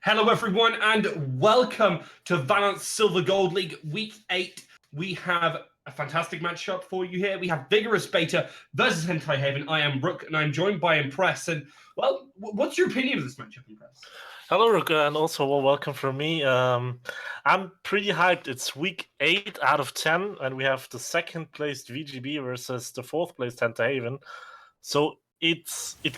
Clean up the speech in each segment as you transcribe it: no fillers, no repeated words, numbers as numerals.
Hello, everyone, and welcome to Valanth Silver Gold League Week 8. We have a fantastic matchup for you here. We have Vigorous Beta versus Hentai Haven. I am Rook, and I'm joined by Impress. And, well, what's your opinion of this matchup, Impress? Hello, Rook, and also welcome from me. I'm pretty hyped. It's week 8 out of 10, and we have the second placed VGB versus the fourth placed Hentai Haven. So it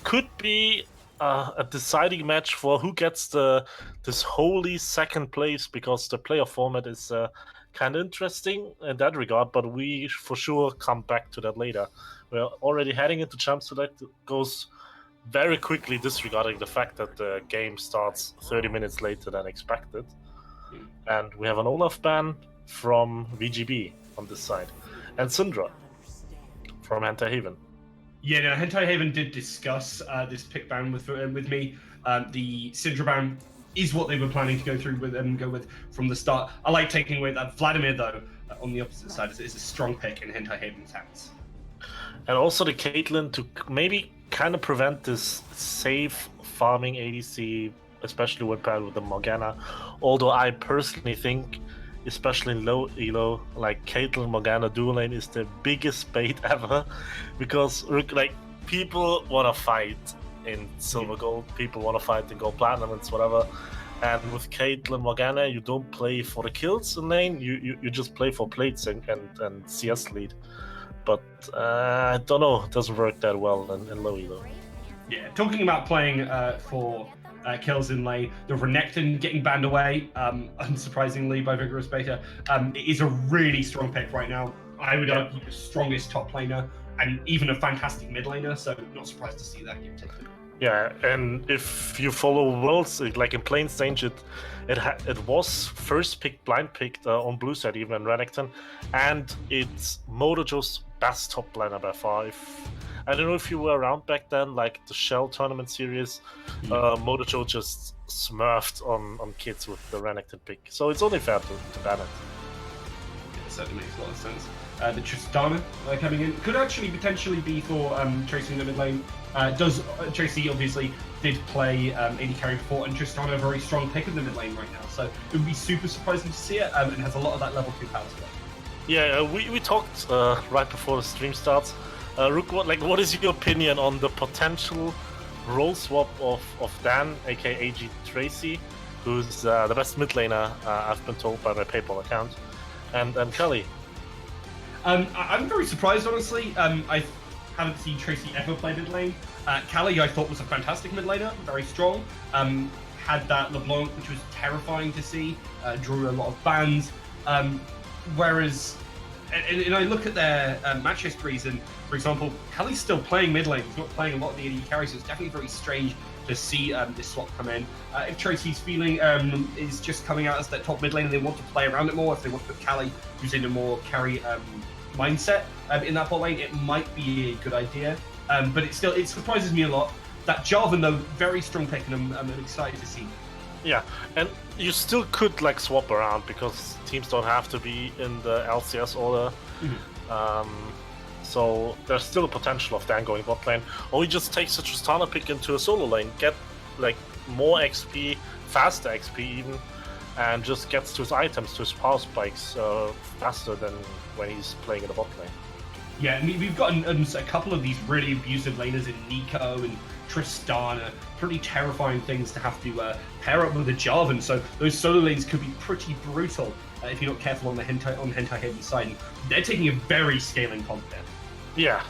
could be a deciding match for who gets this holy second place, because the playoff format is kind of interesting in that regard. But we for sure come back to that later. We're already heading into Champ Select. It goes very quickly, disregarding the fact that the game starts 30 minutes later than expected. And we have an Olaf ban from VGB on this side, and Syndra from Hentai Haven. Yeah, no, Hentai Haven did discuss this pick ban with me. The Syndra ban is what they were planning to go through with and go with from the start. I like taking away that. Vladimir, though, on the opposite side, is a strong pick in Hentai Haven's hands. And also the Caitlyn to maybe kind of prevent this safe farming ADC, especially when paired with the Morgana. Although I personally think, especially in low elo, like Caitlyn Morgana dual lane is the biggest bait ever, because like people want to fight in silver gold, people want to fight in gold platinum and whatever. And with Caitlyn Morgana, you don't play for the kills in lane, you just play for plates and CS lead. But I don't know, it doesn't work that well in low elo. Yeah, talking about playing for kills in lane, the Renekton getting banned away, unsurprisingly, by Vigorous Beta, it is a really strong pick right now. I would argue the strongest top laner, and even a fantastic mid laner, so not surprised to see that get taken. Yeah, and if you follow Worlds, like in Plain Stage, it was first picked, blind picked on blue side, even in Renekton, and it's Modojo's best top laner by far. I don't know if you were around back then, like the Shell tournament series, Modojo just smurfed on kids with the Renekton pick, so it's only fair to ban it. It certainly makes a lot of sense. The Tristana coming in could actually potentially be for Tracy in the mid lane. Tracy obviously did play AD carry before, and Tristana a very strong pick in the mid lane right now, so it would be super surprising to see it, and has a lot of that level 2 power play. Yeah, we talked right before the stream starts. Rook, what is your opinion on the potential role swap of Dan, aka AG Tracy, who's the best mid laner, I've been told by my PayPal account, and Kelly? I'm very surprised, honestly. I haven't seen Tracy ever play mid lane. Callie, I thought, was a fantastic mid laner, very strong. Had that LeBlanc, which was terrifying to see, drew a lot of bans. Whereas, and I look at their match histories, and for example, Callie's still playing mid lane. He's not playing a lot of the AD carries, so it's definitely very strange to see this swap come in. If Tracy's feeling is just coming out as that top mid lane and they want to play around it more, if they want to put Callie, who's in a more carry mindset in that bot lane, it might be a good idea. But it surprises me a lot. That Jarvan, though, very strong pick, and I'm excited to see. Yeah, and you still could like swap around, because teams don't have to be in the LCS order. So there's still a potential of Dan going bot lane, or he just takes a Tristana pick into a solo lane, get like more XP, faster XP even, and just gets to his items, to his power spikes faster than when he's playing in the bot lane. Yeah, I mean, we've got a couple of these really abusive laners in Nico and Tristana, pretty terrifying things to have to pair up with a Jarvan, so those solo lanes could be pretty brutal if you're not careful on the Hentai Haven side. And they're taking a very scaling comp there. Yeah.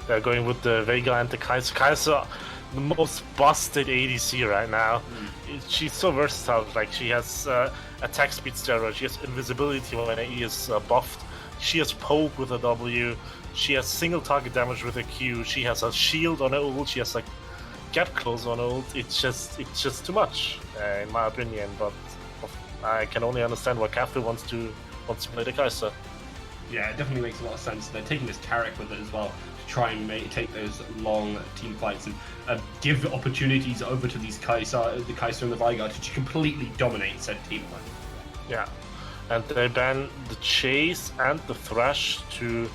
They're going with the Vega and the Kai'Sa. Kai'Sa, the most busted ADC right now. She's so versatile. Like, she has attack speed steroid, she has invisibility when an E is buffed, she has poke with a W, she has single target damage with a Q, she has a shield on her ult, she has like gap close on her ult. It's just too much, in my opinion. But I can only understand why Catherine wants to play the Kai'Sa. Yeah, it definitely makes a lot of sense. They're taking this Taric with it as well to try and take those long team fights and give opportunities over to these the Kai'Sa and the Veigar to completely dominate said team fight. Yeah, and they ban the Chase and the Thresh to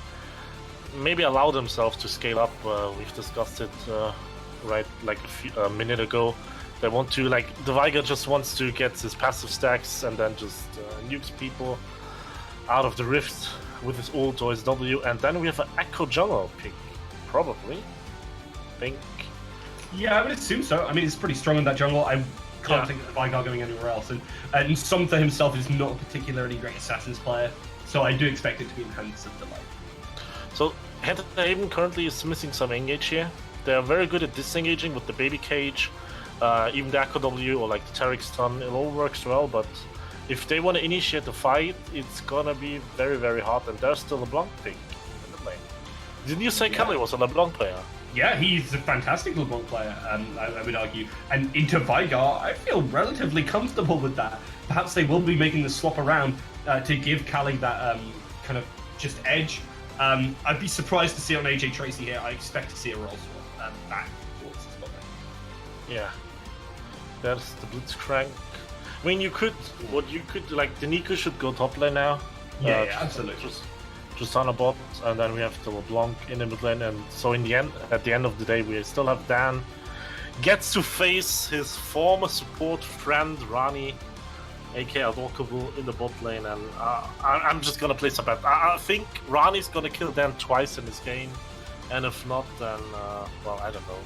maybe allow themselves to scale up. We've discussed it right like a minute ago. They want to, like, the Veigar just wants to get his passive stacks and then just nukes people out of the rift with his ult or his W, and then we have an Echo jungle pick, probably. Think. Yeah, I would assume so. I mean, it's pretty strong in that jungle. I can't think of Veigar going anywhere else. And Somtha himself is not a particularly great Assassin's player, so I do expect it to be in hands of the light. So, Haven currently is missing some engage here. They are very good at disengaging with the baby cage, even the Echo W or like the Taric stun, it all works well, but if they want to initiate the fight, it's gonna be very, very hard, and there's still a LeBlanc pick in the lane. Didn't you say Kelly was a LeBlanc player? Yeah, he's a fantastic LeBlanc player, I would argue. And into Veigar, I feel relatively comfortable with that. Perhaps they will be making the swap around to give Kali that kind of just edge. I'd be surprised to see on AJ Tracy here. I expect to see a roll swap back towards the spot lane. Yeah. There's the Blitzcrank. I mean, like, the Nico should go top lane now. Yeah, absolutely. Just on a bot, and then we have the LeBlanc in the mid lane, and so at the end of the day, we still have Dan gets to face his former support friend Rani, aka Adorkable, in the bot lane, and I'm just gonna place a bet. I think Rani's gonna kill Dan twice in this game, and if not, then well, I don't know.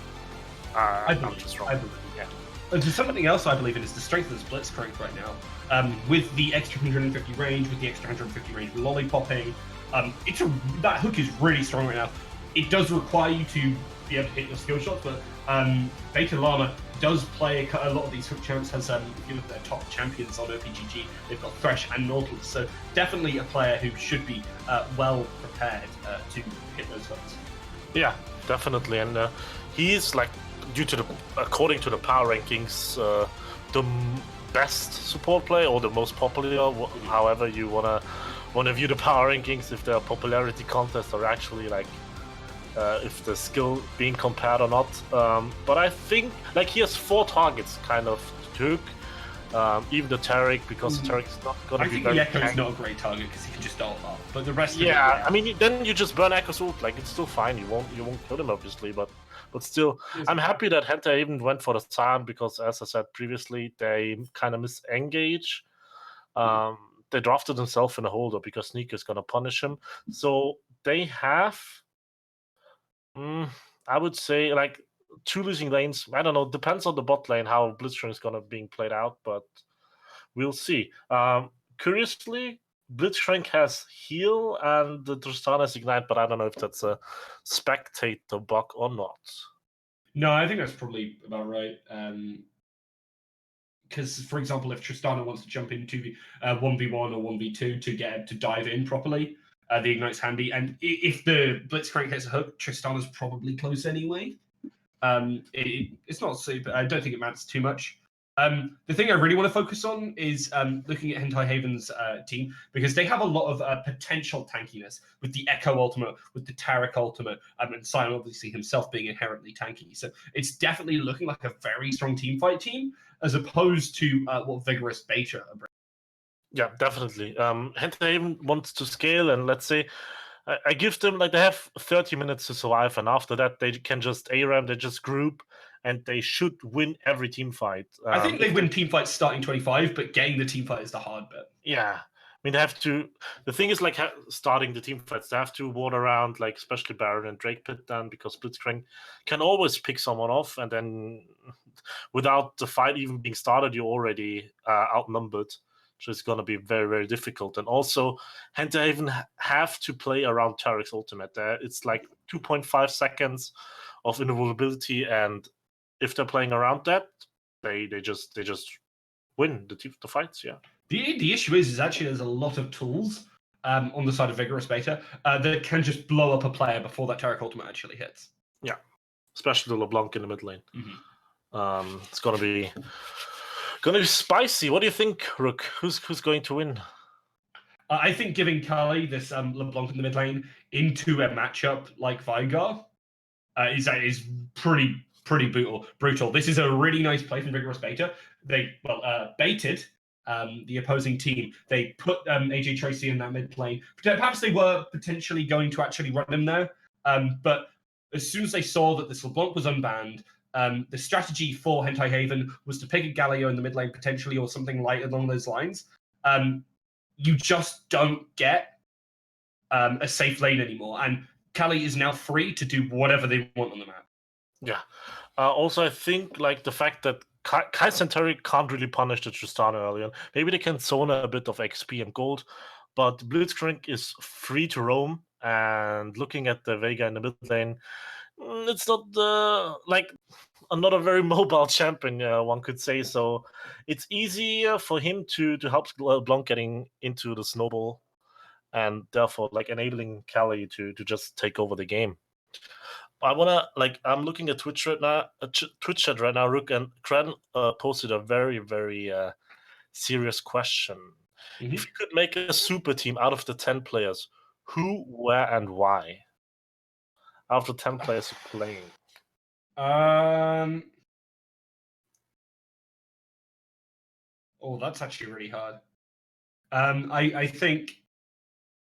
I'm just wrong. I believe. Yeah. And so something else I believe in is the strength of the Blitzcrank right now. With the extra 150 range, with the extra 150 range lollipopping, that hook is really strong right now. It does require you to be able to hit your skill shots, but Beta Llama does play a lot of these hook champs. If you look at their top champions on OPGG, they've got Thresh and Nautilus, so definitely a player who should be well prepared to hit those hooks. Yeah, definitely, and he's like, according to the power rankings, the best support player or the most popular, however you wanna view the power rankings, if they're popularity contests or actually like if the skill being compared or not. But I think like he has 4 targets kind of to hook, even the Taric, because the Taric is not gonna be very. I think the Echo is not a great target because he can just ult up, but the rest. Yeah, I mean, then you just burn Echo's ult, like it's still fine. You won't kill him obviously, but still, I'm happy that Henta even went for the Scion, because, as I said previously, they kind of misengage. They drafted themselves in a holder because Nico is going to punish him. So they have, I would say, like 2 losing lanes. I don't know. Depends on the bot lane how Blitzcrank is going to be played out, but we'll see. Curiously, Blitzcrank has heal and the Tristana has ignite, but I don't know if that's a spectator bug or not. No, I think that's probably about right. Because, for example, if Tristana wants to jump into 1v1 or 1v2 to dive in properly, the ignite's handy. And if the Blitzcrank hits a hook, Tristana's probably close anyway. It's not super. I don't think it matters too much. The thing I really want to focus on is looking at Hentai Haven's team, because they have a lot of potential tankiness with the Echo ultimate, with the Taric ultimate, and Sion obviously himself being inherently tanky. So it's definitely looking like a very strong teamfight team, as opposed to what Vigorous Beta are bringing. Yeah, definitely. Hentai Haven wants to scale, and let's say I give them, like, they have 30 minutes to survive, and after that they can just ARAM, they just group, and they should win every team fight. I think they win team fights starting 25, but getting the team fight is the hard bit. Yeah. I mean, they have to. The thing is, like, starting the team fights, they have to ward around, like, especially Baron and Drake Pit then, because Blitzcrank can always pick someone off, and then without the fight even being started, you're already outnumbered. So it's going to be very, very difficult. And also, Henta even have to play around Taric's ultimate. It's like 2.5 seconds of invulnerability, and if they're playing around that, they just win the fights. Yeah. The issue is actually there's a lot of tools on the side of Vigorous Beta that can just blow up a player before that Taric ultimate actually hits. Yeah, especially the LeBlanc in the mid lane. Mm-hmm. It's gonna be spicy. What do you think, Rook? Who's going to win? I think giving Kali this LeBlanc in the mid lane into a matchup like Veigar is pretty brutal. This is a really nice play from Vigorous Beta. They baited the opposing team. They put AJ Tracy in that mid lane. Perhaps they were potentially going to actually run him there, but as soon as they saw that this LeBlanc was unbanned, the strategy for Hentai Haven was to pick a Galio in the mid lane potentially, or something light along those lines. You just don't get a safe lane anymore, and Kali is now free to do whatever they want on the map. Yeah. Also, I think like the fact that Kai Centauri can't really punish the Tristana early on. Maybe they can zone a bit of XP and gold, but Blitzcrank is free to roam. And looking at the Vega in the mid lane, it's not not a very mobile champion, one could say. So it's easier for him to help Blanc getting into the snowball, and therefore like enabling Kali to just take over the game. I wanna I'm looking at Twitch right now, Twitch chat right now, Rook, and Kran posted a very very serious question. Mm-hmm. If you could make a super team out of the 10 players, who, where, and why? Out of the 10 players playing. Oh, that's actually really hard. I think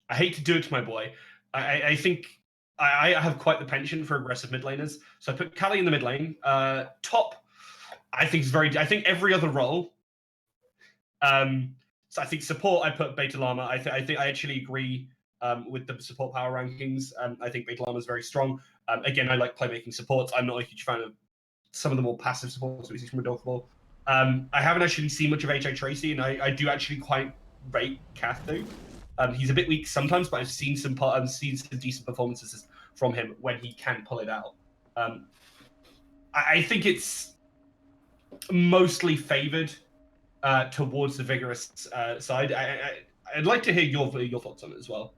I hate to do it to my boy. I think I have quite the penchant for aggressive mid laners, so I put Kali in the mid lane. Top, I think is very. I think every other role. So I think support, I put Beta Llama. I think I actually agree with the support power rankings. I think Beta Llama is very strong. Again, I like playmaking supports. I'm not a huge fan of some of the more passive supports we see from Adolfo. I haven't actually seen much of HI Tracy, and I do actually quite rate Cathu. He's a bit weak sometimes, but I've seen some decent performances from him when he can pull it out. I think it's mostly favored towards the vigorous side. I'd like to hear your thoughts on it as well.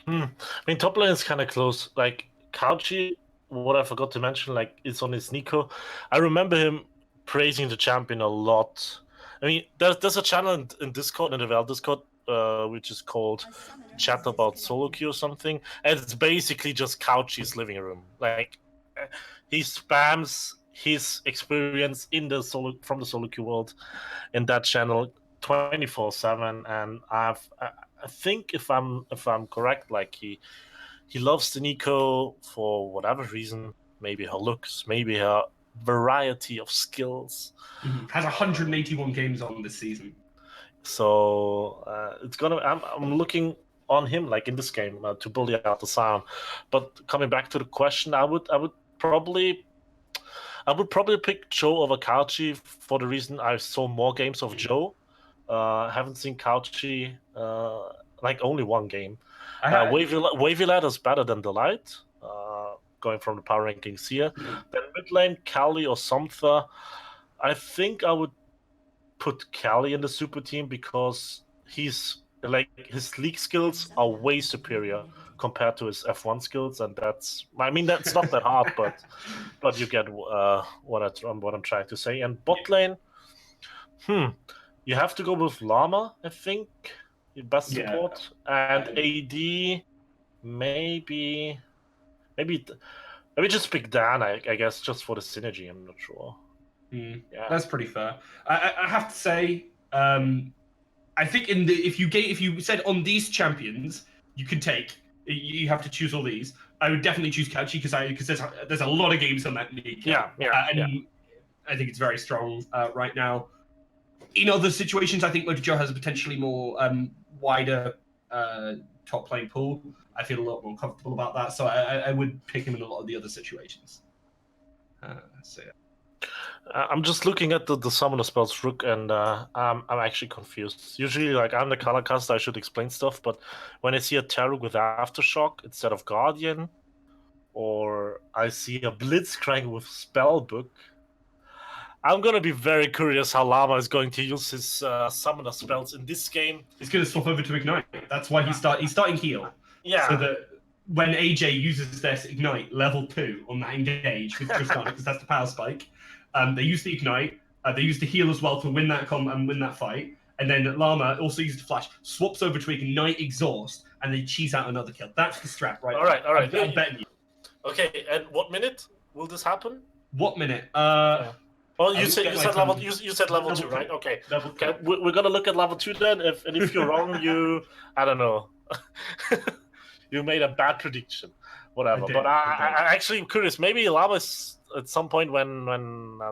I mean, top lane is kind of close. Like Kauchi, what I forgot to mention, like it's on his Nico. I remember him praising the champion a lot. I mean, there's a channel in Discord, in the Val Discord, which is called Chat About Solo Queue or something, and it's basically just Kauchi's living room. Like he spams his experience in the from the solo queue world in that channel 24/7, and I think if I'm correct, like he loves the Nico for whatever reason. Maybe her looks, maybe her variety of skills. Mm-hmm. Has 181 games on this season. So it's gonna. I'm looking on him like in this game to bully out the sound. But coming back to the question, I would probably pick Joe over Kauchi for the reason I saw more games of Joe. Haven't seen Kauchi like only one game. Wavy Lad is better than Delight. Going from the power rankings here. Mm-hmm. Then mid lane, Kali or Somtha. I think I would put Kali in the super team because he's like his league skills are way superior compared to his F1 skills, and that's not that hard, but you get what I'm trying to say. And bot lane, you have to go with Llama, I think, your best support, and AD maybe just pick Dan, I guess, just for the synergy. I'm not sure. Yeah, that's pretty fair. I have to say, I think if you said on these champions you have to choose all these, I would definitely choose Kauchi because there's a lot of games on that league. And I think it's very strong right now. In other situations, I think Mojo Joe has a potentially more wider top lane pool. I feel a lot more comfortable about that, so I would pick him in a lot of the other situations. So yeah. I'm just looking at the summoner spells, Rook, and I'm actually confused. Usually, like, I'm the color caster, I should explain stuff, but when I see a Taruk with Aftershock instead of Guardian, or I see a Blitzcrank with Spellbook, I'm gonna be very curious how Llama is going to use his summoner spells in this game. He's gonna swap over to Ignite. That's why he's starting heal. Yeah. So that when AJ uses their Ignite level 2 on that engage with Tristana, because that's the power spike, they use the Ignite. They use the heal as well to win that and win that fight. And then Llama also uses the flash, swaps over to Ignite Exhaust, and they cheese out another kill. That's the strat, right? All right. I'm betting you. Okay, and what minute will this happen? What minute? Well, you said level 2, right? Okay. Okay, we're gonna look at level 2 then. If you're wrong, I don't know. you made a bad prediction, whatever. did, But I did. I actually am curious. Maybe Llamas at some point when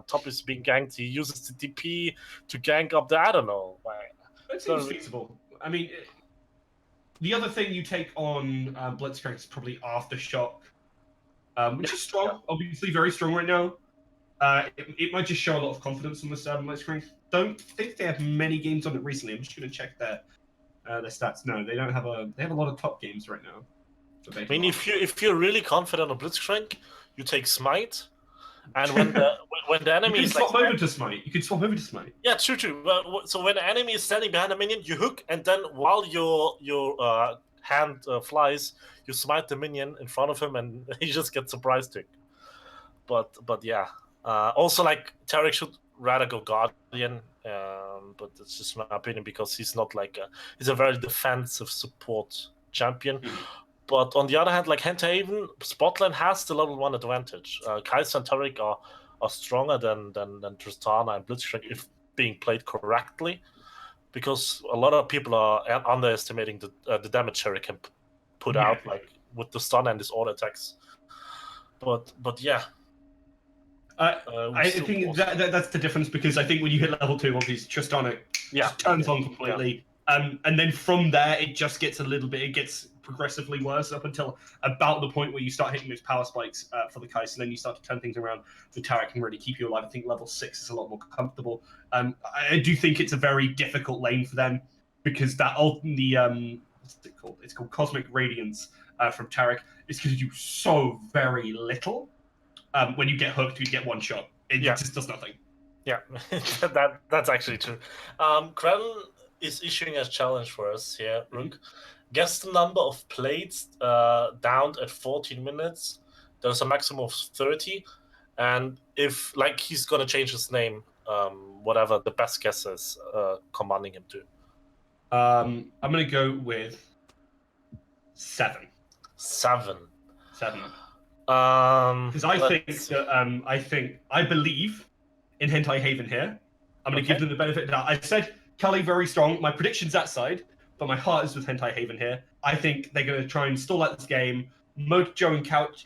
top is being ganked, he uses the DP to gank up the. I don't know. It seems feasible. I mean, the other thing you take on Blitzcrank is probably Aftershock, which is strong. Obviously, very strong right now. It might just show a lot of confidence on this Blitzcrank. Don't think they have many games on it recently. I'm just going to check their stats. No, they don't have They have a lot of top games right now. I mean, if you're really confident on Blitzcrank, you take Smite, and when the enemy you is swap over to Smite. You could swap over to Smite. Yeah, true. Well, so when the enemy is standing behind a minion, you hook, and then while your hand flies, you smite the minion in front of him, and he just gets surprised tick. But yeah, also like Tarek should rather go Guardian, but it's just my opinion because he's not like he's a very defensive support champion. But on the other hand, like Hentahaven, Spotland has the level 1 advantage. Kai'Sa and Tarek are stronger than Tristana and Blitzcrank if being played correctly, because a lot of people are underestimating the damage Tarek can put out, like with the stun and his auto attacks. But yeah. I think that's the difference, because I think when you hit level 2, obviously Tristana just turns on completely. And then from there, it just gets it gets progressively worse up until about the point where you start hitting those power spikes for the Kai'Sa, and then you start to turn things around. The Tarek can really keep you alive. I think level 6 is a lot more comfortable. I do think it's a very difficult lane for them, because that what's it called? It's called Cosmic Radiance from Tarek. It's going to do so very little. When you get hooked, you get one shot. It just does nothing. Yeah, that's actually true. Krell is issuing a challenge for us here, Rook. Guess the number of plates downed at 14 minutes. There's a maximum of 30. And if, like, he's going to change his name, whatever the best guess is, commanding him to. I'm going to go with 7. 7. Because I believe in Hentahaven here. I'm going to give them the benefit of the doubt. I said Kali very strong. My prediction's that side, but my heart is with Hentahaven here. I think they're going to try and stall out this game. Mojo and Couch.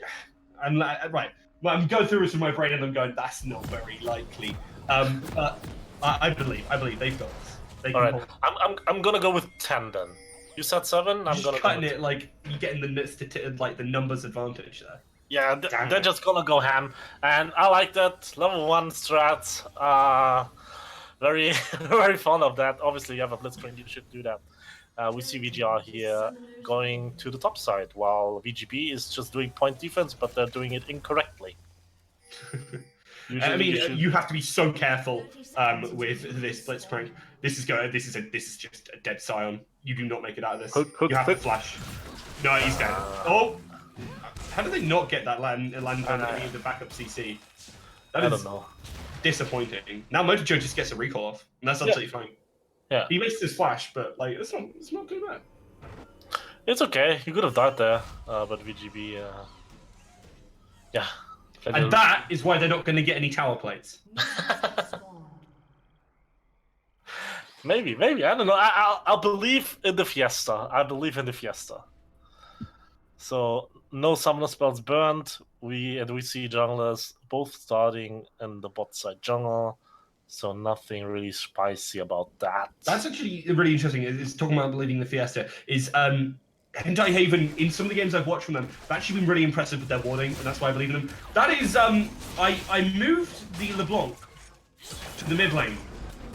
Right. Well, I'm going through this in my brain, and I'm going, that's not very likely. But I believe they've got this. All right. I'm going to go with 10 then. You said 7. I'm going to cutting it like you getting the numbers advantage there. Yeah, they're just gonna go ham, and I like that. Level 1 strats. Very very fond of that. Obviously, you have a Blitzcrank, you should do that. We see VGR here going to the top side, while VGB is just doing point defense, but they're doing it incorrectly. I mean, you have to be so careful with this Blitzcrank. This is just a dead Scion. You do not make it out of this. You have to flash. No, he's dead. How did they not get that land on the backup CC? I don't know. Disappointing. Now Mojo just gets a recall off, and that's absolutely fine. Yeah. He makes his flash, but like it's not too bad. It's okay. He could have died there, but VGB, yeah. And that is why they're not going to get any tower plates. Maybe. I don't know. I'll believe in the Fiesta. So no summoner spells burned. We see junglers both starting in the bot side jungle. So nothing really spicy about that. That's actually really interesting. It's talking about believing the Fiesta. Is Hentahaven, in some of the games I've watched from them, have actually been really impressive with their warding, and that's why I believe in them. That is, I moved the LeBlanc to the mid lane.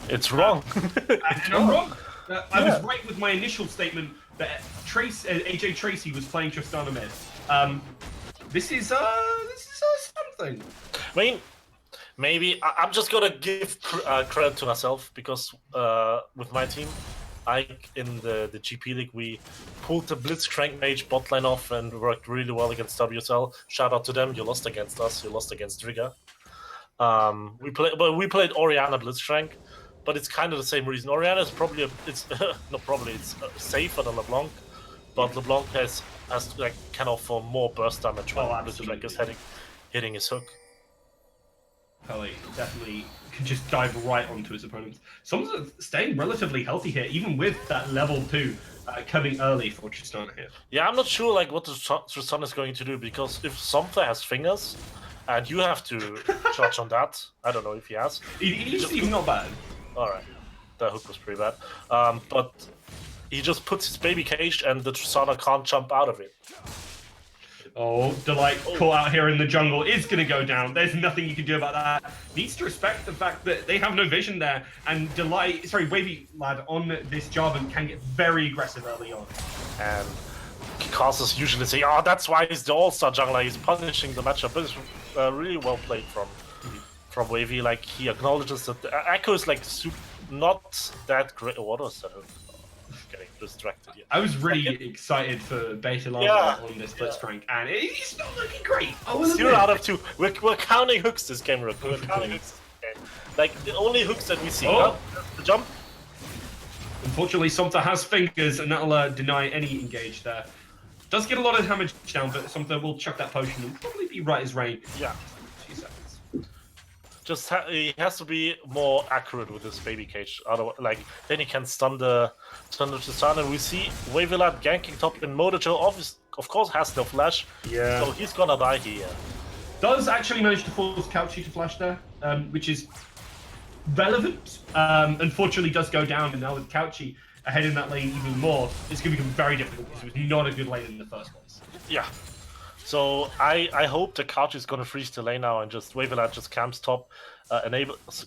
It's wrong. And I'm wrong. I was right with my initial statement that AJ Tracy was playing Tristana mid. This is something. I mean, maybe I'm just gonna give credit to myself because with my team, in the GP League, we pulled the Blitzcrank Mage bot lane off and worked really well against WSL. Shout out to them. You lost against us. You lost against Trigger. We played Orianna Blitzcrank, but it's kind of the same reason. Orianna is probably it's safer than LeBlanc, but LeBlanc has like can offer more burst damage when Blitzcrank is hitting his hook. Probably definitely can just dive right onto his opponents. Someone's staying relatively healthy here, even with that level 2 coming early for Tristana here. Yeah, I'm not sure like what the Tristana is going to do, because if something has fingers, and you have to charge on that, I don't know if he has. He's not bad. Alright, the hook was pretty bad. But he just puts his baby cage and the Tristana can't jump out of it. Oh, Delight caught out here in the jungle is going to go down. There's nothing you can do about that. Needs to respect the fact that they have no vision there. And Wavy Lad on this Jarvan can get very aggressive early on. And casters usually say, oh, that's why he's the all-star jungler, he's punishing the matchup. But it's really well played from Wavy. Like, he acknowledges that Echo is like not that great. What was that? Getting distracted here. I was really excited for Beta Llama on this Blitzcrank, and he's not looking great. 0 out of 2. We're counting hooks this game, Rook. We're counting hooks this game. Like, the only hooks that we see. Oh, the jump. Unfortunately, Somta has fingers, and that'll deny any engage there. Does get a lot of damage down, but Somta will chuck that potion and probably be right as rain. Yeah. 2 seconds. Just he has to be more accurate with his baby cage. Otherwise, like, then he can stun the Tristana. We see Wavy Lad ganking top, and Motojo of course has no flash. Yeah. So he's gonna die here. Does actually manage to force Couchy to flash there, which is relevant. Unfortunately, does go down, and now with Couchy ahead in that lane even more, it's going to become very difficult because it was not a good lane in the first place. Yeah. So I hope the Couch is gonna freeze the lane now and just Wavy Lad just camps top, enables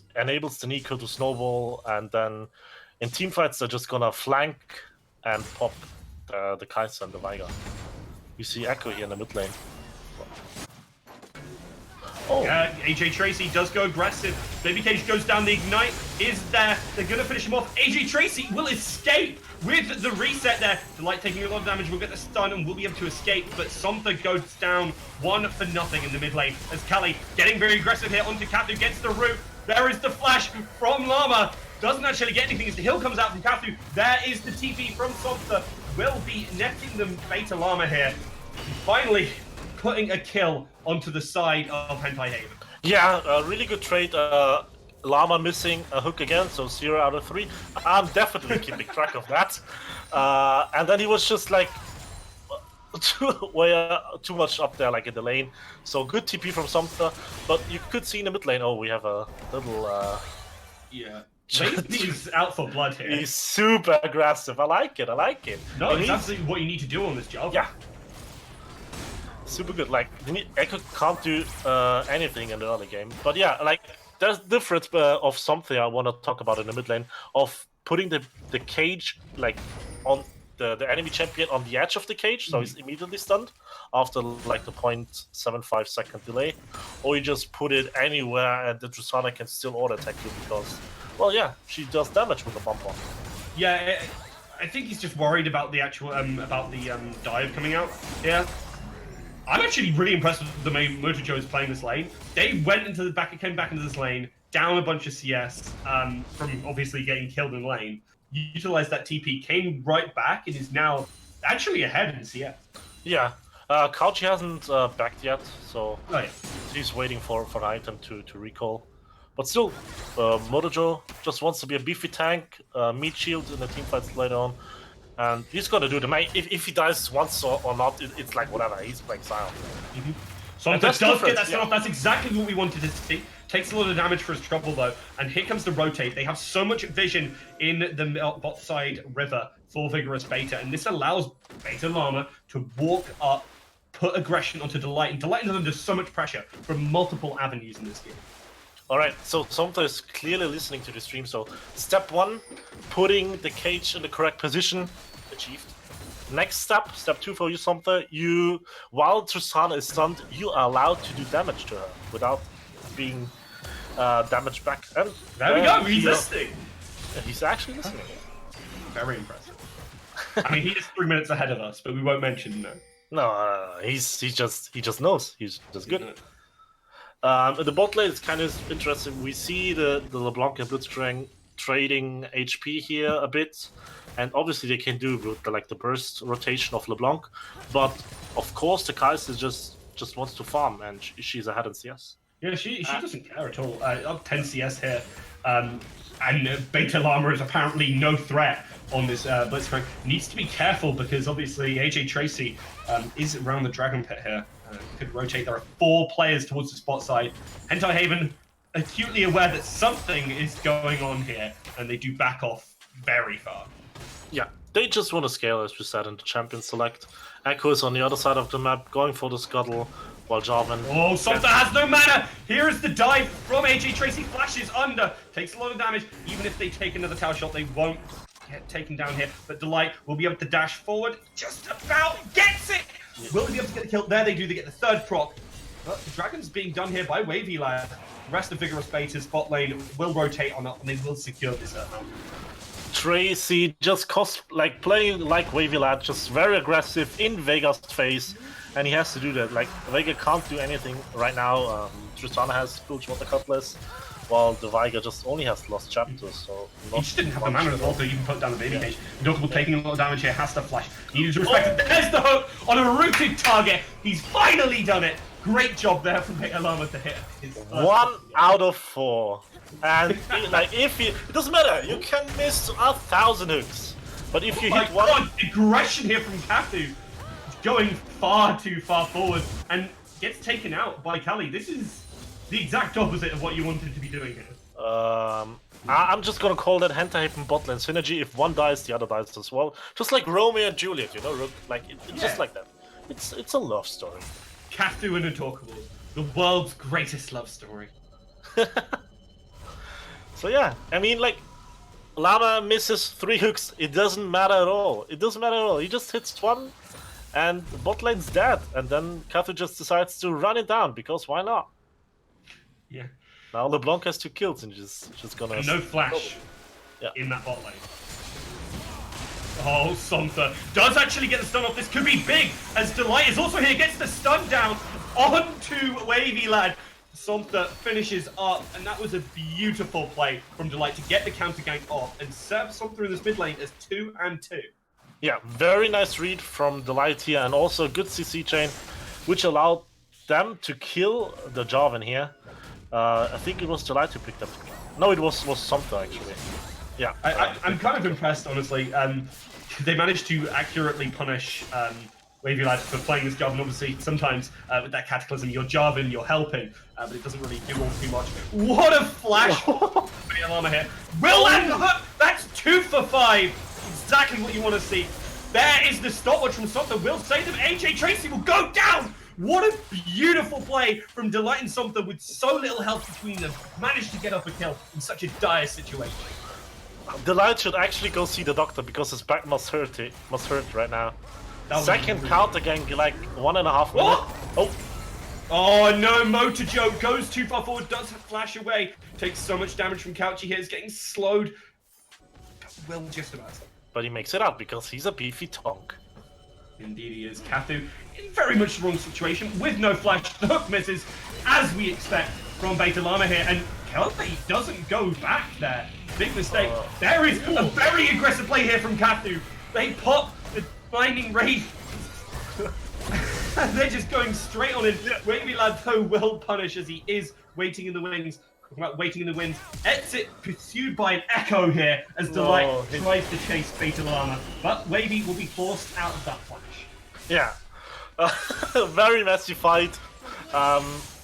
the Nico to snowball, and then in teamfights they're just gonna flank and pop the Kai'Sa and the Veigar. You see Echo here in the mid lane. Oh. AJ Tracy does go aggressive. Baby Cage goes down. The Ignite is there. They're going to finish him off. AJ Tracy will escape with the reset there. Delight taking a lot of damage. Will get the stun and will be able to escape. But Somtha goes down 1-0 in the mid lane. As Kali getting very aggressive here onto Kathu. Gets the root. There is the flash from Llama. Doesn't actually get anything as the heal comes out from Kathu. There is the TP from Somtha. Will be netting them Beta Llama here. And finally putting a kill onto the side of Hentai Haven. Yeah, a really good trade. Llama missing a hook again, so 0 out of 3. I'm definitely keeping track of that. And then he was just like too much up there, like in the lane. So good TP from Somtha, but you could see in the mid lane. Oh, we have a little. Yeah. He's out for blood here. He's super aggressive. I like it. No, it's absolutely what you need to do on this job. Yeah. Super good. Like, Echo can't do anything in the early game. But yeah, like, there's difference of something I want to talk about in the mid lane, of putting the cage, like, on the enemy champion on the edge of the cage, so he's immediately stunned after, like, the 0.75 second delay. Or you just put it anywhere and the Tristana can still auto attack you because, well, yeah, she does damage with the bump on. Yeah, I think he's just worried about the actual, dive coming out. Yeah. I'm actually really impressed with the way Motojo is playing this lane. They came back into this lane, down a bunch of CS from obviously getting killed in lane. Utilized that TP, came right back, and is now actually ahead in CS. Yeah, Couchy hasn't backed yet, so he's waiting for an item to recall. But still, Motojo just wants to be a beefy tank, meat shield in the teamfights later on. And he's gonna do the main. If he dies once or not, it's like whatever. He's playing silent. So that does get that off. That's exactly what we wanted to see. Takes a lot of damage for his trouble though, and here comes the rotate. They have so much vision in the bot side river for Vigorous Beta, and this allows Beta Llama to walk up, put aggression onto Delight, and Delight is under so much pressure from multiple avenues in this game. Alright, so Somtha is clearly listening to the stream, so step 1, putting the cage in the correct position, achieved. Next step 2 for you, Somtha, while Tristana is stunned, you are allowed to do damage to her without being damaged back. And there we go, he's listening! He's actually listening. Very impressive. I mean, he is 3 minutes ahead of us, but we won't mention that. No, he just knows, he's just good. The bot lane is kind of interesting. We see the LeBlanc and Blitzcrank trading HP here a bit, and obviously they can do with the burst rotation of LeBlanc, but of course the Kai'Sa just wants to farm, and she's ahead in CS. Yeah, she doesn't care at all. Up 10 CS here. And Beta Llama is apparently no threat on this Blitzcrank. Needs to be careful because obviously AJ Tracy is around the Dragon Pit here. Could rotate. There are 4 players towards the spot side. Hentai Haven acutely aware that something is going on here, and they do back off very far. Yeah, they just want to scale, as we said in the champion select. Echo is on the other side of the map, going for the scuttle, while Jarvan... Oh, Somta has no mana! Here is the dive from AJ Tracy, flashes under, takes a lot of damage. Even if they take another tower shot, they won't get taken down here. But Delight will be able to dash forward, just about gets it! Yeah. Will they be able to get the kill? There they do, they get the 3rd proc. But the Dragon's being done here by Wavy Lad. The rest of Vigorous Beta's bot lane will rotate on up, and they will secure this round. Tracy just playing like Wavy Lad, just very aggressive in Vega's face, and he has to do that. Like, Vega can't do anything right now. Tristana has Spooch Water Cutlass, while the Veigar just only has Lost Chapters, so... He just didn't have the mana as well to even put down the baby cage. Notable taking a lot of damage here, has to flash. Needed to respect it. There's the hook on a rooted target. He's finally done it. Great job there from Beta Llama to hit his 1 out of 4. And it doesn't matter, you can miss 1,000 hooks. But if you hit one... God, aggression here from Kathu. Going far too far forward and gets taken out by Kali. This is the exact opposite of what you wanted to be doing here. I'm just gonna call that Hentai Haven bot lane synergy. If one dies, the other dies as well. Just like Romeo and Juliet, you know? Just like that. It's a love story. Kathu and Untalkable. The world's greatest love story. So yeah, I mean, like, Llama misses 3 hooks. It doesn't matter at all. It doesn't matter at all. He just hits 1, and the bot lane's dead. And then Kathu just decides to run it down, because why not? Yeah. Now LeBlanc has 2 kills, and just gonna... And no flash in that bot lane. Oh, Somta does actually get the stun off. This could be big, as Delight is also here, gets the stun down onto Wavy Lad. Somta finishes up, and that was a beautiful play from Delight to get the counter gank off and serve Somta in this mid lane as 2 and 2. Yeah, very nice read from Delight here, and also a good CC chain, which allowed them to kill the Jarvan here. I think it was Delight who picked up. No, it was Somta actually. Yeah, I'm kind of impressed, honestly. They managed to accurately punish Wavy Lad for playing this Jarvan. Obviously, sometimes with that Cataclysm, you're Jarvan, you're helping, but it doesn't really do all too much. What a flash! Llama here. Will land the hook! That's 2 for 5! Exactly what you want to see. There is the stopwatch from Somta. Will save them. AJ Tracy will go down! What a beautiful play from Delight and Somta with so little health between them. Managed to get up a kill in such a dire situation. Delight should actually go see the doctor because his back must hurt right now. Second counter gank, like 1.5 minutes. Oh no, Motor Joe goes too far forward, does flash away. Takes so much damage from Couchy here, is getting slowed. Will just about. But he makes it out because he's a beefy tonk. Indeed he is. Kathu in very much the wrong situation with no flash. The hook misses, as we expect from Beta Llama here, and Kelly doesn't go back there. Big mistake. There is a very aggressive play here from Kathu. They pop the Blinding Raid. They're just going straight on in. Wavy Lad, though, will punish as he is waiting in the wings. Talking about waiting in the winds. Exit pursued by an Echo here as Delight tries to chase Beta Llama. But Wavy will be forced out of that flash. Yeah. Very messy fight.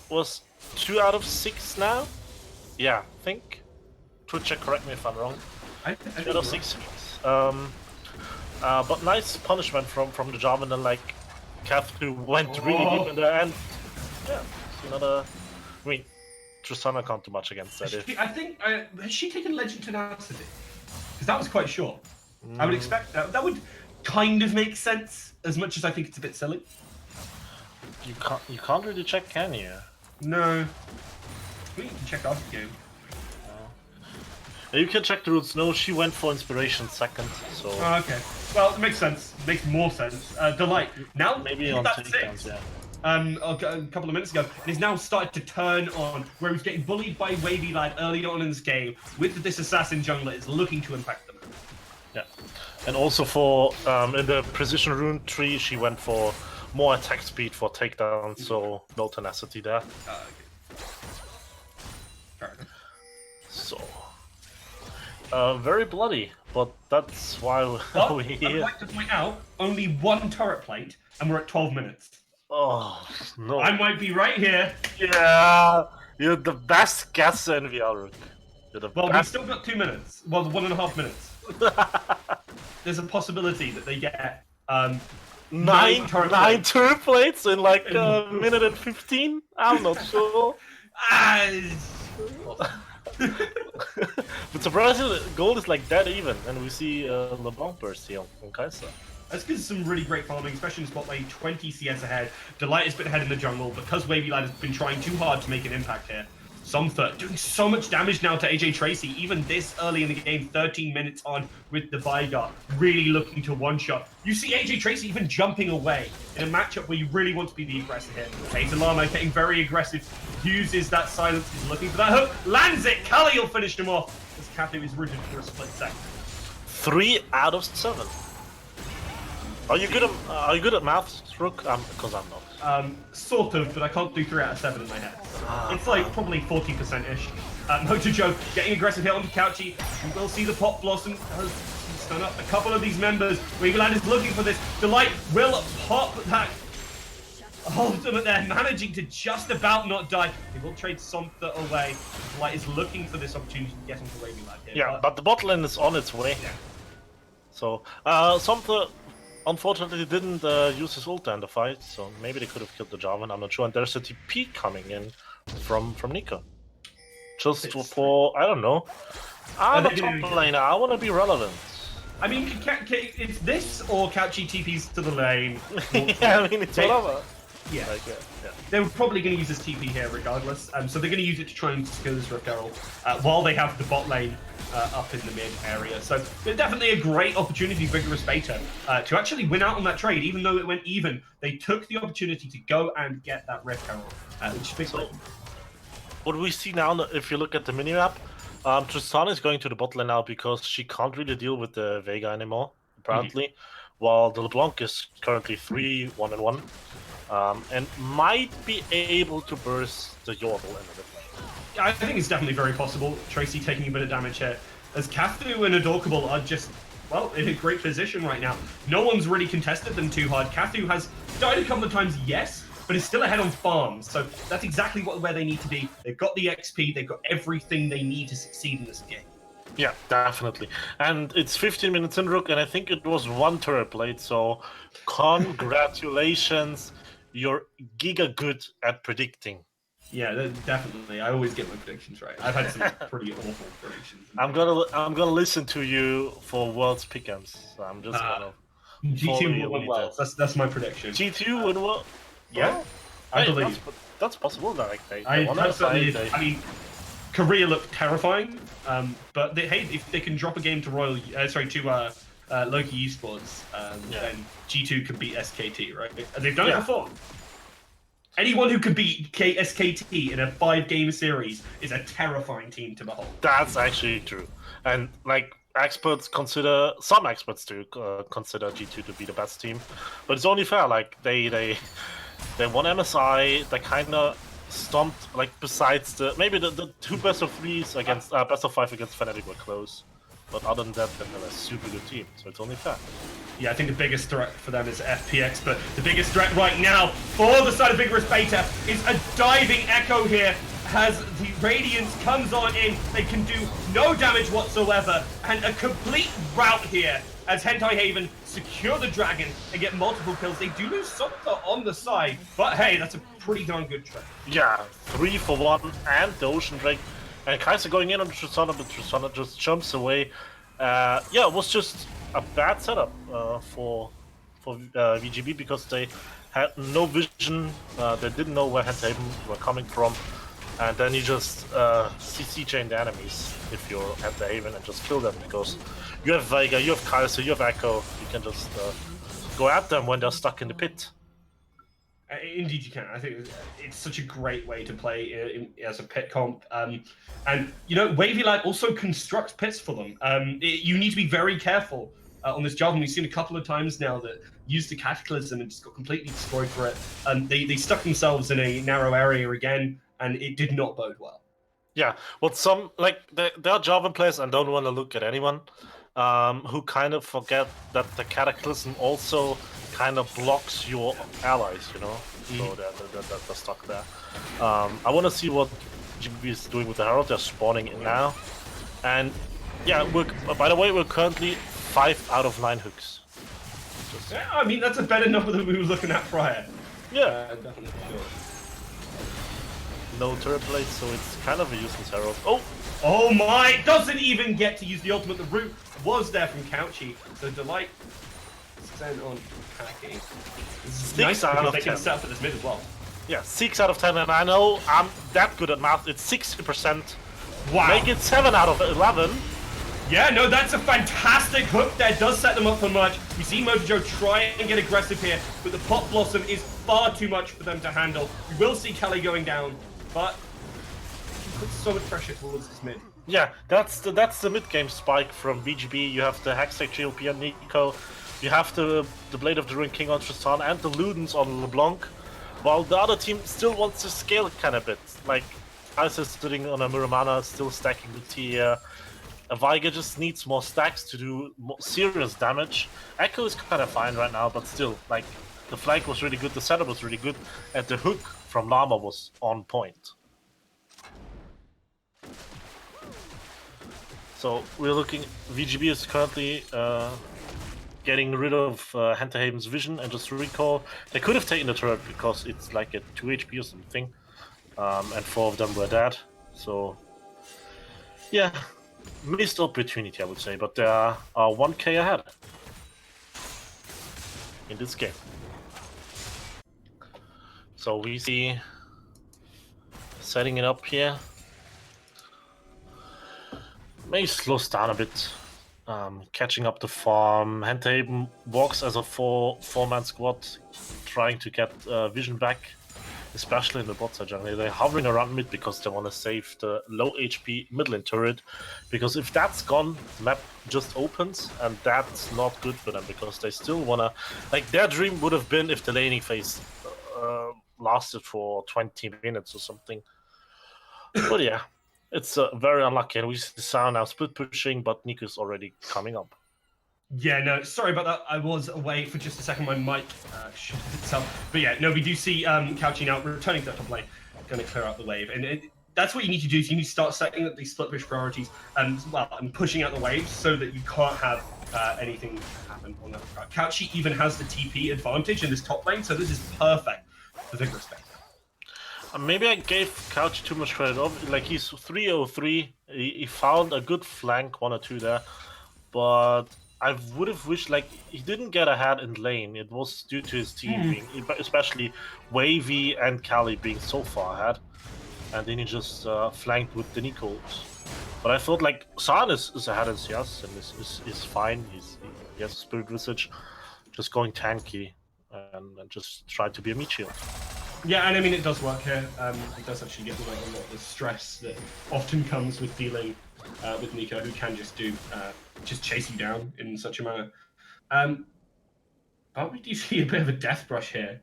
Was 2 out of 6 now? Yeah, I think. Twitcher, correct me if I'm wrong. 2 out of 6. But nice punishment from the Jarvan, and like Kathu went really deep in there, and yeah, another. I mean, Tristana can't do much against that. I think has she taken Legend Tenacity? Because that was quite short. I would expect that would kind of make sense, as much as I think it's a bit silly. You can't really check, can you? No. We can check after the game. You can check the rules. No, she went for inspiration second, so... Oh, okay. Well, it makes sense. It makes more sense. Delight. Now, maybe on takedowns, yeah. A couple of minutes ago, and he's now started to turn on, where he's getting bullied by Wavy Lad early on in this game, with this assassin jungler is looking to impact them. Yeah. And also for, in the precision rune tree, she went for more attack speed for takedowns, so no tenacity there. Okay. Very bloody, but that's why But we're I'd here. like to point out, only one turret plate, and we're at 12 minutes. Oh, no. I might be right here. Yeah, you're the best guesser in VR, Rook. You're the Well, we've best. still got 2 minutes. Well, 1.5 minutes. There's a possibility that they get nine turret plates. turret plates in like a minute and 15? I'm not sure. But surprisingly, gold is like dead even, and we see LeBlanc burst here on Kaiser. That's because some really great farming, especially in spot lane, 20 CS ahead. Delight has been ahead in the jungle because Wavy Lad has been trying too hard to make an impact here. Somtha doing so much damage now to AJ Tracy, even this early in the game, 13 minutes on with the Veigar, really looking to one-shot. You see AJ Tracy even jumping away in a matchup where you really want to be the aggressor here. Hayes Lama getting very aggressive, uses that silence, he's looking for that hook, lands it, Kali will finish him off as Kathu is rooted for a split second. 3 out of 7. Are you good at maths, Rook? Because I'm not. Sort of, but I can't do 3 out of 7 in my head. It's like probably 40%-ish. Mojo getting aggressive here onto Couchy. You will see the Pop Blossom stun up a couple of these members. Weaverland is looking for this. Delight will pop that ultimate there, managing to just about not die. He will trade Somtha away. Delight is looking for this opportunity to get into Weaverland here. Yeah, but the bot lane is on its way. Yeah. So, Somtha unfortunately didn't use his ult in the fight, so maybe they could have killed the Jarvan, I'm not sure. And there's a TP coming in from Nico. Just for, I don't know. I'm a top laner, I want to be relevant. I mean, it's this or Couchy TPs to the lane. Yeah, I mean, it's whatever. Yeah. Like, yeah. They're probably going to use this TP here regardless, so they're going to use it to try and secure this Rift Herald while they have the bot lane up in the mid area. So definitely a great opportunity for Vigorous Beta to actually win out on that trade. Even though it went even, they took the opportunity to go and get that Rift Herald, which is big. So, what we see now, if you look at the minimap, Tristana is going to the bot lane now because she can't really deal with the Veigar anymore, apparently, while the LeBlanc is currently 3-1-1. And might be able to burst the Yordle in a bit. I think it's definitely very possible. Tracy taking a bit of damage here. As Kathu and Adorkable are just, well, in a great position right now. No one's really contested them too hard. Kathu has died a couple of times, yes, but is still ahead on farms. So that's exactly where they need to be. They've got the XP, they've got everything they need to succeed in this game. Yeah, definitely. And it's 15 minutes in, Rook, and I think it was 1 turret plate, so congratulations. You're giga good at predicting. Yeah, definitely. I always get my predictions right. I've had some pretty awful predictions. I'm gonna listen to you for World's Pick'ems. So I'm just gonna. G2 will win well. That's my prediction. G2 win well. Yeah, I believe that's possible. Like I mean, Korea looked terrifying, but hey, if they can drop a game to Loki Esports, then G2 can beat SKT, right? And they've done it before. Anyone who can beat SKT in a 5-game series is a terrifying team to behold. That's actually true, and like some experts do consider G2 to be the best team, but it's only fair. Like they won MSI, they kind of stomped. Like besides maybe the 2 best of 3s against best of 5 against Fnatic were close. But other than that, they're a super good team, so it's only fair. Yeah, I think the biggest threat for them is FPX, but the biggest threat right now for the side of Vigorous Beta is a diving Echo here. As the Radiance comes on in, they can do no damage whatsoever, and a complete rout here as Hentai Haven secure the dragon and get multiple kills. They do lose Sopta on the side, but hey, that's a pretty darn good trade. Yeah, 3 for 1, and the Ocean Drake. And Kaiser going in on Tristana, but Tristana just jumps away. Yeah, it was just a bad setup for VGB because they had no vision. They didn't know where Handhaven were coming from. And then you just CC chain the enemies if you're Handhaven and just kill them because you have Veigar, you have Kaiser, you have Echo. You can just go at them when they're stuck in the pit. Indeed, you can. I think it's such a great way to play as a pit comp. And, you know, Wavy Light also constructs pits for them. You need to be very careful on this job. And we've seen a couple of times now that used the Cataclysm and just got completely destroyed for it. They stuck themselves in a narrow area again, and it did not bode well. Yeah, well, some like there are Java players and don't want to look at anyone who kind of forget that the Cataclysm also kind of blocks your allies, you know. So they're stuck there. I want to see what GB is doing with the Herald. They're spawning in now, and yeah, by the way, we're currently 5 out of 9 hooks. Yeah, I mean, that's a better number than we were looking at prior. Yeah, Definitely for sure. no turret blades, so it's kind of a useless Herald. Oh my! Doesn't even get to use the ultimate. The root was there from Couchy, so Delight sent on packing. This is nice out because of they can 10. set up at this mid as well. Yeah, 6 out of 10, and I know I'm that good at math. It's 60%. Wow. Make it 7 out of 11. Yeah, no, that's a fantastic hook there. Does set them up for much. We see Mojo try and get aggressive here, but the Pot Blossom is far too much for them to handle. We will see Kelly going down, but he puts so much pressure towards this mid. Yeah, that's the mid-game spike from VGB. You have the Hextech GLP on Nico. You have the Blade of the Ruin King on Tristan and the Ludens on LeBlanc. While the other team still wants to scale it kind of bit. Like, Ice is sitting on a Muramana, still stacking the tier. Veiga just needs more stacks to do more serious damage. Echo is kind of fine right now, but still, like, the flank was really good, the setup was really good, and the hook from Llama was on point. So we're looking. VGB is currently getting rid of Henterhaven's vision and just recall. They could have taken the turret because it's like at 2 HP or something, and 4 of them were dead. So yeah, missed opportunity, I would say, but they are 1k ahead in this game. So we see setting it up here. Maybe slows down a bit, catching up the farm. Henterhaven walks as a four-man squad, trying to get vision back, especially in the bot side jungle. They're hovering around mid because they want to save the low HP mid lane turret, because if that's gone, the map just opens, and that's not good for them, because they still want to... Like, their dream would have been if the laning phase lasted for 20 minutes or something. But yeah. It's very unlucky, and we see Sound now split pushing, but Nico's already coming up. Yeah, no, sorry about that. I was away for just a second. My mic shut itself. But yeah, no, we do see Couchy now returning to the top lane, going to clear out the wave. And that's what you need to do. Is you need to start setting up these split push priorities and pushing out the waves so that you can't have anything happen on that regard. Couchy even has the TP advantage in this top lane, so this is perfect for Vigorous Bait. Maybe I gave Couch too much credit. Like, he's 303. He found a good flank, 1 or 2 there. But I would have wished, like, he didn't get ahead in lane. It was due to his team being, especially Wavy and Kali being so far ahead. And then he just flanked with the Nikos. But I thought, like, San is ahead in CS and is fine. He has a Spirit Visage, just going tanky and just try to be a meat shield. Yeah, and I mean, it does work here. It does actually get away a lot of the stress that often comes with dealing with Nico, who can just chase you down in such a manner. But we do see a bit of a death brush here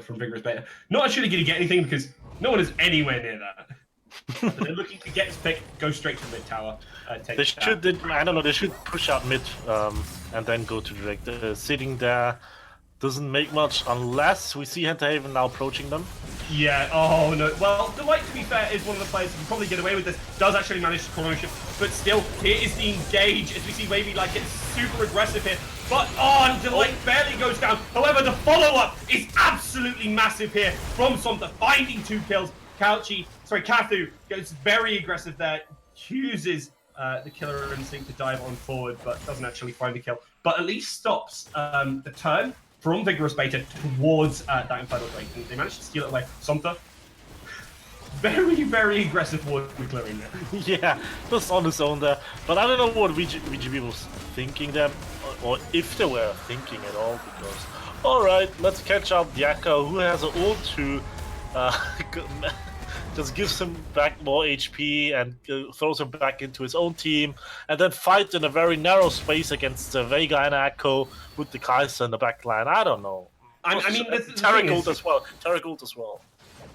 from Vigorous Beta. Not actually going to get anything because no one is anywhere near that. They're looking to get his pick, go straight to mid tower. They should, I don't know, they should push out mid and then go to direct. Sitting there doesn't make much unless we see Henterhaven now approaching them. Yeah, oh no. Well, Delight, to be fair, is one of the players who can probably get away with this. Does actually manage to corner ownership, but still, here is the engage as we see Wavy like getting super aggressive here. But and Delight barely goes down. However, the follow-up is absolutely massive here from Somta, finding 2 kills. Kathu gets very aggressive there, uses the killer instinct to dive on forward, but doesn't actually find a kill. But at least stops the turn from Vigorous Beta towards that Infernal Drake, and they managed to steal it away. Somta, very, very aggressive water clearing there. Yeah, just on his own there. But I don't know what VGB was thinking there, or if they were thinking at all, because, alright, let's catch up the Echo, who has an ult to just gives him back more HP and throws him back into his own team, and then fight in a very narrow space against Veiga and Echo with the Kaiser in the back line. I don't know. I mean, Terra Gold as well. Terra Gold as well.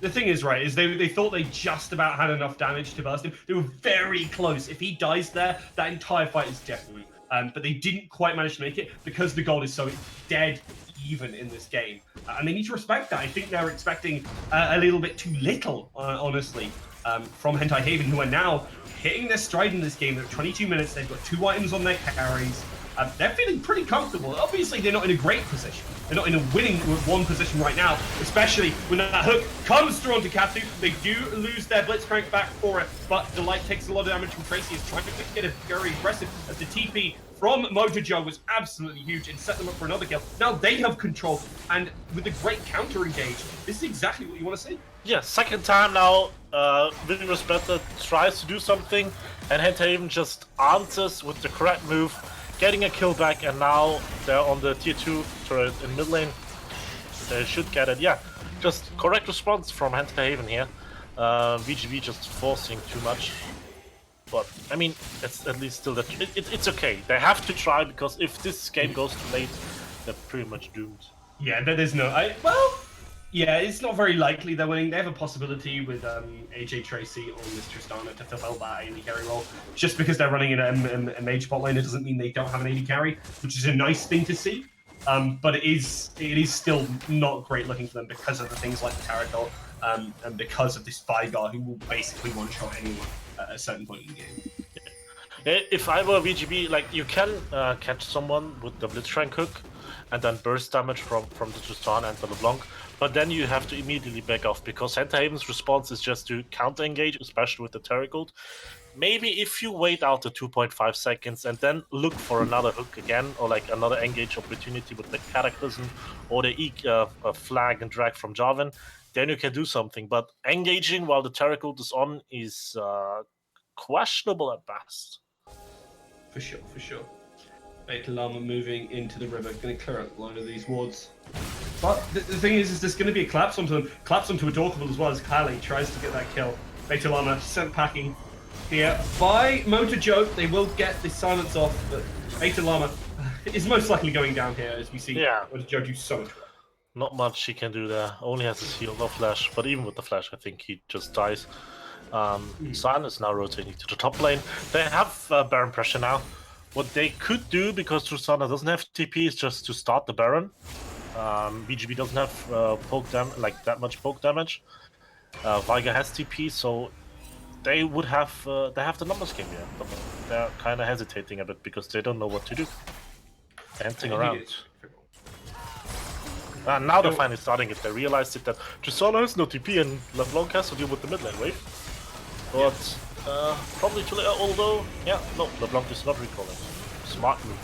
the thing is, right, is they thought they just about had enough damage to burst him. They were very close. If he dies there, that entire fight is definitely. But they didn't quite manage to make it because the gold is so dead even in this game. And they need to respect that. I think they're expecting a little bit too little, honestly, from Hentai Haven, who are now hitting their stride in this game. They're at 22 minutes. They've got 2 items on their carries. They're feeling pretty comfortable. Obviously, they're not in a great position. They're not in a winning one position right now, especially when that hook comes through onto Katsu. They do lose their Blitzcrank back for it, but Delight takes a lot of damage from Tracy. Is trying to get it very aggressive as the TP from Motojo was absolutely huge and set them up for another kill. Now they have control, and with a great counter engage, this is exactly what you want to see. Yeah, second time now, Vigorous Better tries to do something, and Hentaven just answers with the correct move, getting a kill back, and now they're on the tier 2 turret in mid lane. They should get it. Yeah, just correct response from Hentaven here. VGB just forcing too much. But, I mean, it's at least still that it's okay. They have to try, because if this game goes too late, they're pretty much doomed. Yeah, there's no... well... Yeah, it's not very likely they're winning. They have a possibility with AJ Tracy or Miss Tristana to fulfill that AD carry role. Just because they're running in a mage bot lane, it doesn't mean they don't have an AD carry, which is a nice thing to see. But it is still not great looking for them because of the things like the Tarot and because of this Vigar who will basically one-shot anyone at a certain point in the game. If I were VGB, like, you can catch someone with the Blitzcrank hook and then burst damage from the Tristan and the LeBlanc, but then you have to immediately back off, because Hentaven's response is just to counter-engage, especially with the Terragold. Maybe if you wait out the 2.5 seconds and then look for another hook again, or like another engage opportunity with the Cataclysm or the flag and drag from Jarvan, then you can do something. But engaging while the Terragold is on is questionable at best. For sure, for sure. Beta Llama moving into the river, going to clear out a load of these wards. But the thing is there's going to be a collapse onto them, collapse onto a Dorkable as well as Kylie tries to get that kill. Beta Llama sent packing here by Motojo. They will get the silence off, but Beta Llama is most likely going down here as we see Motojo do so much work. Not much he can do there. Only has his heal, no flash. But even with the flash, I think he just dies. San is now rotating to the top lane. They have Baron pressure now. What they could do, because Tristana doesn't have TP, is just to start the Baron. BGB doesn't have that much poke damage. Vigar has TP, so they would have they have the numbers game here. But they're kind of hesitating a bit because they don't know what to do. Dancing around. And now they're finally starting it. They realized that Tristana has no TP and LeBlanc has to deal with the mid lane wave. But probably too late, although, no, LeBlanc is not recalling. Smart move.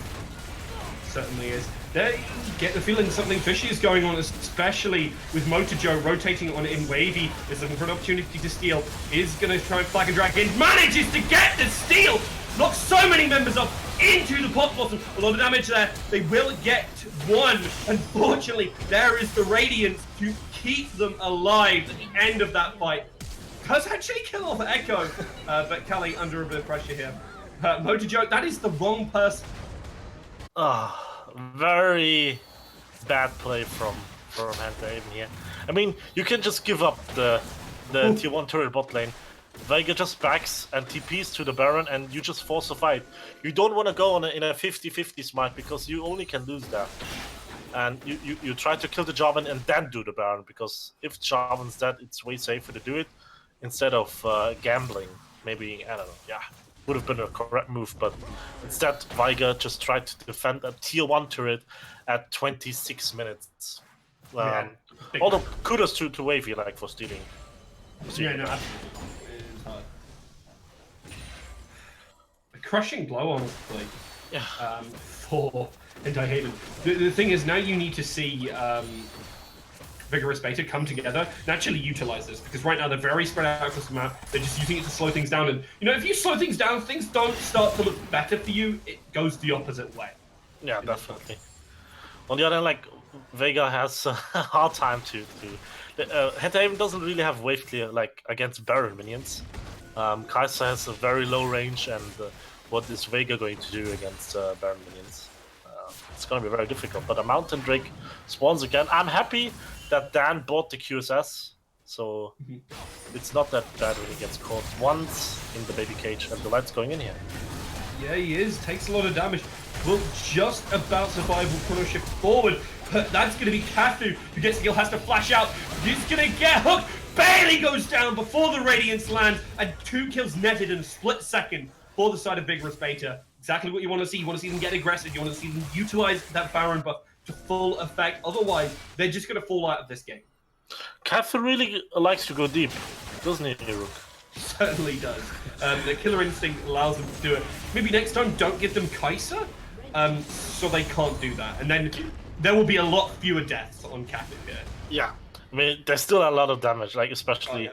Certainly is. They get the feeling something fishy is going on, especially with Motojo rotating on in wavy. Is looking for an opportunity to steal. Is going to try and flag and drag in. Manages to get the steal! Knocks so many members up into the pot bottom. A lot of damage there. They will get one. Unfortunately, there is the Radiance to keep them alive at the end of that fight. Does actually kill off Echo, but Kali under a bit of pressure here. Motojo, that is the wrong person. Very bad play from Hentaven here. I mean, you can just give up the tier 1 turret bot lane. Veigar just backs and TPs to the Baron, and you just force a fight. You don't want to go in a 50-50 smite, because you only can lose that. And you try to kill the Jarvan and then do the Baron, because if Jarvan's dead, it's way safer to do it instead of gambling. Maybe, I don't know, would have been a correct move, but instead Veigar just tried to defend a tier 1 turret at 26 minutes. Although kudos to Wavy for stealing. Yeah, no, absolutely. It is hard. A crushing blow, honestly. Yeah. For Hentaven. The thing is, now you need to see Vigorous Beta come together and actually utilize this, because right now they're very spread out across the map. They're just using it to slow things down, and if you slow things down, things don't start to look better for you. It goes the opposite way. Yeah, definitely. On the other hand, Veigar has a hard time to Hentaven doesn't really have wave clear against Baron minions. Kai'Sa has a very low range, and what is Veigar going to do against Baron minions? It's going to be very difficult. But a Mountain Drake spawns again. I'm happy that Dan bought the QSS, so it's not that bad when he gets caught once in the baby cage, and the light's going in here. Yeah, he is. Takes a lot of damage. Will just about survive with chrono shift forward. But that's going to be Kathu who gets the kill, has to flash out. He's going to get hooked. Barely goes down before the Radiance land. And 2 kills netted in a split second for the side of Vigorous Beta. Exactly what you want to see. You want to see them get aggressive. You want to see them utilize that Baron buff to full effect. Otherwise, they're just going to fall out of this game. Cather really likes to go deep, doesn't he, Rook? Certainly does. The killer instinct allows them to do it. Maybe next time don't give them Kai'Sa, so they can't do that. And then there will be a lot fewer deaths on Cather here. Yeah, I mean, there's still a lot of damage, like especially...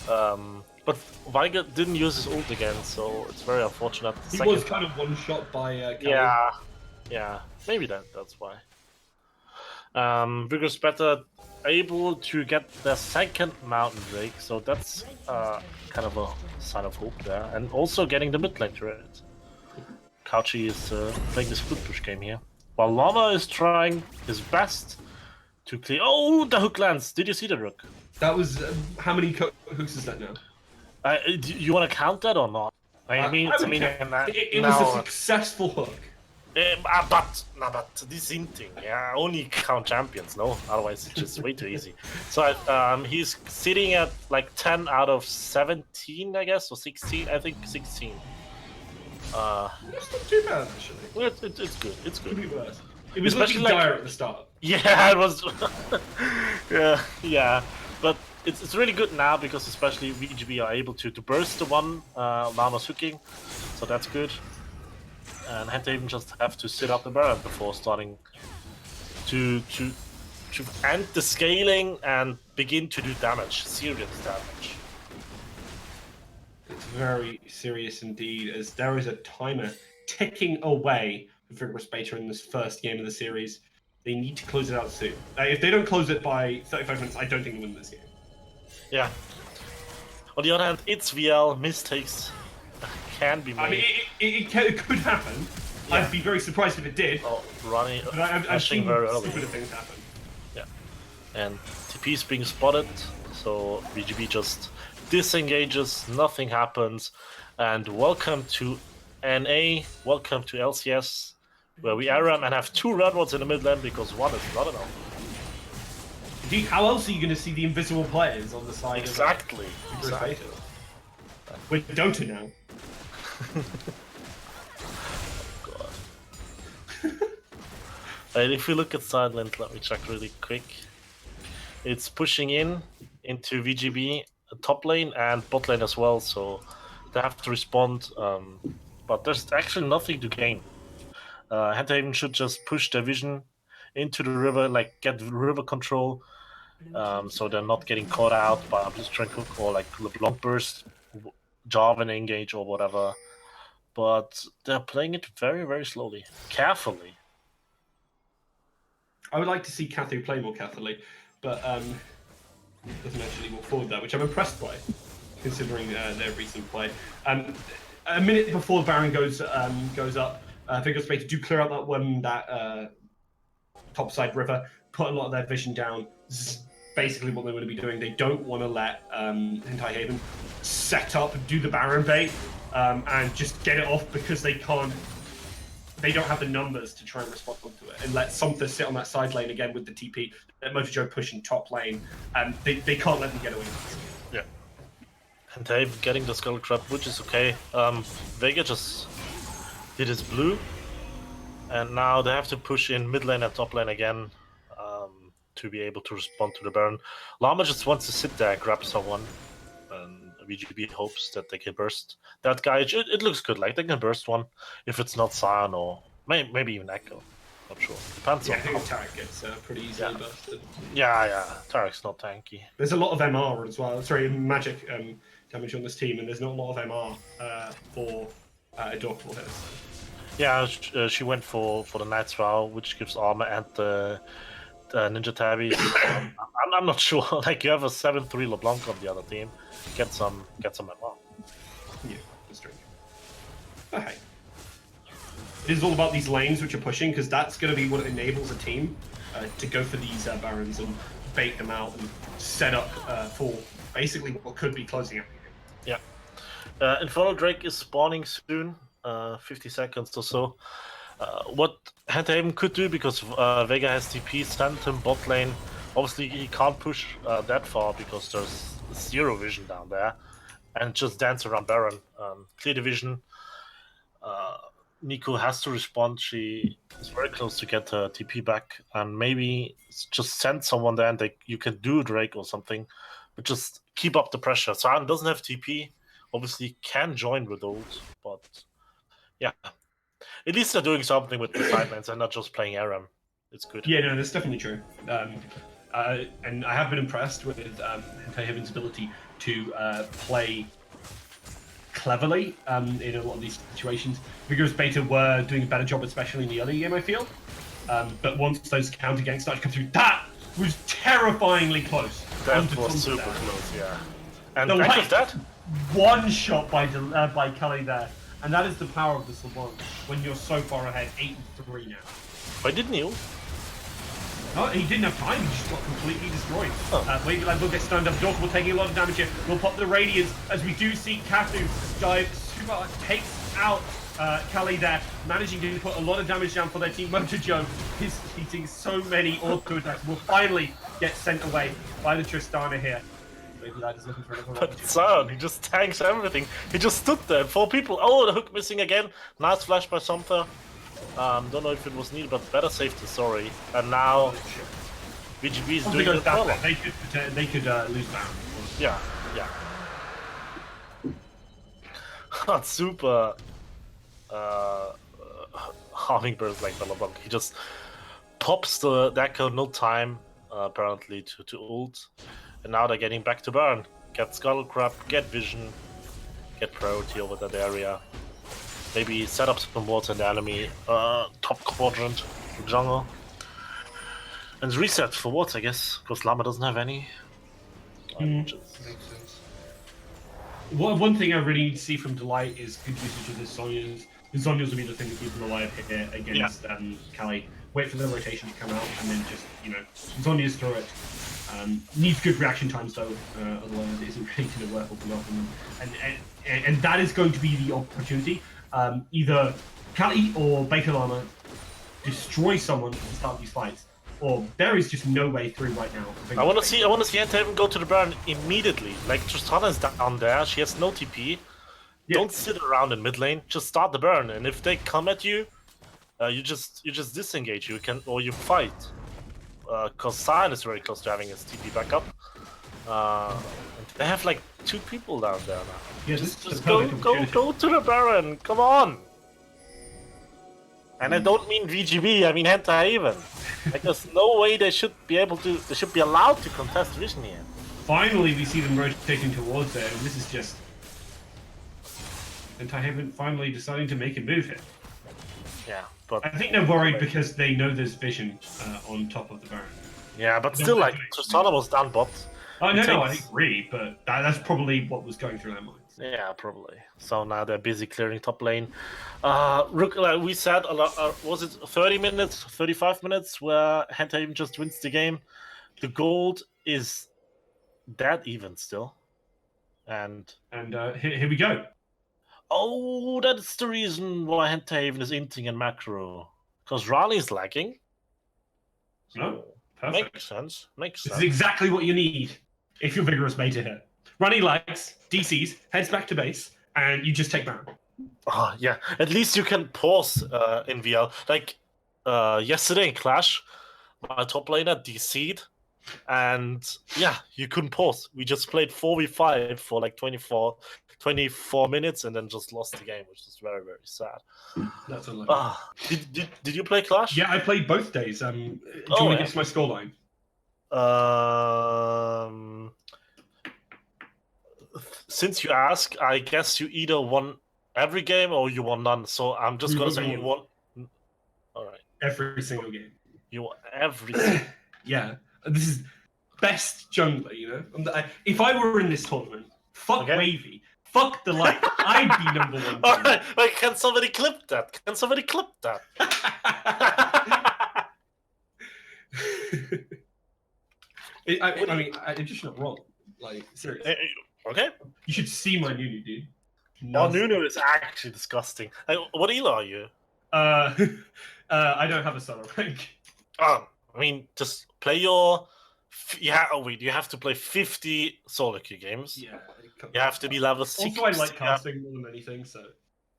but Veigar didn't use his ult again, so it's very unfortunate. He was kind of one-shot by Cali. Yeah, maybe that's why. Vigorous Beta able to get their second Mountain Drake, so that's kind of a sign of hope there. And also getting the mid lane turret. Couchy is playing the split push game here. While Llama is trying his best to clear... Oh, the hook lands! Did you see the Rook? That was... how many hooks is that now? You want to count that or not? It was a successful hook. But this hinting, only count champions, no? Otherwise it's just way too easy. So he's sitting at like 10 out of 17, I guess, or 16, I think 16. It's not too bad, actually. It's good, it's good. It was looking dire at the start. Yeah, it was... yeah, but it's really good now because especially VGB are able to burst the one Llama's hooking, so that's good. And Handhaven just have to sit up the Baron before starting to end the scaling and begin to do damage, serious damage. It's very serious indeed, as there is a timer ticking away for Vigorous Beta in this first game of the series. They need to close it out soon. If they don't close it by 35 minutes, I don't think they win this game. Yeah. On the other hand, it's VL, mistakes can be made. I mean, it could happen. Yeah. I'd be very surprised if it did. Oh, Ronnie, but I've seen stupider things happen. Yeah. And TP's being spotted, so VGB just disengages, nothing happens. And welcome to NA, welcome to LCS, where we ARAM and have 2 red wards in the mid lane because 1 is not enough. Indeed, how else are you going to see the invisible players on the side exactly. of exactly. We're Dota now. Oh god. And if we look at side lane, let me check really quick. It's pushing into VGB, top lane and bot lane as well, so they have to respond. But there's actually nothing to gain. Handhaven should just push their vision into the river, like get river control, so they're not getting caught out by a Blitzcrank Hook or like LeBlanc Burst, Jarvan engage or whatever. But they're playing it very, very slowly, carefully. I would like to see Cathu play more carefully, but doesn't actually walk forward that, which I'm impressed by, considering their recent play. A minute before the Baron goes up, Vigorous Beta do clear out that topside river, put a lot of their vision down. This is basically what they want to be doing. They don't want to let Handhaven set up, do the Baron bait, and just get it off because they can't. They don't have the numbers to try and respond to it, and let Somther sit on that side lane again with the TP. Let Motojo pushing top lane, and they can't let them get away with it. Yeah. Handhaven getting the Skull Crab, which is okay. Vega just did his blue, and now they have to push in mid lane and top lane again to be able to respond to the Baron. Llama just wants to sit there, grab someone, and VGB hopes that they can burst that guy. It looks good, like they can burst one if it's not Sion or maybe even Echo. Not sure. Depends on. I think Tarek gets pretty easily bursted. Yeah. Tarek's not tanky. There's a lot of MR as well. Sorry, magic damage on this team, and there's not a lot of MR for Adorable here. Yeah, she went for the Knight's Vow, which gives armor and the Ninja Tabby. I'm not sure. Like you have a 7-3 LeBlanc on the other team, get some MR. Yeah, that's true. Okay. It is all about these lanes which are pushing, because that's going to be what enables a team to go for these Barons and bait them out and set up for basically what could be closing out. Yeah. Infernal Drake is spawning soon, 50 seconds or so. What Haven could do, because Vega has TP, send him bot lane. Obviously, he can't push that far because there's zero vision down there, and just dance around Baron. Clear division. Nico has to respond. She is very close to get her TP back, and maybe just send someone there, and you can do Drake or something, but just keep up the pressure. Sion doesn't have TP. Obviously, can join with ult, but yeah. At least they're doing something with the sidelines and not just playing Aram. It's good. Yeah, no, that's definitely true. And I have been impressed with Heaven's ability to play cleverly in a lot of these situations. Vigorous Beta were doing a better job, especially in the early game, I feel. But once those counter ganks started to come through, that was terrifyingly close. That was super close, yeah. And the back of that, one shot by Kelly there. And that is the power of this LeBlanc when you're so far ahead, 8-3 now. why didn't you? No, he didn't have time, he just got completely destroyed. Oh. Waveland will get stunned up, Dorkable taking a lot of damage here. We'll pop the Radiance as we do see Kathu dive super hard, takes out Kali there, managing to put a lot of damage down for their team. Motor Joe is hitting so many auto attacks, will finally get sent away by the Tristana here. But Sion, he just tanks everything. He just stood there. 4 people. Oh, the hook missing again. Nice flash by Somther. Don't know if it was needed, but better safe than sorry. And now VGB is doing it well. They could lose that. Yeah, yeah. That's super harming burst like Bellabunk. He just pops the Echo, no time apparently to ult. And now they're getting back to burn. Get Skullcrab, get Vision, get priority over that area. Maybe set up some wards in the enemy top quadrant jungle. And reset for wards, I guess, because Llama doesn't have any. Makes sense. One thing I really need to see from Delight is good usage of his Zhonya's. The Zhonya's will be the thing to keep him alive here against Kali. Wait for the rotation to come out and then just, Zhonya's through it. Needs good reaction times though, otherwise it isn't really going to work up and that is going to be the opportunity. Either Kali or Baker Llama destroy someone at the start of these fights, or there is just no way through right now. I want to see Haven go to the Baron immediately. Like Tristana's down there, she has no TP. Yeah. Don't sit around in mid lane, just start the Baron, and if they come at you, you just disengage. You can, or you fight. Because Sion is very close to having his TP back up. They have like 2 people down there now. Yeah, just go to the Baron, come on! And I don't mean VGB, I mean Haven. Like there's no way they should be allowed to contest Vision here. Finally we see them rotating towards it, and this is just Haven finally deciding to make a move here. Yeah, but I think they're worried because they know there's Vision on top of the Baron. Yeah, but still, like, Tristana was down bot. Oh, no, I agree, but that's probably what was going through their minds. Yeah, probably. So now they're busy clearing top lane. Rook, like we said, a lot, was it 30 minutes, 35 minutes where Haven just wins the game? The gold is that even still. And here we go. Oh, that's the reason why Haven is inting and macro. Because Raleigh is lagging. So no, perfect. Makes sense. This is exactly what you need if you're Vigorous Beta here. Runny lags, DCs, heads back to base, and you just take Baron. Oh, yeah. At least you can pause in VL. Like, yesterday in Clash, my top laner DC'd, and yeah, you couldn't pause. We just played 4v5 for like 24 minutes and then just lost the game, which is very, very sad. That's unlucky. Did you play Clash? Yeah, I played both days. Do you want to guess my scoreline? Since you ask, I guess you either won every game or you won none. So I'm just going to say you won. All right. Every single game. You won every single Yeah. This is best jungler, you know? If I were in this tournament, fuck Wavy, fuck the light, I'd be number 1. All right. Like, can somebody clip that? I mean, I'm just not wrong. Like, seriously. Okay. You should see my Nunu, dude. Oh, Nasty. Nunu is actually disgusting. What elo are you? I don't have a solo rank. Oh, I mean, just play your. Yeah. Oh wait, you have to play 50 solo queue games. Yeah. You have to be level 60. Also, I like casting more than anything, so.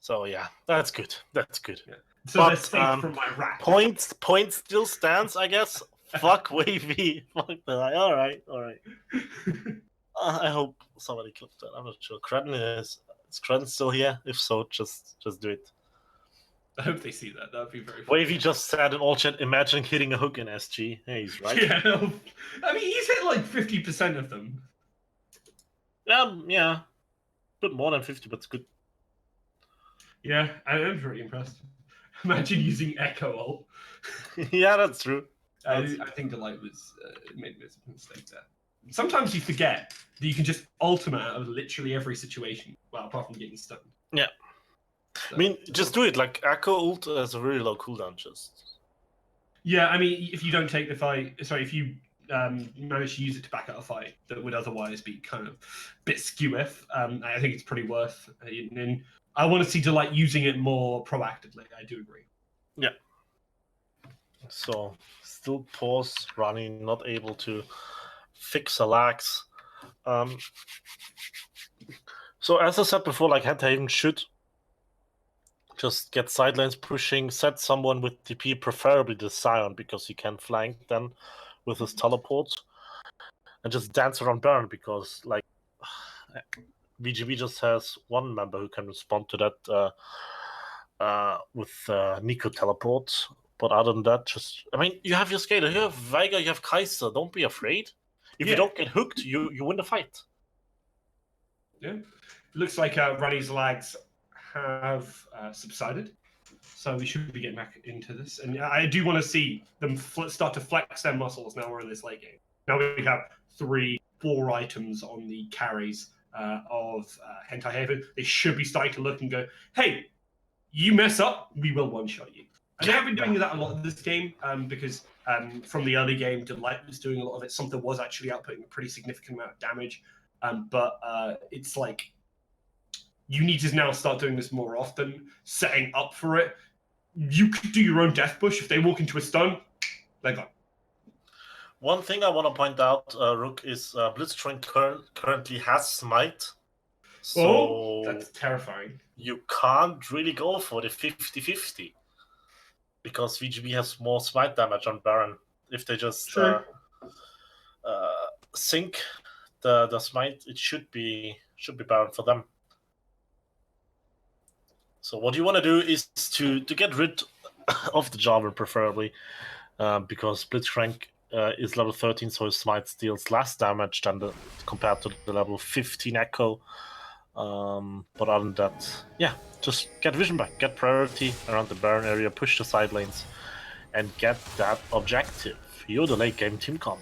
So yeah, that's good. That's good. Yeah. So But, they're safe from my rat. Point still stands, I guess. Fuck Wavy. Fuck the. All right. I hope somebody clipped that. I'm not sure. Kreden is Kreden still here? If so, just do it. I hope they see that. That would be very funny. Wavy just said in all chat, imagine hitting a hook in SG. Hey, he's right. Yeah, I mean, he's hit like 50% of them. Yeah. Bit more than 50, but it's good. Yeah, I'm pretty impressed. Imagine using Echo ult. Yeah, that's true. I think Delight was made a mistake there. Sometimes you forget that you can just ultimate out of literally every situation, well, apart from getting stunned. Yeah. So, I mean, just do it. Like, Echo ult has a really low cooldown, just. Yeah, I mean, if you don't take the fight... Sorry, if you manage to use it to back out a fight that would otherwise be kind of a bit skew-if, I think it's pretty worth. And I want to see Delight using it more proactively. I do agree. Yeah. So, still pause running, not able to fix a lags. So, as I said before, like, Haven should just get sidelines pushing, set someone with TP, preferably the Scion, because he can flank then with his teleport, and just dance around Baron, because, like, VGB just has one member who can respond to that with Nico teleport. But other than that, just... I mean, you have your Skater, you have Veigar, you have Kaiser. Don't be afraid. If you don't get hooked, you win the fight. Yeah. Looks like Runny's lags have subsided. So we should be getting back into this. And I do want to see them start to flex their muscles now we're in this late game. Now we have 4 items on the carries of Hentai Haven. They should be starting to look and go, hey, you mess up, we will one-shot you. And they have been doing that a lot in this game because from the early game, Delight was doing a lot of it. Something was actually outputting a pretty significant amount of damage. But it's like you need to now start doing this more often, setting up for it. You could do your own death push. If they walk into a stun, they're gone. One thing I want to point out, Rook, is Blitzcrank currently has Smite. So that's terrifying. You can't really go for the 50-50. Because VGB has more smite damage on Baron. If they just sync the smite, it should be Baron for them. So what you want to do is to get rid of the Jarvan, preferably, because Blitzcrank is level 13, so his smite deals less damage than compared to the level 15 Echo. But other than that, yeah, just get vision back, get priority around the Baron area, push the side lanes, and get that objective. You're the late game team comp.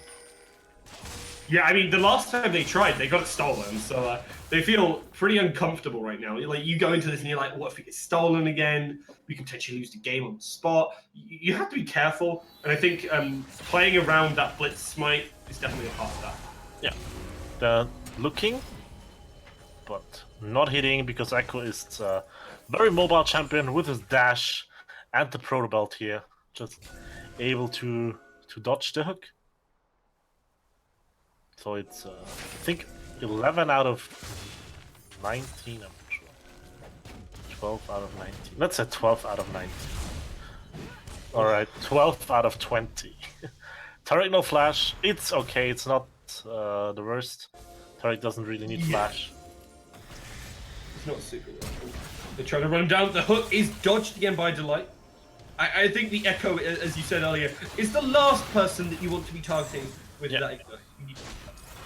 Yeah, I mean, the last time they tried, they got it stolen, so they feel pretty uncomfortable right now. Like, you go into this and you're like, what if we get stolen again? We could potentially lose the game on the spot. You have to be careful, and I think playing around that Blitz Smite is definitely a part of that. Yeah, they're looking, but not hitting, because Echo is a very mobile champion with his dash and the proto belt here, just able to dodge the hook. So it's I think 11 out of 19. I'm not sure. 12 out of 19. Let's say 12 out of 19. All right, 12 out of 20. Tariq no flash. It's okay. It's not the worst. Tariq doesn't really need flash. It's not super well. They're trying to run him down. The hook is dodged again by Delight. I think the Echo, as you said earlier, is the last person that you want to be targeting with that Echo.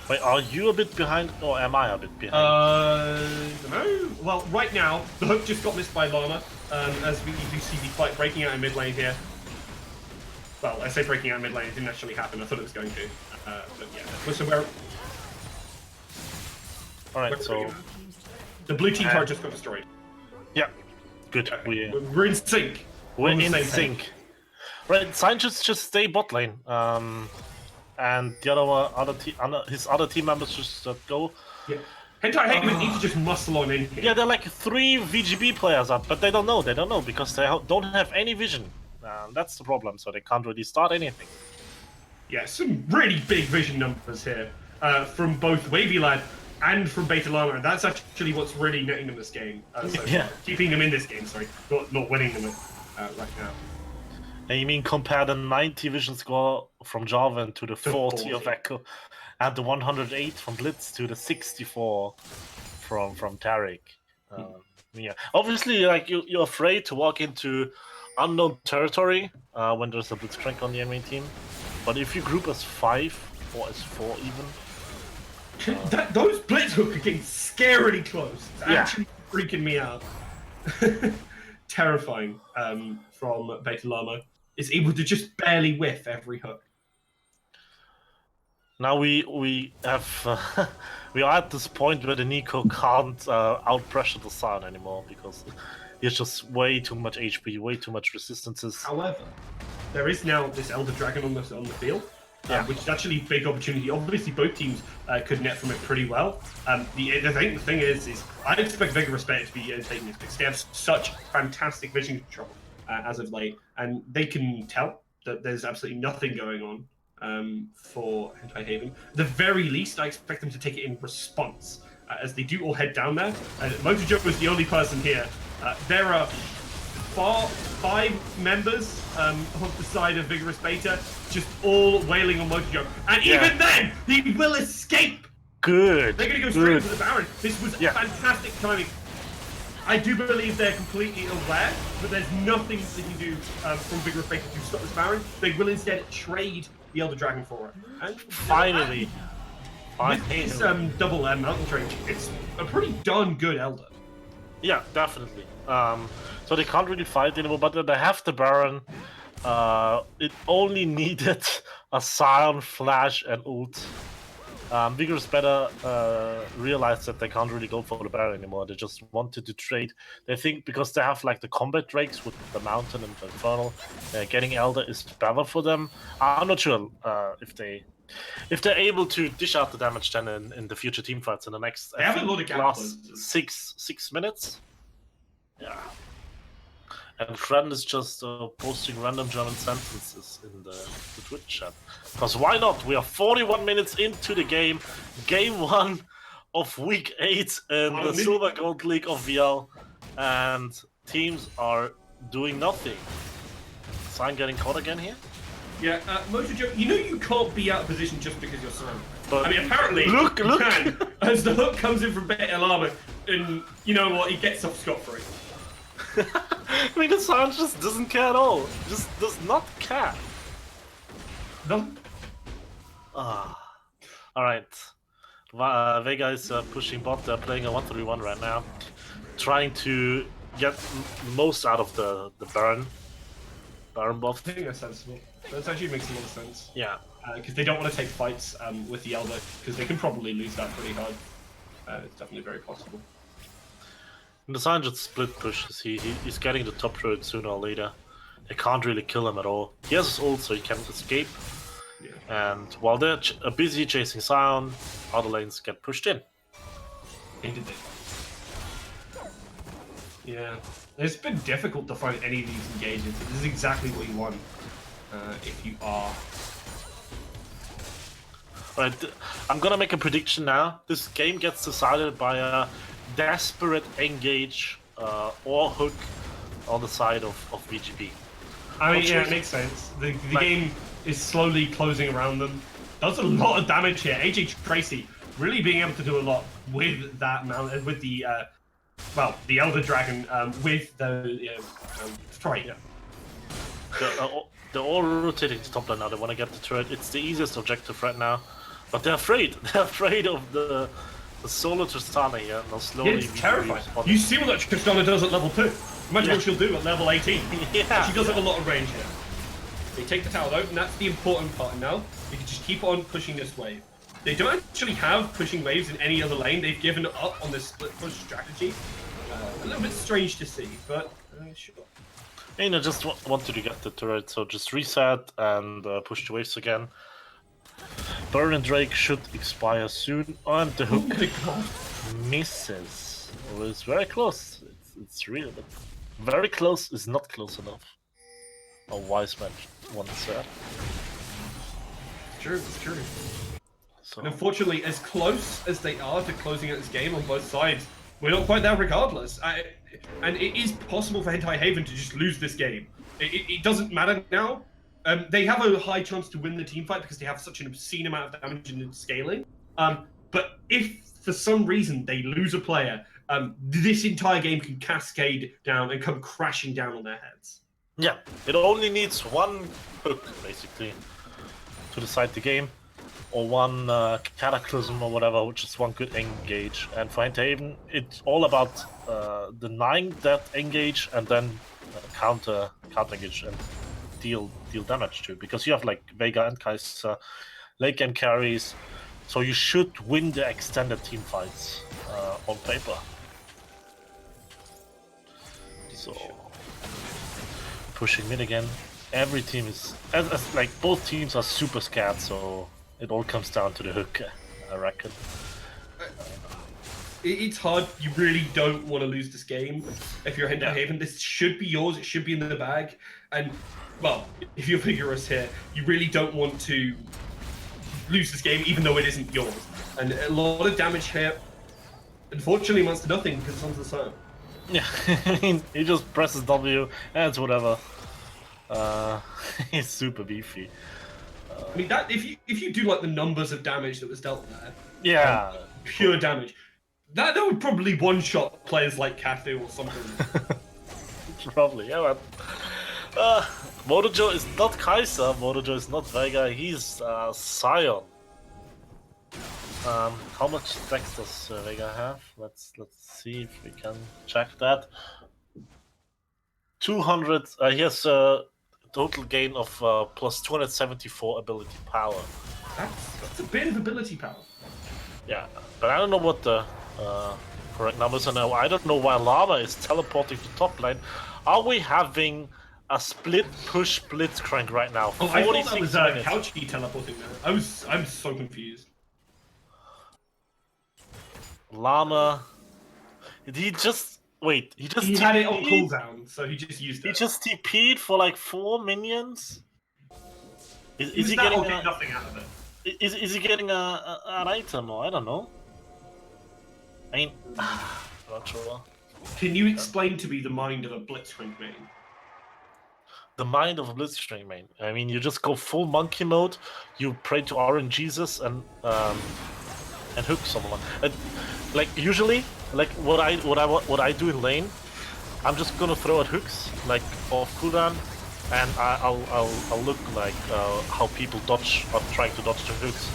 Wait, are you a bit behind, or am I a bit behind? No. Well, right now, the hook just got missed by Llama, as we do see the fight breaking out in mid lane here. Well, I say breaking out in mid lane, it didn't actually happen. I thought it was going to. But yeah. Listen, Alright, so... The blue team tower just got destroyed. Yeah, good. Okay. We're in sync. We're in sync. Right, Sign just stay bot lane. and the his other team members just go. Yeah. Hentai Hageman need to just muscle on in here. Yeah, they're like 3 VGB players up, but they don't know. They don't know because they don't have any vision. That's the problem. So they can't really start anything. Yeah, some really big vision numbers here from both Wavy Lad and from Beta Llama, and that's actually what's really netting them this game. So keeping them in this game, sorry, not winning them right now. And you mean compare the 90 vision score from Jarvan to the 40 of Echo, and the 108 from Blitz to the 64 from Tariq. Yeah, obviously, like you're afraid to walk into unknown territory when there's a Blitzcrank on the enemy team. But if you group as 5 or as 4 even, those Blitz hook are getting scarily close. It's actually freaking me out. Terrifying from Beta Llama. Is able to just barely whiff every hook. Now we have we are at this point where the Nico can't out pressure the Sion anymore because he's just way too much HP, way too much resistances. However, there is now this Elder Dragon on the field, which is actually a big opportunity. Obviously, both teams could net from it pretty well. The thing is I expect Vigorous Bear to be taking this because they have such fantastic vision control as of late, and they can tell that there's absolutely nothing going on for Hentai Haven. At the very least, I expect them to take it in response, as they do all head down there. Motojoke was the only person here. There are 5 members of the side of Vigorous Beta, just all wailing on Motojoke. And even then, he will escape! Good. They're going to go straight into the Baron. This was fantastic timing. I do believe they're completely aware, but there's nothing they can do from Vigorous Beta to stop this Baron. They will instead trade the Elder Dragon for it. And finally. With this double Mountain Trade, it's a pretty darn good Elder. Yeah, definitely. So they can't really fight anymore, but they have the Baron. It only needed a Scion, Flash, and ult. Vigorous Beta realized that they can't really go for the Baron anymore. They just wanted to trade. They think because they have like the combat drakes with the Mountain and the Infernal, getting Elder is better for them. I'm not sure if they're able to dish out the damage then in the future team fights in the next last 6 minutes. Yeah. And Friend is just posting random German sentences in the Twitch chat. Because why not? We are 41 minutes into the game. Game 1 of Week 8 in the Silver Gold League of VL. And teams are doing nothing. Sign getting caught again here? Yeah, Motojoke, you know you can't be out of position just because you're Sign. But I mean, apparently, look. You can, as the hook comes in from Beta Llama, and you know what, he gets off scot-free. I mean, the Sign just doesn't care at all. Just does not care. No. Alright. Vega is pushing bot. They're playing a 1-3-1 right now. Trying to get most out of the Baron buff. I think that's sensible. That actually makes a lot of sense. Yeah. Because they don't want to take fights with the Elder, because they can probably lose that pretty hard. It's definitely very possible. And the Sign just split pushes. He's getting the top road sooner or later. They can't really kill him at all. He has his ult, so he can escape. Yeah. And while they're busy chasing Sion, other lanes get pushed in. Into it. Yeah. It's been difficult to find any of these engagements. This is exactly what you want if you are. Right, I'm gonna make a prediction now. This game gets decided by a desperate engage or hook on the side of VGB. I mean, yeah, it makes sense. The game is slowly closing around them. Does a lot of damage here. AJ Tracy really being able to do a lot with that mount, with the the Elder Dragon, with the Sprite. Yeah. They're all rotating to top lane now. They want to get the turret. It's the easiest objective right now, but they're afraid. They're afraid of the solo Tristana here. And they'll slowly. Yeah, it's terrifying. You see what that Tristana does at level 2. Imagine what she'll do at level 18. Yeah. She does have a lot of range here. They take the tower though, and that's the important part now. You can just keep on pushing this wave. They don't actually have pushing waves in any other lane. They've given up on this split push strategy. A little bit strange to see, but sure. And I just wanted to get the turret, so just reset and push the waves again. Burning Drake should expire soon, and the Oh hook my god. misses. It was very close. It's really, but very close is not close enough. A wise man once said. It's true, it's true. So, And unfortunately, as close as they are to closing out this game on both sides, we're not quite there regardless. And it is possible for Hentai Haven to just lose this game. It doesn't matter now. They have a high chance to win the team fight because they have such an obscene amount of damage in scaling. But if for some reason they lose a player, this entire game can cascade down and come crashing down on their heads. yeah, it only needs one hook, basically, to decide the game. Or one Cataclysm or whatever, which is one good engage. And for Haven, it's all about denying that engage and then counter engage and deal damage too. Because you have like Vega and Kaiser, late game carries, so you should win the extended team fights on paper. So pushing mid again. Every team is as like both teams are super scared, so it all comes down to the hook, I reckon. It's hard. You really don't want to lose this game. If you're Hentai Haven, this should be yours. It should be in the bag. And, well, if you're Vigorous here, you really don't want to lose this game, even though it isn't yours. And a lot of damage here, unfortunately, amounts to nothing because it's onto the side. Yeah, he just presses W, and it's whatever. He's super beefy. I mean, that if you do like the numbers of damage that was dealt there, Yeah, pure damage, that would probably one-shot players like Kathu or something. probably. Yeah, but Modojo is not Kaiser. Modojo is not Vega. He's Scion. How much stacks does Vega have? Let's see if we can check that. 200. He has total gain of plus 274 ability power. That's a bit of ability power. Yeah, but I don't know what the correct numbers are now. I don't know why Lava is teleporting to top lane. Are we having a split push blitzcrank right now? Oh, I thought that was minutes. Couchy teleporting there. I'm so confused. Llama. Did he just wait? He had it on cooldown, so he just used it. He just TP'd for like 4 minions. Is he getting nothing out of it? Is he getting an item or I don't know? I mean, not sure. Can you explain to me the mind of a Blitzcrank main? The mind of a Blitzcrank main. I mean, you just go full monkey mode. You pray to RNGesus and hook someone. Like usually, like what I do in lane, I'm just gonna throw at hooks like off cooldown, and I'll look like how people dodge or trying to dodge the hooks.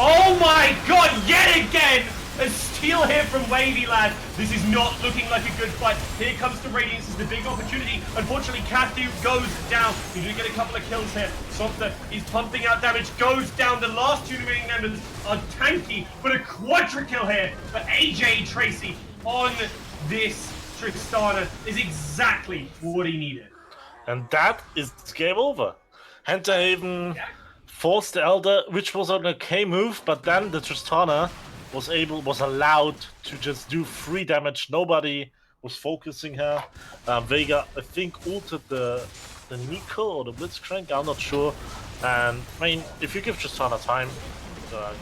Oh my god! Yet again, a steal here from Wavy Lad. This is not looking like a good fight. Here comes the Radiance, is the big opportunity. Unfortunately, Kathu goes down. He did get a couple of kills here. Softer is pumping out damage, goes down. The last two remaining members are tanky, but a quadra kill here for AJ Tracy on this Tristana is exactly what he needed. And that is game over. Hentai Haven forced the Elder, which was an okay move, but then the Tristana was allowed to just do 3 damage. Nobody was focusing her. Vega, I think, ulted the Nico or the Blitzcrank, I'm not sure. And I mean, if you give Tristana time,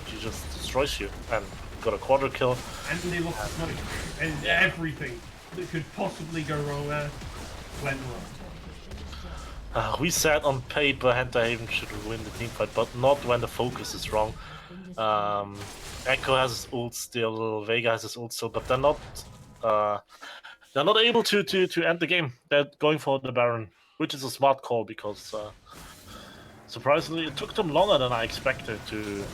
she just destroys you and got a quadra kill. And they lost money. And everything that could possibly go wrong there went wrong. We said on paper Hentai Haven should win the team fight, but not when the focus is wrong. Echo has his ult still, Vega has his ult still, but they're not able to end the game. They're going for the Baron, which is a smart call because surprisingly it took them longer than I expected to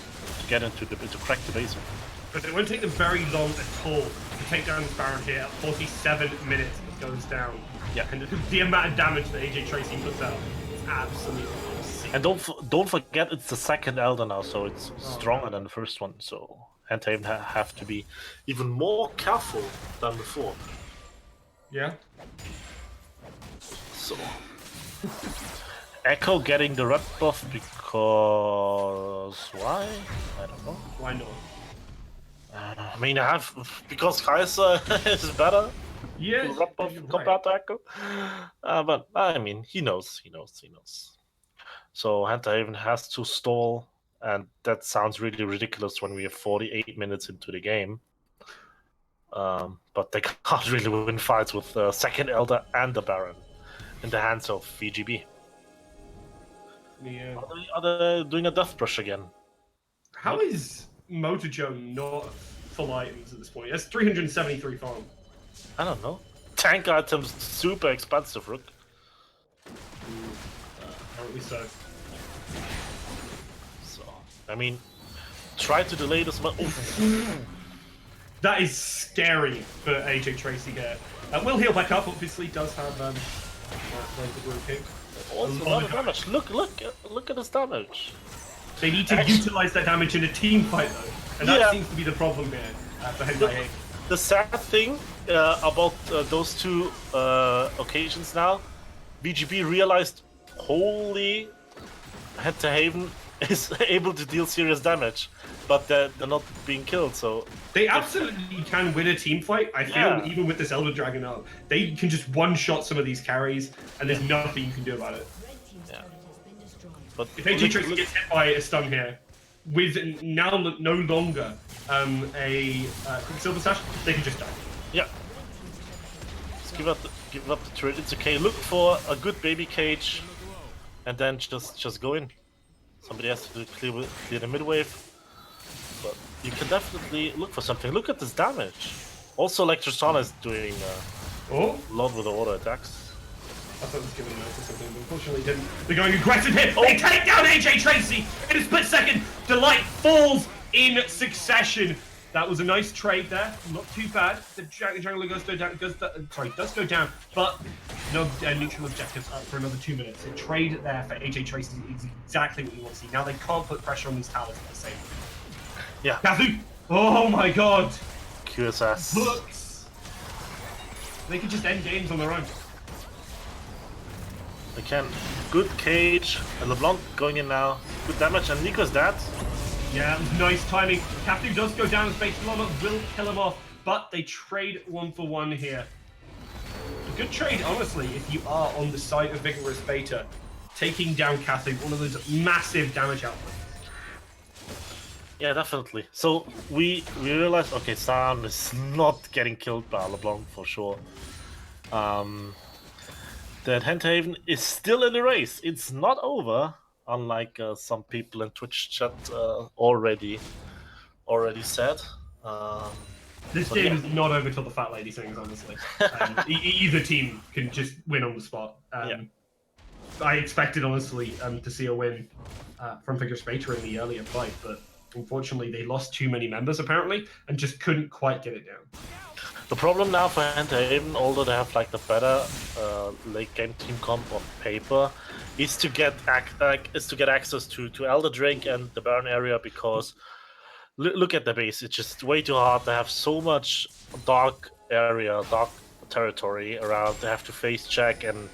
get to crack the basement. But it won't take them very long at all to take down this Baron here. 47 minutes it goes down. Yeah, and the amount of damage that AJ Tracy puts out is absolutely insane. And don't forget it's the second Elder now, so it's stronger than the first one. So Hentai Haven have to be even more careful than before. Yeah. So Echo getting the red buff because why? I don't know. Why not? I mean, because Kaiser is better. Yes, Red buff you're compared right. to Echo. But I mean, he knows. So Hunterhaven has to stall, and that sounds really ridiculous when we have 48 minutes into the game. But they can't really win fights with the second Elder and the Baron in the hands of VGB. Yeah. Are they doing a death brush again? How is Motorjo not full items at this point? That's 373 farm. I don't know. Tank items super expensive, Rook. Apparently so. So I mean, try to delay this. That is scary for AJ Tracy here. Will heal back up. Obviously, does have the group kick. Also, a lot of damage. Look at this damage. They need to utilize that damage in a team fight though, and that seems to be the problem here for Hentai. The sad thing about those two occasions now, VGB realized, holy, Haven is able to deal serious damage, but they're not being killed, so... They absolutely can win a team fight, I feel, even with this Elder Dragon up. They can just one-shot some of these carries, and there's nothing you can do about it. Yeah. But if AJ Tracy gets hit by a stun here, with now no longer a Quicksilver Sash, they can just die. Yeah. Just give up the turret. It's okay. Look for a good baby cage, and then just go in. Somebody has to clear the mid wave, but you can definitely look for something. Look at this damage. Also, like Tristana is doing a lot with the auto attacks. I thought it was giving notice something, but unfortunately didn't. They're going aggressive here. They take down AJ Tracy in a split second. Delight falls in succession. That was a nice trade there. Not too bad. The jungler does go down, but no neutral objectives up for another 2 minutes. A trade there for AJ Tracy is exactly what you want to see. Now they can't put pressure on these towers at the same time. Yeah. Kathu! Oh my god! QSS. Books! They could just end games on their own. They can. Good cage. And LeBlanc going in now. Good damage, and Nico's dead. Yeah, nice timing. Kathu does go down, Space Llama will kill him off, but they trade 1-for-1 here. A good trade, honestly, if you are on the side of Vigorous Beta, taking down Kathu, one of those massive damage outputs. Yeah, definitely. So we realized, okay, Sam is not getting killed by LeBlanc for sure. That Haven is still in the race. It's not over, unlike some people in Twitch chat already said. This game is not over till the fat lady sings, honestly. Either team can just win on the spot. I expected, honestly, to see a win from Vigorous Beta in the earlier fight, but unfortunately they lost too many members, apparently, and just couldn't quite get it down. The problem now for Haven, although they have like the better late game team comp on paper, is to get access to Elder Drake and the Baron area, because look at the base. It's just way too hard. They have so much dark territory around. They have to face check, and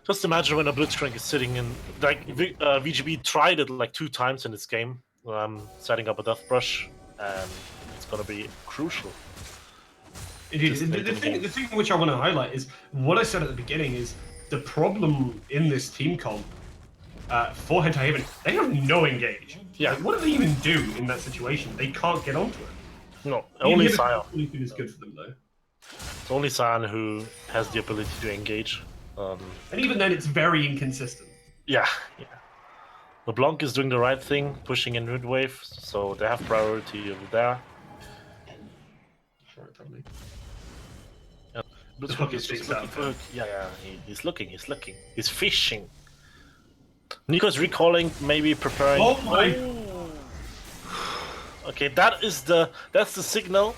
just imagine when a Blitzcrank is sitting in. Like VGB tried it like 2 times in this game, setting up a Death Brush, and it's gonna be crucial. Indeed. The thing which I want to highlight is what I said at the beginning is the problem in this team comp for Haven. They have no engage. Yeah. Like, what do they even do in that situation? They can't get onto it. No, only Sion. Is good for them though. It's only Sion who has the ability to engage. And even then, it's very inconsistent. Yeah. LeBlanc is doing the right thing, pushing in mid wave, so they have priority over there. Sure, probably. Blitzcrank is just looking for... he's looking. He's fishing. Nico's recalling, maybe preparing... Oh my... Okay, that's the signal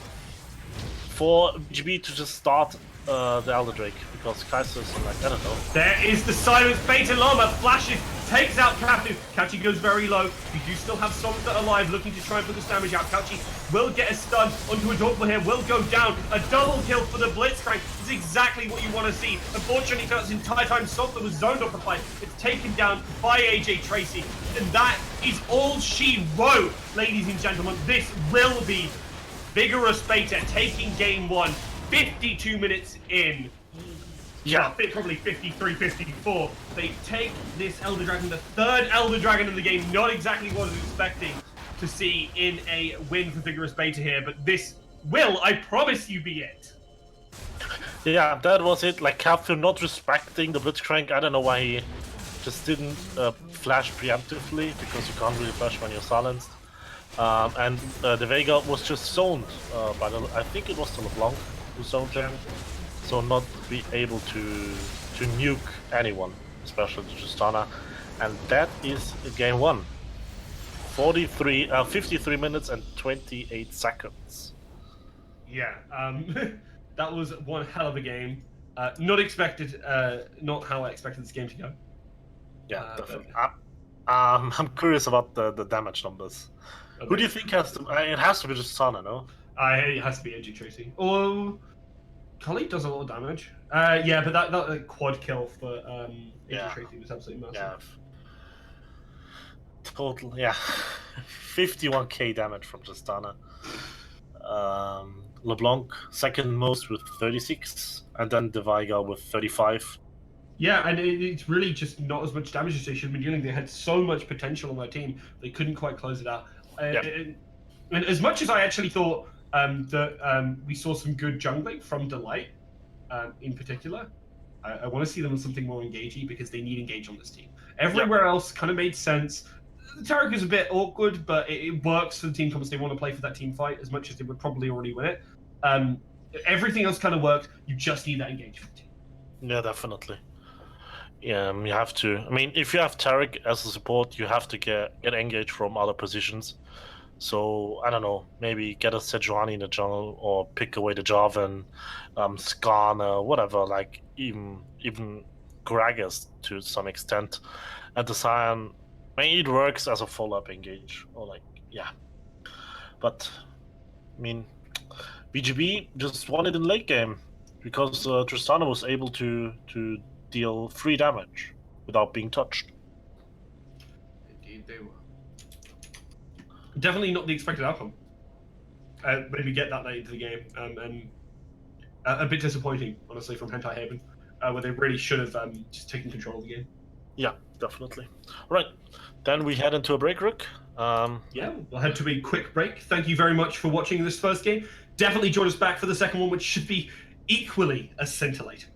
for GB to just start the Elder Drake, because Kaiser's like, I don't know. There is the silence. Beta Llama flashes, takes out Kafu. Kachi goes very low. You do still have some that are alive, looking to try and put this damage out. Kachi will get a stun onto a Dortmund here, will go down. A double kill for the Blitzcrank is exactly what you want to see. Unfortunately, throughout this entire time, Salt was zoned off the fight. It's taken down by AJ Tracy. And that is all she wrote, ladies and gentlemen. This will be Vigorous Beta taking game 1, 52 minutes in. Yeah, Well, probably 53, 54. They take this Elder Dragon, the third Elder Dragon in the game, not exactly what I was expecting to see in a win for Vigorous Beta here, but this will, I promise you, be it. yeah, that was it. Like Captain not respecting the Blitzcrank. I don't know why he just didn't flash preemptively, because you can't really flash when you're silenced. And the Vega was just zoned by the. I think it was the LeBlanc who zoned him, so not be able to nuke anyone, especially the Tristana. And that is game 1. 53 minutes and 28 seconds. Yeah, that was one hell of a game. Not expected, not how I expected this game to go. Yeah, definitely. I'm curious about the damage numbers. Okay. Who do you think has to? It has to be just Sana, no? It has to be AJ Tracy. Oh, Kali does a lot of damage. Yeah, but that quad kill for AJ Tracy was absolutely massive. Yeah. Total, yeah. 51k damage from Tristana. LeBlanc second most with 36, and then Deviga with 35. Yeah, and it's really just not as much damage as they should have been dealing. They had so much potential on their team, they couldn't quite close it out. And as much as I actually thought that we saw some good jungling from Delight, in particular, I want to see them on something more engagey, because they need engage on this team. Everywhere else kind of made sense. The Tarek is a bit awkward, but it works for the team because they want to play for that team fight as much as they would probably already win it. Everything else kind of worked. You just need that engagement team. Yeah, definitely. Yeah, you have to. I mean, if you have Tarek as a support, you have to get engaged from other positions. So I don't know, maybe get a Sejuani in the jungle, or pick away the Jarvan, Skarner, whatever. Like even Gragas to some extent, and the Sion. I mean, it works as a follow-up engage, or like But I mean, BGB just won it in late game because Tristana was able to deal 3 damage without being touched. Indeed, they were. Definitely not the expected outcome. Maybe get that late into the game, and a bit disappointing, honestly, from Hentai Haven, where they really should have just taken control of the game. Yeah, definitely. Right, then we head into a break, Rook. Yeah, we'll head to a quick break. Thank you very much for watching this first game. Definitely join us back for the second one, which should be equally as scintillating.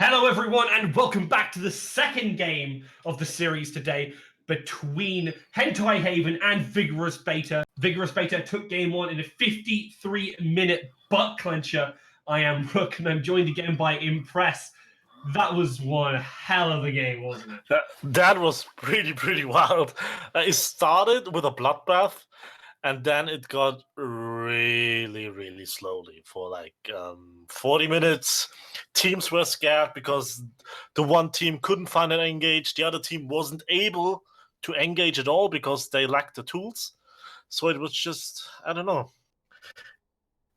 Hello, everyone, and welcome back to the second game of the series today between Hentai Haven and Vigorous Beta. Vigorous Beta took game one in a 53-minute butt clencher. I am Rook, and I'm joined again by Impress. That was one hell of a game, wasn't it? That was pretty wild. It started with a bloodbath, and then it got really slowly for like 40 minutes. Teams were scared because the one team couldn't find an engage. The other team wasn't able to engage at all because they lacked the tools. So it was just, I don't know.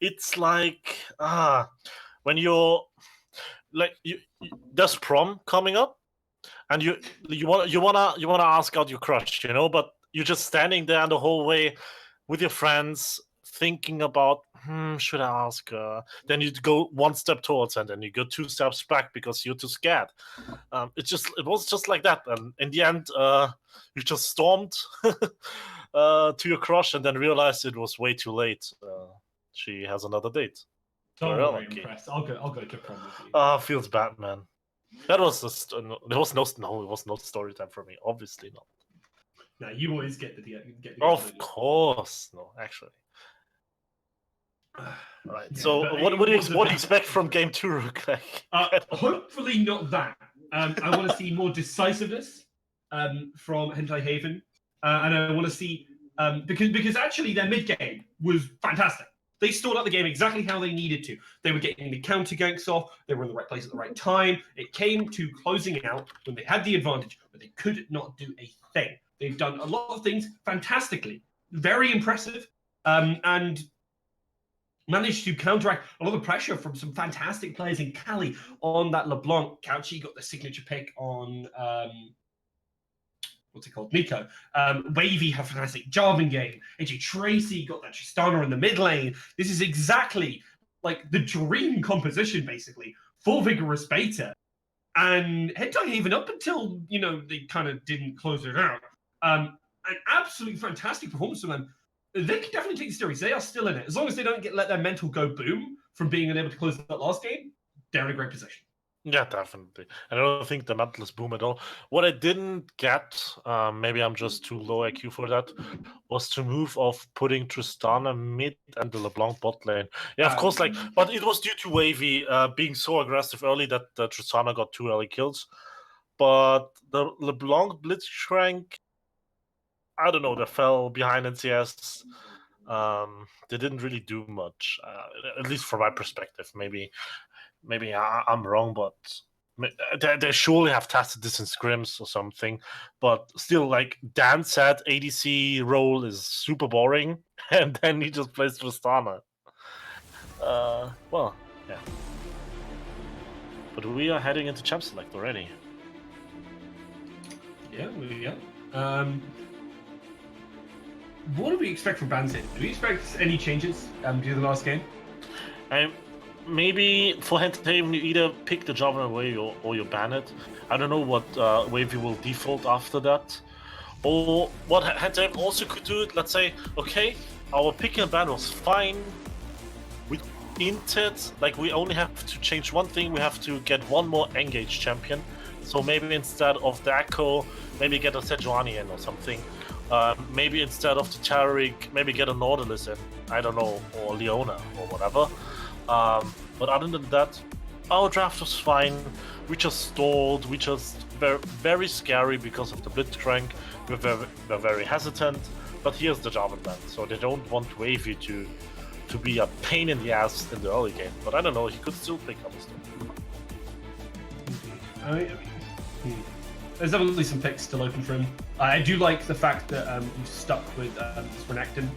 It's like when you're like there's prom coming up, and you wanna ask out your crush, but you're just standing there in the hallway with your friends thinking about should I ask her? Then you go one step towards and then you go two steps back because you're too scared. It was just like that, and in the end you just stormed to your crush and then realized it was way too late. She has another date. Don't worry, Impressed. I'll go to prom with you. Feels bad, man. That was there was no story time for me. Obviously not. No, you always get the Of course, no, actually. Right. Yeah, so, what do you expect from game 2, Rook? Hopefully not that. I want to see more decisiveness from Hentai Haven, and I want to see because actually their mid game was fantastic. They stored up the game exactly how they needed to. They were getting the counter ganks off. They were in the right place at the right time. It came to closing out when they had the advantage, but they could not do a thing. They've done a lot of things fantastically, very impressive, and managed to counteract a lot of pressure from some fantastic players in Cali on that LeBlanc. Couchy got the signature pick on what's it called? Nico. Wavy have fantastic Jarvan game. AJ Tracy got that Tristana in the mid lane. This is exactly like the dream composition, basically, for Vigorous Beta. And Hentai Haven, up until, they kind of didn't close it out, an absolutely fantastic performance from them. They can definitely take the series. They are still in it. As long as they don't let their mental go boom from being unable to close that last game, they're in a great position. Yeah, definitely. I don't think the mental is boom at all. What I didn't get, maybe I'm just too low IQ for that, was the move of putting Tristana mid and the LeBlanc bot lane. Yeah, of course, but it was due to Wavy being so aggressive early that Tristana got 2 early kills. But the LeBlanc Blitzcrank, I don't know, they fell behind NCS. They didn't really do much, at least from my perspective. Maybe I'm wrong, but they surely have tested this in scrims or something. But still, like Dan said, ADC role is super boring, and then he just plays Tristana. Well, yeah. But we are heading into Champ Select already. Yeah, we are. What do we expect from Banzit? Do we expect any changes due to the last game? Maybe for Hentai Haven, you either pick the Jarvan away or you ban it. I don't know what Wavy will default after that. Or what Hentai Haven also could do, let's say, okay, our pick and ban was fine. With Intet, like we only have to change one thing, we have to get one more engaged champion. So maybe instead of the Echo, maybe get a Sejuani in or something. Maybe instead of the Taric, maybe get a Nautilus in, I don't know, or Leona or whatever. But other than that, our draft was fine. We just stalled. We just were very scary because of the Blitzcrank. We were very hesitant. But here's the Jarvan ban, so they don't want Wavy to be a pain in the ass in the early game. But I don't know, he could still pick up stuff. There's definitely some picks still open for him. I do like the fact that you stuck with Sprenecton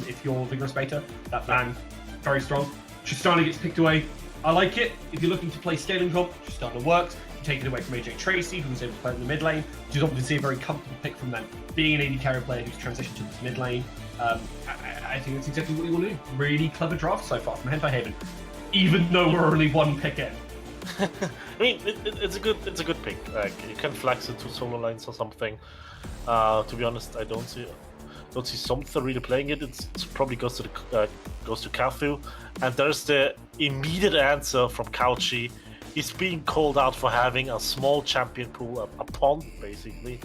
if you're Vigorous Beta. That ban, very strong. Tristana gets picked away. I like it. If you're looking to play scaling comp, Tristana works. You take it away from AJ Tracy, who's able to play in the mid lane, which is obviously a very comfortable pick from them. Being an AD carry player who's transitioned to this mid lane, I think that's exactly what you want to do. Really clever draft so far from Hentai Haven, even though we're only one pick in. I mean, it's a good pick. Like you can flex it to solo lines or something. To be honest, I don't see Somther really playing it. It probably goes to Kathu, and there's the immediate answer from Couchy. he's being called out for having a small champion pool, a pond basically,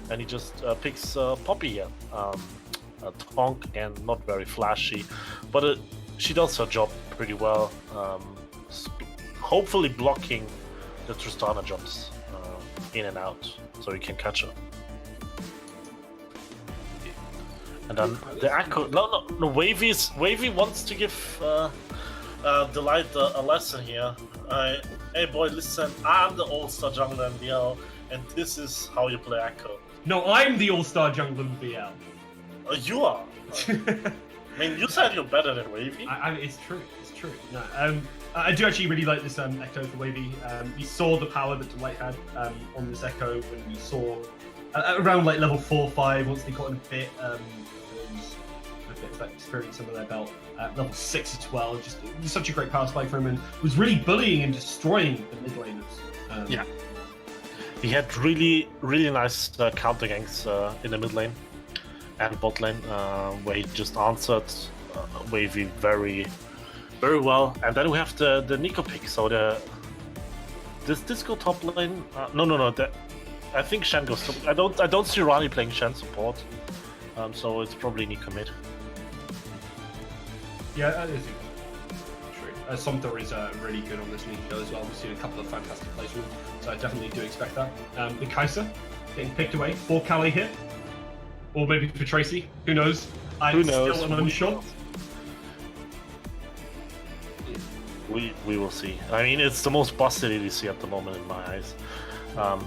and he just picks Poppy here. A Tonk and not very flashy, but she does her job pretty well. Hopefully blocking the Tristana jumps in and out, so you can catch her. And then the Echo. No. Wavy wants to give Delight a lesson here. Hey boy, listen, I'm the all-star jungler in BL, and this is how you play Echo. No, I'm the all-star jungler in BL. You are. I mean, you said you're better than Wavy. It's true. It's true. No, I do actually really like this Echo for Wavy. We saw the power that Delight had on this Echo when we saw around like level 4 or 5. Once they got in a bit of that experience under their belt. Level 6 as well. Just such a great power spike for him, and was really bullying and destroying the mid laners. Yeah. He had really nice counter ganks in the mid lane and bot lane, where he just answered Wavy very well. And then we have the Nico pick. So this Disco top lane. No. I think Shen goes. I don't see Rani playing Shen support. So it's probably Nico mid. Yeah, that is true. Somthor is really good on this Nico as well. We've seen a couple of fantastic plays from him, so I definitely do expect that. The Kai'Sa getting picked away for Kali here. Or maybe for Tracy. Who knows? Who knows? Still an unshot. We will see. I mean, it's the most busted ADC at the moment in my eyes.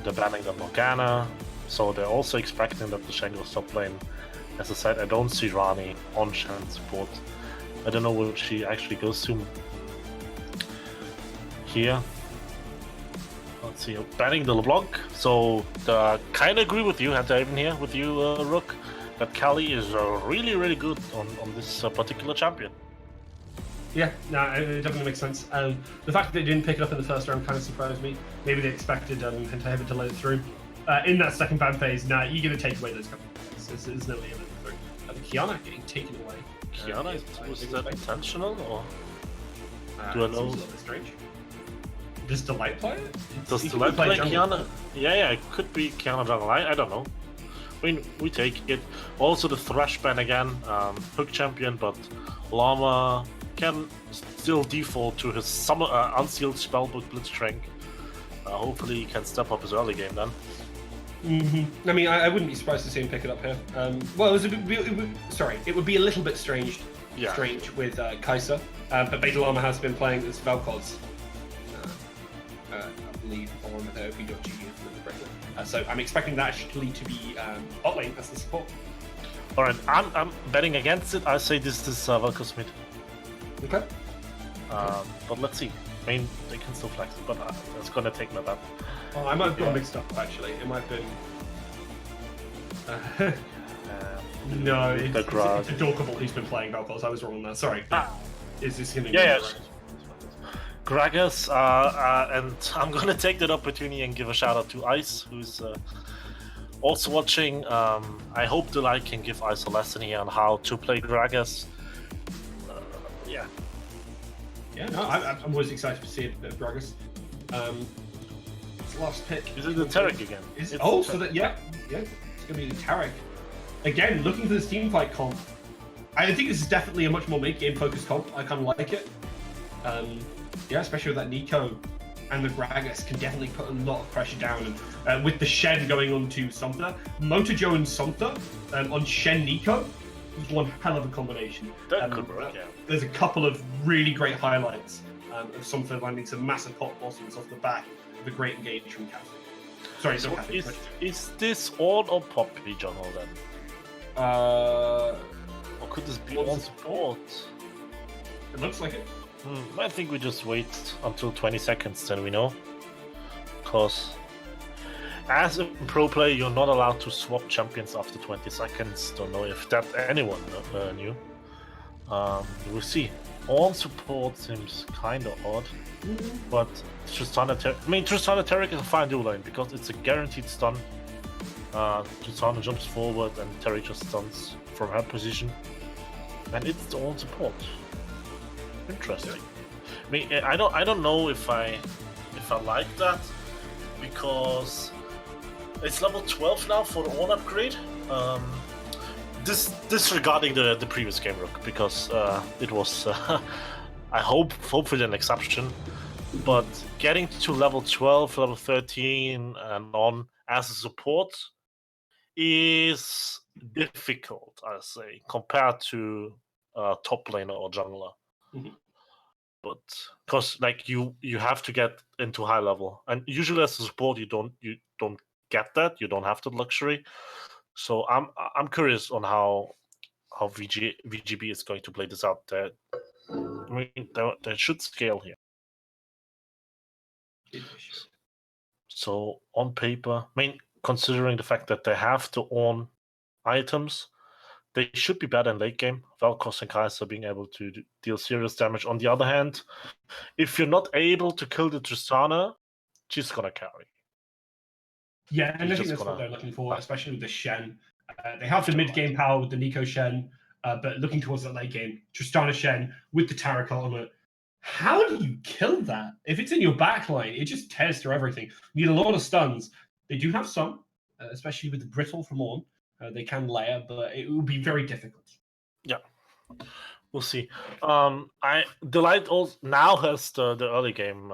They're banning the Morgana, so they're also expecting that the Shen goes top lane. As I said, I don't see Rani on Shen support. I don't know where she actually goes to. Here. Let's see, banning the LeBlanc. So, I kind of agree with you, and even here with you, Rook, that Kali is really good on this particular champion. Yeah, no, it definitely makes sense. The fact that they didn't pick it up in the first round kind of surprised me. Maybe they expected Pentahaven to let it through. In that second ban phase, you're going to take away those couple of plays. There's no way of letting it through. Kiana getting taken away. Kiana, was that intentional, or do I know? A little bit strange. Does Delight play it? Does Delight play Kiana? Yeah, it could be Kiana jungle. I don't know. I mean, we take it. Also, the Thresh ban again, hook champion, but Llama can still default to his summer unsealed spellbook Blitzcrank. Hopefully, he can step up his early game then. I mean, I wouldn't be surprised to see him pick it up here. Well, it would be a little bit strange with Kai'Sa, but Beta Llama has been playing as Vel'Koz, I believe, on the OP.GU. So I'm expecting that actually to be bot lane as the support. Alright, I'm betting against it. I say this is Vel'Koz mid. Okay. But let's see. I mean, they can still flex it, but that's gonna take my bet. Oh, I might have got mixed up actually. It might have been. No, it's Dorkable who's been playing Vel'Koz. I was wrong on that. Sorry. Is this gonna? Yeah. Gragas, and I'm gonna take that opportunity and give a shout out to Ice, who's also watching. I hope Delight can give Ice a lesson here on how to play Gragas. Yeah, no, I'm always excited to see a bit of Gragas. Last pick. Is it the Tarek again? It's gonna be the Tarek. Again, looking for this team fight comp. I think this is definitely a much more mid-game focused comp. I kind of like it. Especially with that Nico and the Gragas can definitely put a lot of pressure down. And with the Shen going on to Somtha, Motojo and Somtha on Shen Nico was one hell of a combination. That could work, yeah. There's a couple of really great highlights of Somtha landing some massive pop bottoms off the back of a great engage from Kathy. Sorry, so Kathy. Is this on or Poppy jungle then? Or could this be on support? It looks like it. I think we just wait until 20 seconds, then we know. Because as a pro player, you're not allowed to swap champions after 20 seconds. Don't know if that anyone knew. We'll see. On support seems kind of odd, but Tristana Tarek is a fine dual lane because it's a guaranteed stun. Tristana jumps forward and Tarek just stuns from her position, and it's on support. Interesting. I mean, I don't know if if I like that, because it's level 12 now for the Orn upgrade. Disregarding the previous game, Rook, because it was, hopefully an exception. But getting to level 12, level 13, and on as a support is difficult, I say, compared to top laner or jungler. Mhm. But because like you have to get into high level, and usually as a support you don't get that. You don't have the luxury. So I'm curious on how VGB is going to play this out. I mean, they should scale here. So on paper, I mean, considering the fact that they have to own items, they should be better in late game. Vel'Koz and Kai'Sa being able to deal serious damage. On the other hand, if you're not able to kill the Tristana, she's gonna carry. Yeah, and I think that's what they're looking for, especially with the Shen. They have the mid-game power with the Nico Shen, but looking towards the late game, Tristana Shen with the Taric armor. How do you kill that? If it's in your backline, it just tears through everything. You need a lot of stuns. They do have some, especially with the Brittle from Ornn. They can layer, but it will be very difficult. Yeah, we'll see. Delight also now has the early game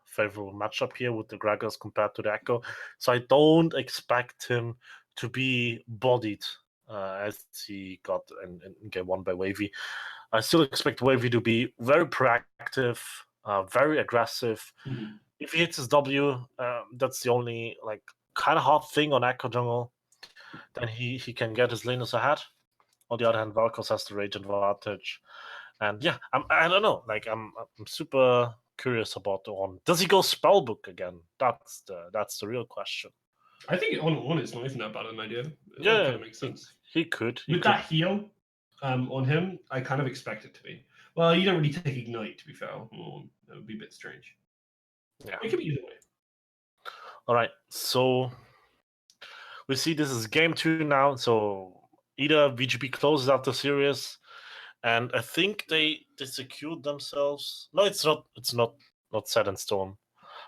favorable matchup here with the Gragas compared to the Echo, so I don't expect him to be bodied as he got in game 1 by Wavy. I still expect Wavy to be very proactive, very aggressive. Mm-hmm. If he hits his W, that's the only like kind of hard thing on Echo Jungle. Then he can get his laners ahead. On the other hand, Vel'Koz has the rage advantage, and yeah, I don't know. Like I'm super curious about the one. Does he go spellbook again? That's the real question. I think on is not even that bad an idea. It Yeah, kind of makes sense. He could. With that heal on him, I kind of expect it to be. Well, you don't really take Ignite, to be fair. That would be a bit strange. Yeah. It could be either way. All right, so we see this is game 2 now. So either VGB closes out the series, and I think they secured themselves. No, it's not set in stone,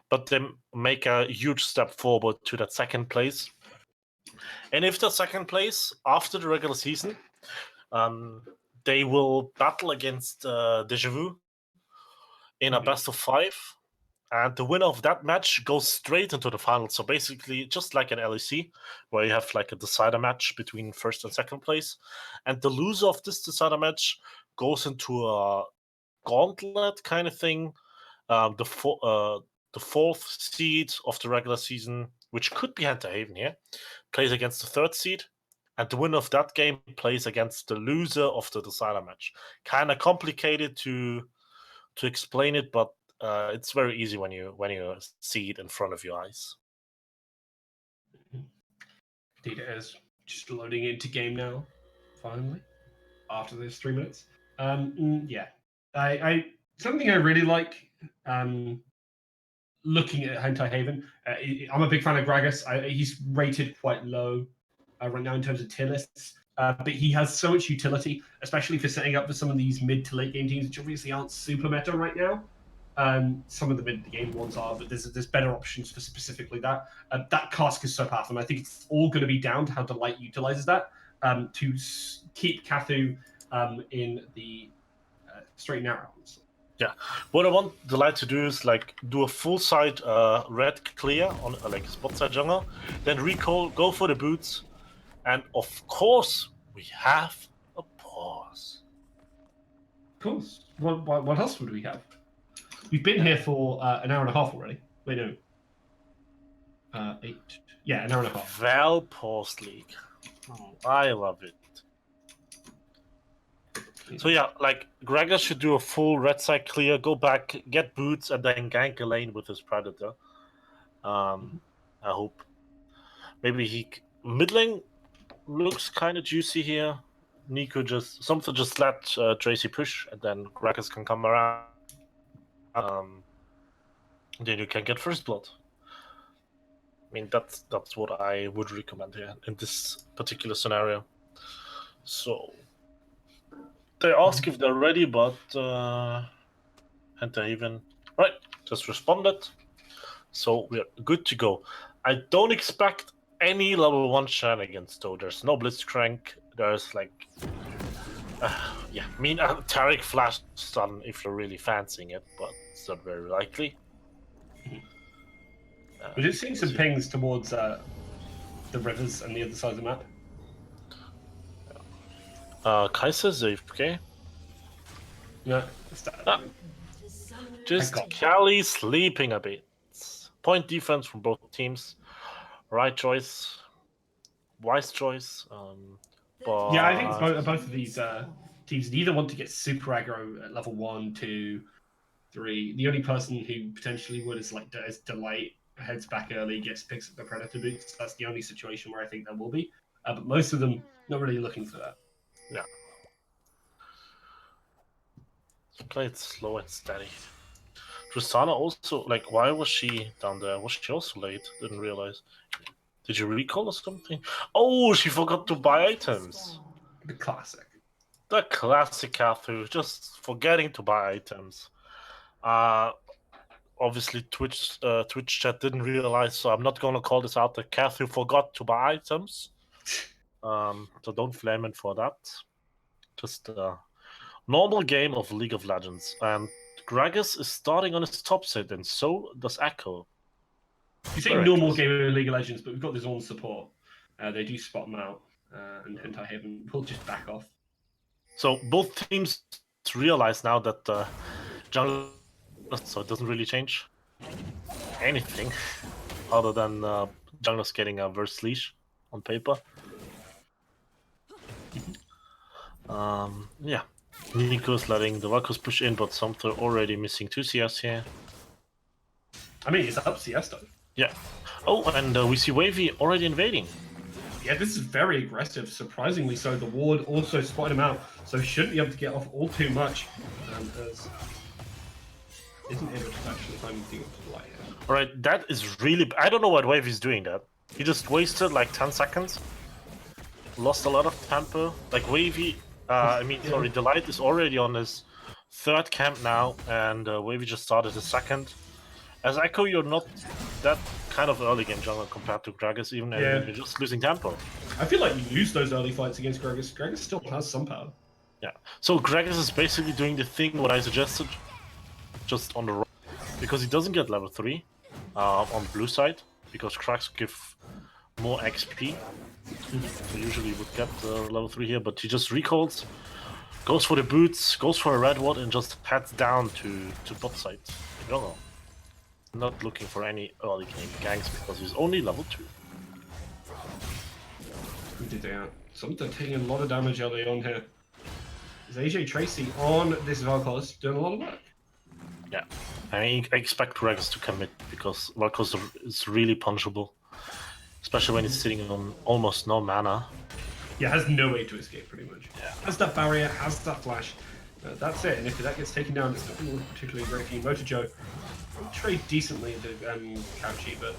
but they make a huge step forward to that second place. And if the second place after the regular season, they will battle against Deja Vu in a best of 5, and the winner of that match goes straight into the final. So basically, just like an LEC, where you have like a decider match between first and second place, and the loser of this decider match goes into a gauntlet kind of thing. The fourth seed of the regular season, which could be Hunter Haven here, plays against the third seed, and the winner of that game plays against the loser of the decider match. Kind of complicated to explain it, but it's very easy when you see it in front of your eyes. Indeed, it is. Just loading into game now. Finally, after those 3 minutes. Yeah, I something I really like. Looking at Hentai Haven, I'm a big fan of Gragas. He's rated quite low right now in terms of tier lists, but he has so much utility, especially for setting up for some of these mid to late game teams, which obviously aren't super meta right now. Some of the mid game ones are, but there's better options for specifically that. That cask is so powerful, and I think it's all going to be down to how Delight utilizes that to keep Kathu in the straight and narrow. Yeah, what I want Delight to do is like do a full side red clear on like spot side jungle, then recall, go for the boots, and of course we have a pause. Of course. What else would we have? We've been here for an hour and a half already. Wait, no. 8. Yeah, an hour and a half. Val Pause League. I love it. So yeah, like Gragas should do a full red side clear, go back, get boots, and then gank a lane with his Predator. I hope. Maybe mid lane looks kind of juicy here. Nico just let Tracy push, and then Gragas can come around. Then you can get first blood. I mean, that's what I would recommend here in this particular scenario. So they ask if they're ready, but Hunter Haven, right? Just responded. So we're good to go. I don't expect any level 1 shenanigans though. There's no Blitzcrank. There's like... yeah, I mean, Taric Flash Stun if you're really fancying it, but it's not very likely. We're just seeing some pings towards the rivers and the other side of the map. Kaiser's AFK. Yeah, Just Cali sleeping a bit. Point defense from both teams. Right choice. Wise choice. But... Yeah, I think both of these teams neither want to get super aggro at level 1, 2, 3. The only person who potentially would is Delight, heads back early, picks up the Predator boots. That's the only situation where I think there will be. But most of them not really looking for that. Yeah. Play it slow and steady. Tristana also, like, why was she down there? Was she also late? Didn't realize. Did you recall or something? Oh, she forgot to buy items. The classic. The classic Kathu, just forgetting to buy items. Obviously Twitch chat didn't realize, so I'm not gonna call this out that Kathu forgot to buy items. So don't flame him for that. Just a normal game of League of Legends. And Gragas is starting on his top side, and so does Echo. You say normal game of League of Legends, but we've got this on support. They do spot them out, and Hentai Haven will just back off. So both teams realize now that jungle, so it doesn't really change anything other than junglers getting a verse leash on paper. Yeah, Nico's letting the Valkos push in, but Sumter already missing 2 CS here. I mean, it's up CS though. Yeah. Oh, and we see Wavy already invading. Yeah, this is very aggressive, surprisingly so. The ward also spotted him out, so shouldn't be able to get off all too much. As isn't able to actually find anything to the light here. Alright, that is really... I don't know what Wavy's doing that. He just wasted like 10 seconds. Lost a lot of tempo. Like Wavy... sorry, Delight is already on his 3rd camp now, and Wavy just started his 2nd. As Echo, you're not that kind of early game jungler compared to Gragas, even and you're just losing tempo. I feel like you lose those early fights against Gragas. Gragas still has some power. Yeah. So Gragas is basically doing the thing what I suggested, just on the right, because he doesn't get level 3 on the blue side, because cracks give more XP. So usually would get level 3 here, but he just recalls, goes for the boots, goes for a red ward, and just heads down to bot side. I don't know. Not looking for any early game ganks because he's only level 2. Who did that? Something taking a lot of damage early on here. Is AJ Tracy on this Valkos doing a lot of work? Yeah, I expect Gragas to commit because Valkos is really punchable, especially when he's sitting on almost no mana. Yeah, has no way to escape pretty much. Yeah. Has that barrier, has that flash. That's it, and if that gets taken down, it's not going to look particularly great for you. Motojo trade decently into Couchy, but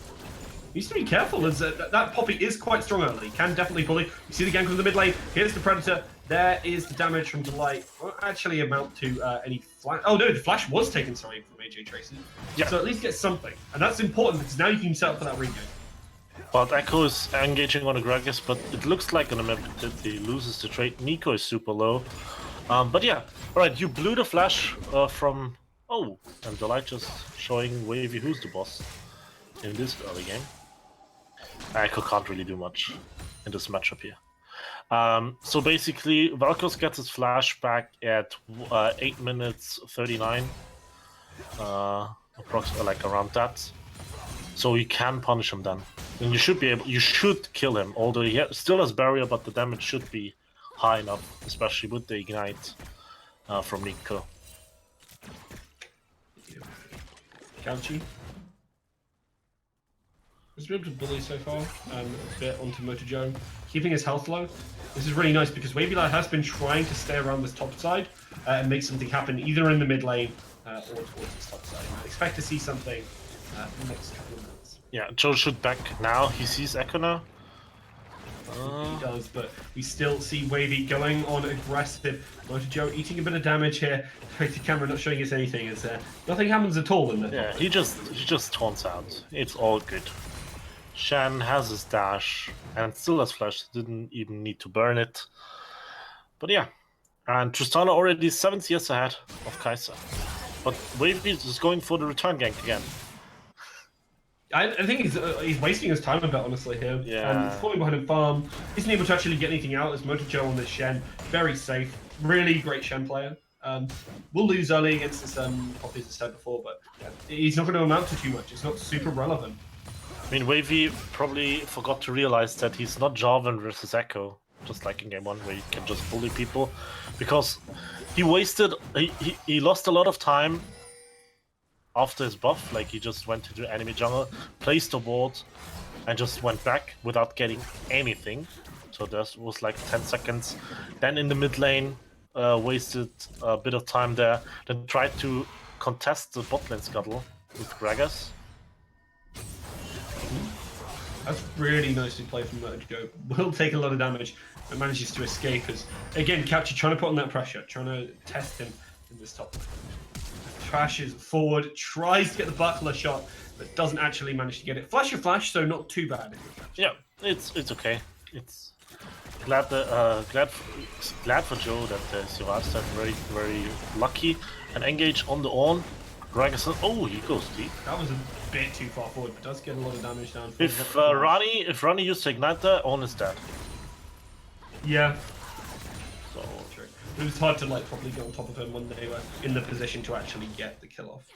needs to be careful as that Poppy is quite strong early. Can definitely bully. You see the gank from the mid lane. Here's the Predator. There is the damage from Delight. Won't actually amount to any flash. Oh no, the flash was taken, sorry, from AJ Tracy. Yeah. So at least get something. And that's important because now you can set up for that ring. But Echo is engaging on a Gragas, but it looks like on the map that he loses the trade. Nico is super low. But yeah, alright, you blew the flash from... Oh, and Delight just showing Wavy who's the boss in this early game. Echo can't really do much in this matchup here. So basically, Valkos gets his flash back at 8 minutes 39, approximately like around that. So you can punish him then, and you should kill him. Although he still has barrier, but the damage should be high enough, especially with the ignite from Nico. Couchy has been able to bully so far, a bit onto Motojo, keeping his health low. This is really nice because Wavy Lad has been trying to stay around this top side and make something happen either in the mid lane or towards this top side. I expect to see something in the next couple of minutes. Yeah, Joe should back now. He sees Echo now. He does, but we still see Wavy going on aggressive. Motor Joe eating a bit of damage here. The camera not showing us anything. As nothing happens at all in the Yeah, he just taunts out. It's all good. Shen has his dash and still has flash. Didn't even need to burn it. But yeah, and Tristana already 7 CS ahead of Kai'Sa. But Wavy is going for the return gank again. I think he's wasting his time a bit, honestly, here. Yeah. He's falling behind in farm. Isn't able to actually get anything out as Motor Joe on this Shen. Very safe. Really great Shen player. We'll lose early against this Poppy, as I said before, but he's not going to amount to too much. It's not super relevant. I mean, Wavy probably forgot to realize that he's not Jarvan versus Echo, just like in game 1, where you can just bully people, because he lost a lot of time after his buff. Like, he just went into enemy jungle, placed a ward, and just went back without getting anything. So there was like 10 seconds. Then in the mid lane, wasted a bit of time there, then tried to contest the bot lane scuttle with Gragas. That's really nicely played from Motor Joe. Will take a lot of damage, but manages to escape as, again, Capture trying to put on that pressure, trying to test him in this top lane. Trashes forward, tries to get the buckler shot, but doesn't actually manage to get it. Flash, so not too bad. Yeah, it's okay. It's glad for Joe that survives that. Very lucky. And engage on the Ornn. Gragas, oh, he goes deep. That was a bit too far forward, but does get a lot of damage down. If Rani used to ignite there, Ornn is dead. Yeah. So true. It was hard to like properly get on top of him when they were in the position to actually get the kill off.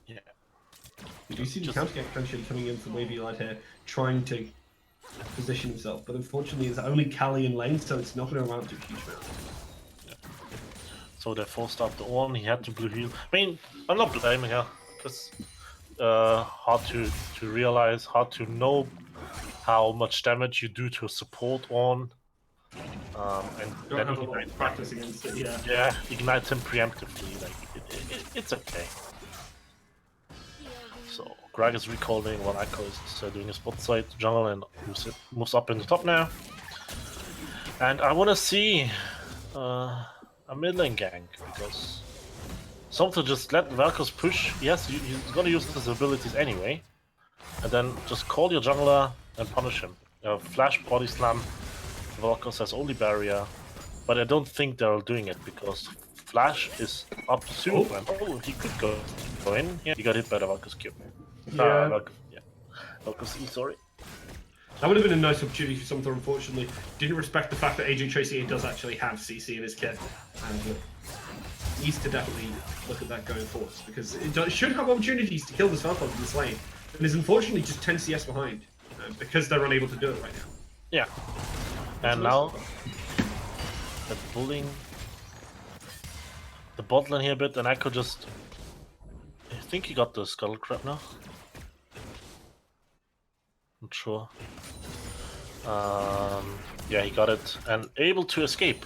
Yeah. We do see the counter get potentially coming in for Wavy Light here, trying to position himself, but unfortunately it's only Kali in lane, so it's not going to amount to a huge amount. So they forced out the Ornn, he had to blue heal. I mean, I'm not blaming her, because hard to realize, hard to know how much damage you do to support Ornn. And don't have a lot of practice against it, yeah. Yeah, ignite him preemptively, like, it's okay. So, Greg is recalling while Echo is doing a spot side jungle and moves up in the top now. And I want to see a mid lane gank, because something just let Vel'Koz push. Yes, he's gonna use his abilities anyway, and then just call your jungler and punish him. Flash body slam. Vel'Koz has only barrier, but I don't think they're doing it because Flash is up soon. Oh, he could go in. Yeah, he got hit by the Vel'Koz Q. Yeah. Vel'Koz E, sorry. That would have been a nice opportunity for Sumter, unfortunately. Didn't respect the fact that AJ Tracy does actually have CC in his kit. And needs to definitely look at that going forward, because it should have opportunities to kill the Vel'Koz in this lane. And is unfortunately just 10 CS behind, because they're unable to do it right now. Yeah. And now, they're pulling the bot lane here a bit, and I could just... I think he got the Scuttle Crab now. Not sure. Yeah, he got it, and able to escape.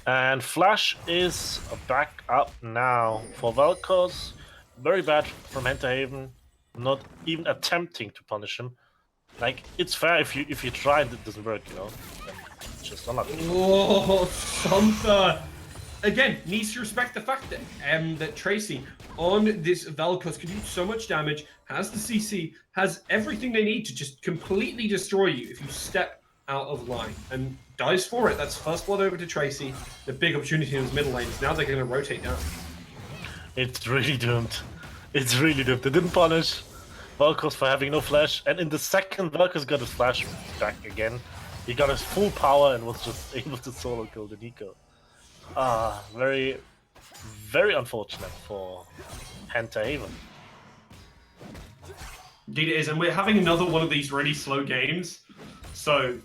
And Flash is back up now for Vel'Koz. Very bad from Haven, not even attempting to punish him. Like, it's fair if you try and it doesn't work, you know. Just unlucky. Oh, Sumter! Again, needs to respect the fact that that Tracy on this Vel'Koz can do so much damage, has the CC, has everything they need to just completely destroy you if you step out of line, and dies for it. That's first blood over to Tracy. The big opportunity in his middle lane is now they're going to rotate down. It's really doomed. It's really doomed. They didn't punish Vel'Koz for having no flash, and in the second Vel'Koz got his flash back again, he got his full power and was just able to solo kill the Nico. Very, very unfortunate for Haven. Indeed it is, and we're having another one of these really slow games, so...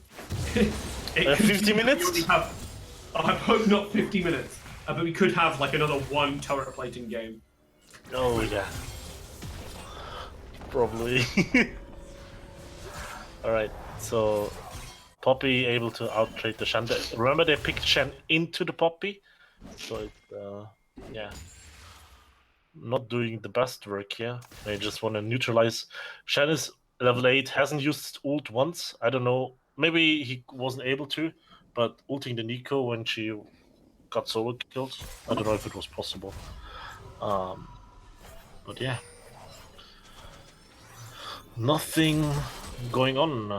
50 minutes? I hope not 50 minutes, but we could have like another one turret plating game. Oh yeah. Probably. Alright, so Poppy able to outtrade the Shen. Remember they picked Shen into the Poppy? So it, yeah. Not doing the best work here. They just want to neutralize. Shen is level 8, hasn't used ult once. I don't know maybe he wasn't able to, but ulting the Nico when she got solo killed. I don't know if it was possible. But yeah. Nothing going on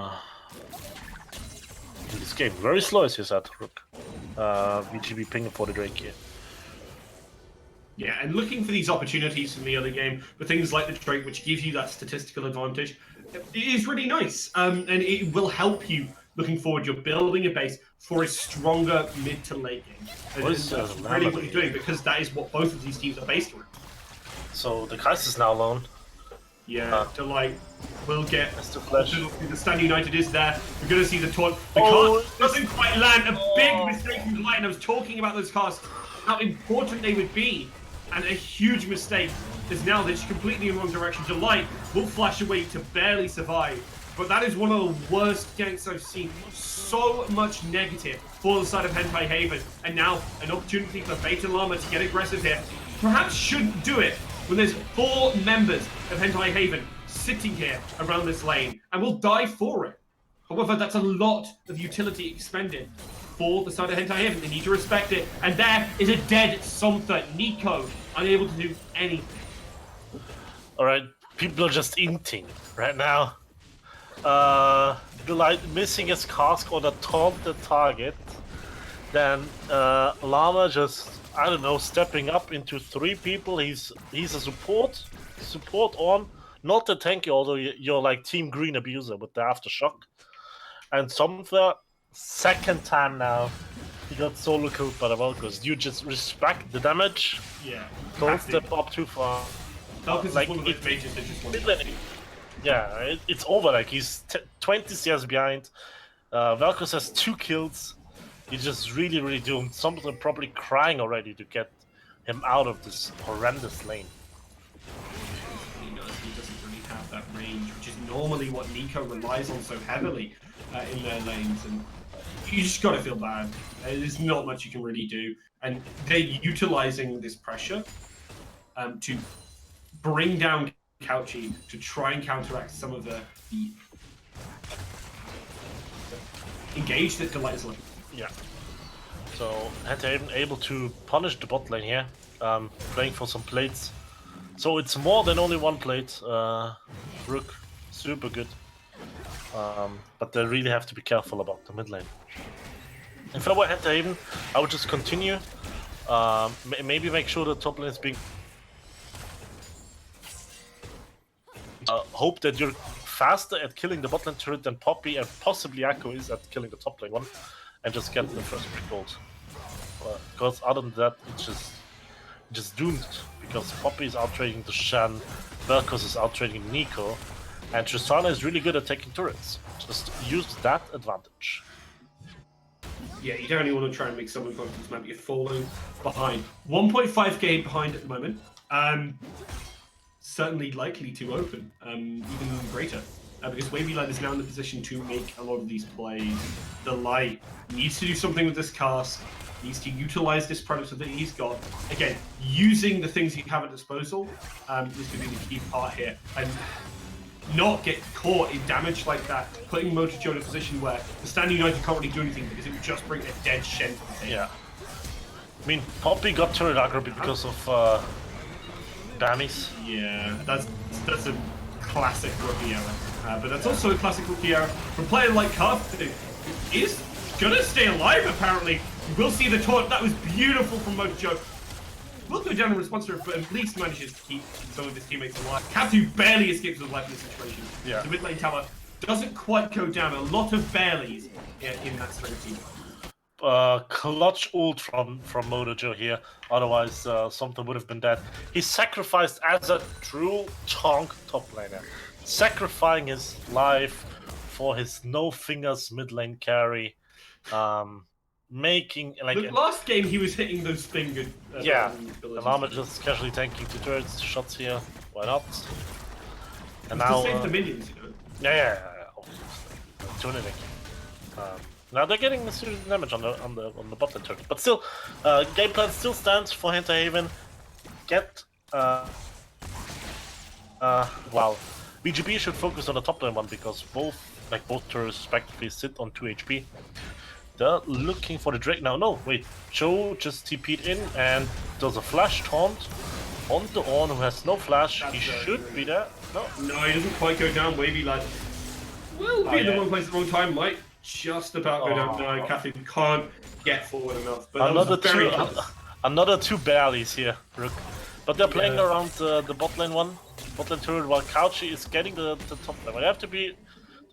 in this game. Very slow, as you said, Rook. VGB pinging for the Drake here. Yeah, and looking for these opportunities from the other game, for things like the Drake, which gives you that statistical advantage, it is really nice. And it will help you looking forward. You're building a base for a stronger mid to late game. And that's really what you're doing, because that is what both of these teams are based on. So the Kai'Sa is now alone. Yeah, Delight will get Mr. Flash. The Stand United is there. We're going to see the taunt. The cast doesn't quite land. A big mistake from Delight. And I was talking about those casts, how important they would be. And a huge mistake is now that she's completely in the wrong direction. Delight will flash away to barely survive. But that is one of the worst ganks I've seen. So much negative for the side of Hentai Haven. And now an opportunity for Beta Llama to get aggressive here. Perhaps shouldn't do it when there's 4 members of Hentai Haven sitting here around this lane and will die for it. However, that's a lot of utility expended for the side of Hentai Haven. They need to respect it. And there is a dead Somtha. Nico unable to do anything. Alright, people are just inting right now. Delight missing his cask on a taunted target. Then Llama just, I don't know, stepping up into 3 people. He's a support on, not a tanky, although you're like Team Green abuser with the aftershock. And Somtha, second time now, he got solo killed by the Valkos. You just respect the damage. Yeah. Don't step up too far. Valkos like, is one of those mages that just want yeah, it's over. Like he's 20 CS behind. Valkos has 2 kills. He's just really doomed. Something probably crying already to get him out of this horrendous lane. He doesn't really have that range, which is normally what Nico relies on so heavily in their lanes. And you just gotta feel bad. There's not much you can really do. And they're utilizing this pressure to bring down Couchy to try and counteract some of the engage that Delight is looking. Yeah. So Hentai able to punish the bot lane here, playing for some plates. So it's more than only 1 plate. Rook, super good. But they really have to be careful about the mid lane. If I were Hentai, I would just continue. Maybe make sure the top lane is being. Hope that you're faster at killing the bot lane turret than Poppy and possibly Akko is at killing the top lane one, and just get the first pick gold. Because other than that, it's just doomed. Because Poppy is out trading the Shen, Vel'Koz is out trading Nico, and Tristana is really good at taking turrets. Just use that advantage. Yeah, you definitely want to try and make someone confidence map. You're falling behind. 1.5k behind at the moment. Certainly likely to open, even greater. Because Wavy Light is now in the position to make a lot of these plays. The Light needs to do something with this cast, needs to utilize this predator that he's got. Again, using the things you have at disposal is going to be the key part here. And not get caught in damage like that, putting Motojo in a position where the Stand United can't really do anything because it would just bring a dead Shen to the table. Yeah. I mean, Poppy got turret aggro because of Bammies. Yeah, that's a classic rookie error. But that's also a classic rookie error from a player like Cuff, who is gonna stay alive apparently. We'll see the taunt. That was beautiful from Motojo. Will go down in response to it, but at least manages to keep some of his teammates alive. Katu barely escapes with life in this situation. Yeah. The mid lane tower doesn't quite go down. A lot of bareleys in that strategy. Clutch ult from Motojo here, otherwise something would have been dead. He sacrificed as a true chonk top laner, sacrificing his life for his no fingers mid lane carry, making like the last game he was hitting those finger. Yeah, the Llama just casually tanking 2 turrets, shots here, why not? And now save the minions, you know. Yeah, tuning. Now they're getting the serious damage on the bot lane turret, but still, game plan still stands for Hentai Haven. Get well, BGB should focus on the top lane one because both like both turrets respectively sit on 2 HP. They're looking for the Drake now. No, wait. Joe just TP'd in and does a flash taunt on the Ornn, who has no flash. He should be there. No. No, he doesn't quite go down. Wavy lad will be in the wrong place at the wrong time. Might just about go down. No, Cathy can't get forward enough. But another two barleys here, Rook. But they're playing around the bot lane turret, while Couchy is getting the top lane. They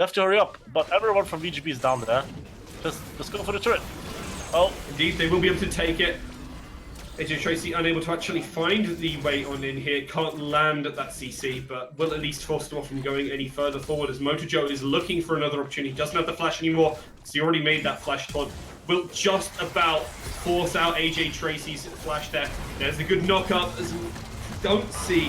have to hurry up. But everyone from VGB is down there. Just go for the turret. Oh, indeed, they will be able to take it. AJ Tracy unable to actually find the way on in here. Can't land at that CC, but will at least force them off from going any further forward as Motojo is looking for another opportunity. He doesn't have the flash anymore, so he already made that flash taunt. Will just about force out AJ Tracy's flash there. There's a good knock up as we don't see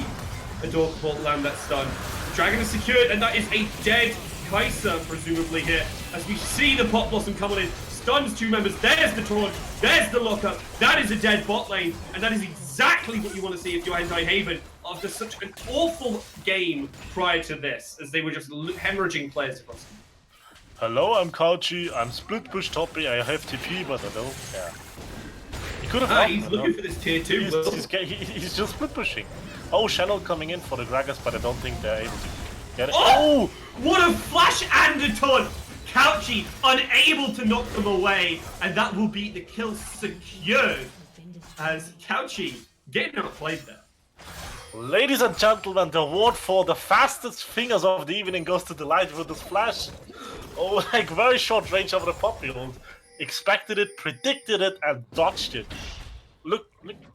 a Dorkball land that stun. Dragon is secured, and that is a dead Kai'Sa, presumably here, as we see the Pot Blossom coming in. Stuns two members, there's the taunt, there's the lockup, that is a dead bot lane, and that is exactly what you want to see if you're Hentai Haven after such an awful game prior to this, as they were just hemorrhaging players across them. Hello, I'm Couchy, I'm split push toppy, I have TP, but I don't care. He could have he's looking for this tier 2. He's just split pushing. Oh, Channel coming in for the Gragas, but I don't think they're able to get it. Oh! What a flash and a taunt! Couchy unable to knock them away, and that will be the kill secured as Couchy getting outplayed there. Ladies and gentlemen, the award for the fastest fingers of the evening goes to the light with this flash. Oh, like very short range over the poppy ult. Expected it, predicted it, and dodged it. Look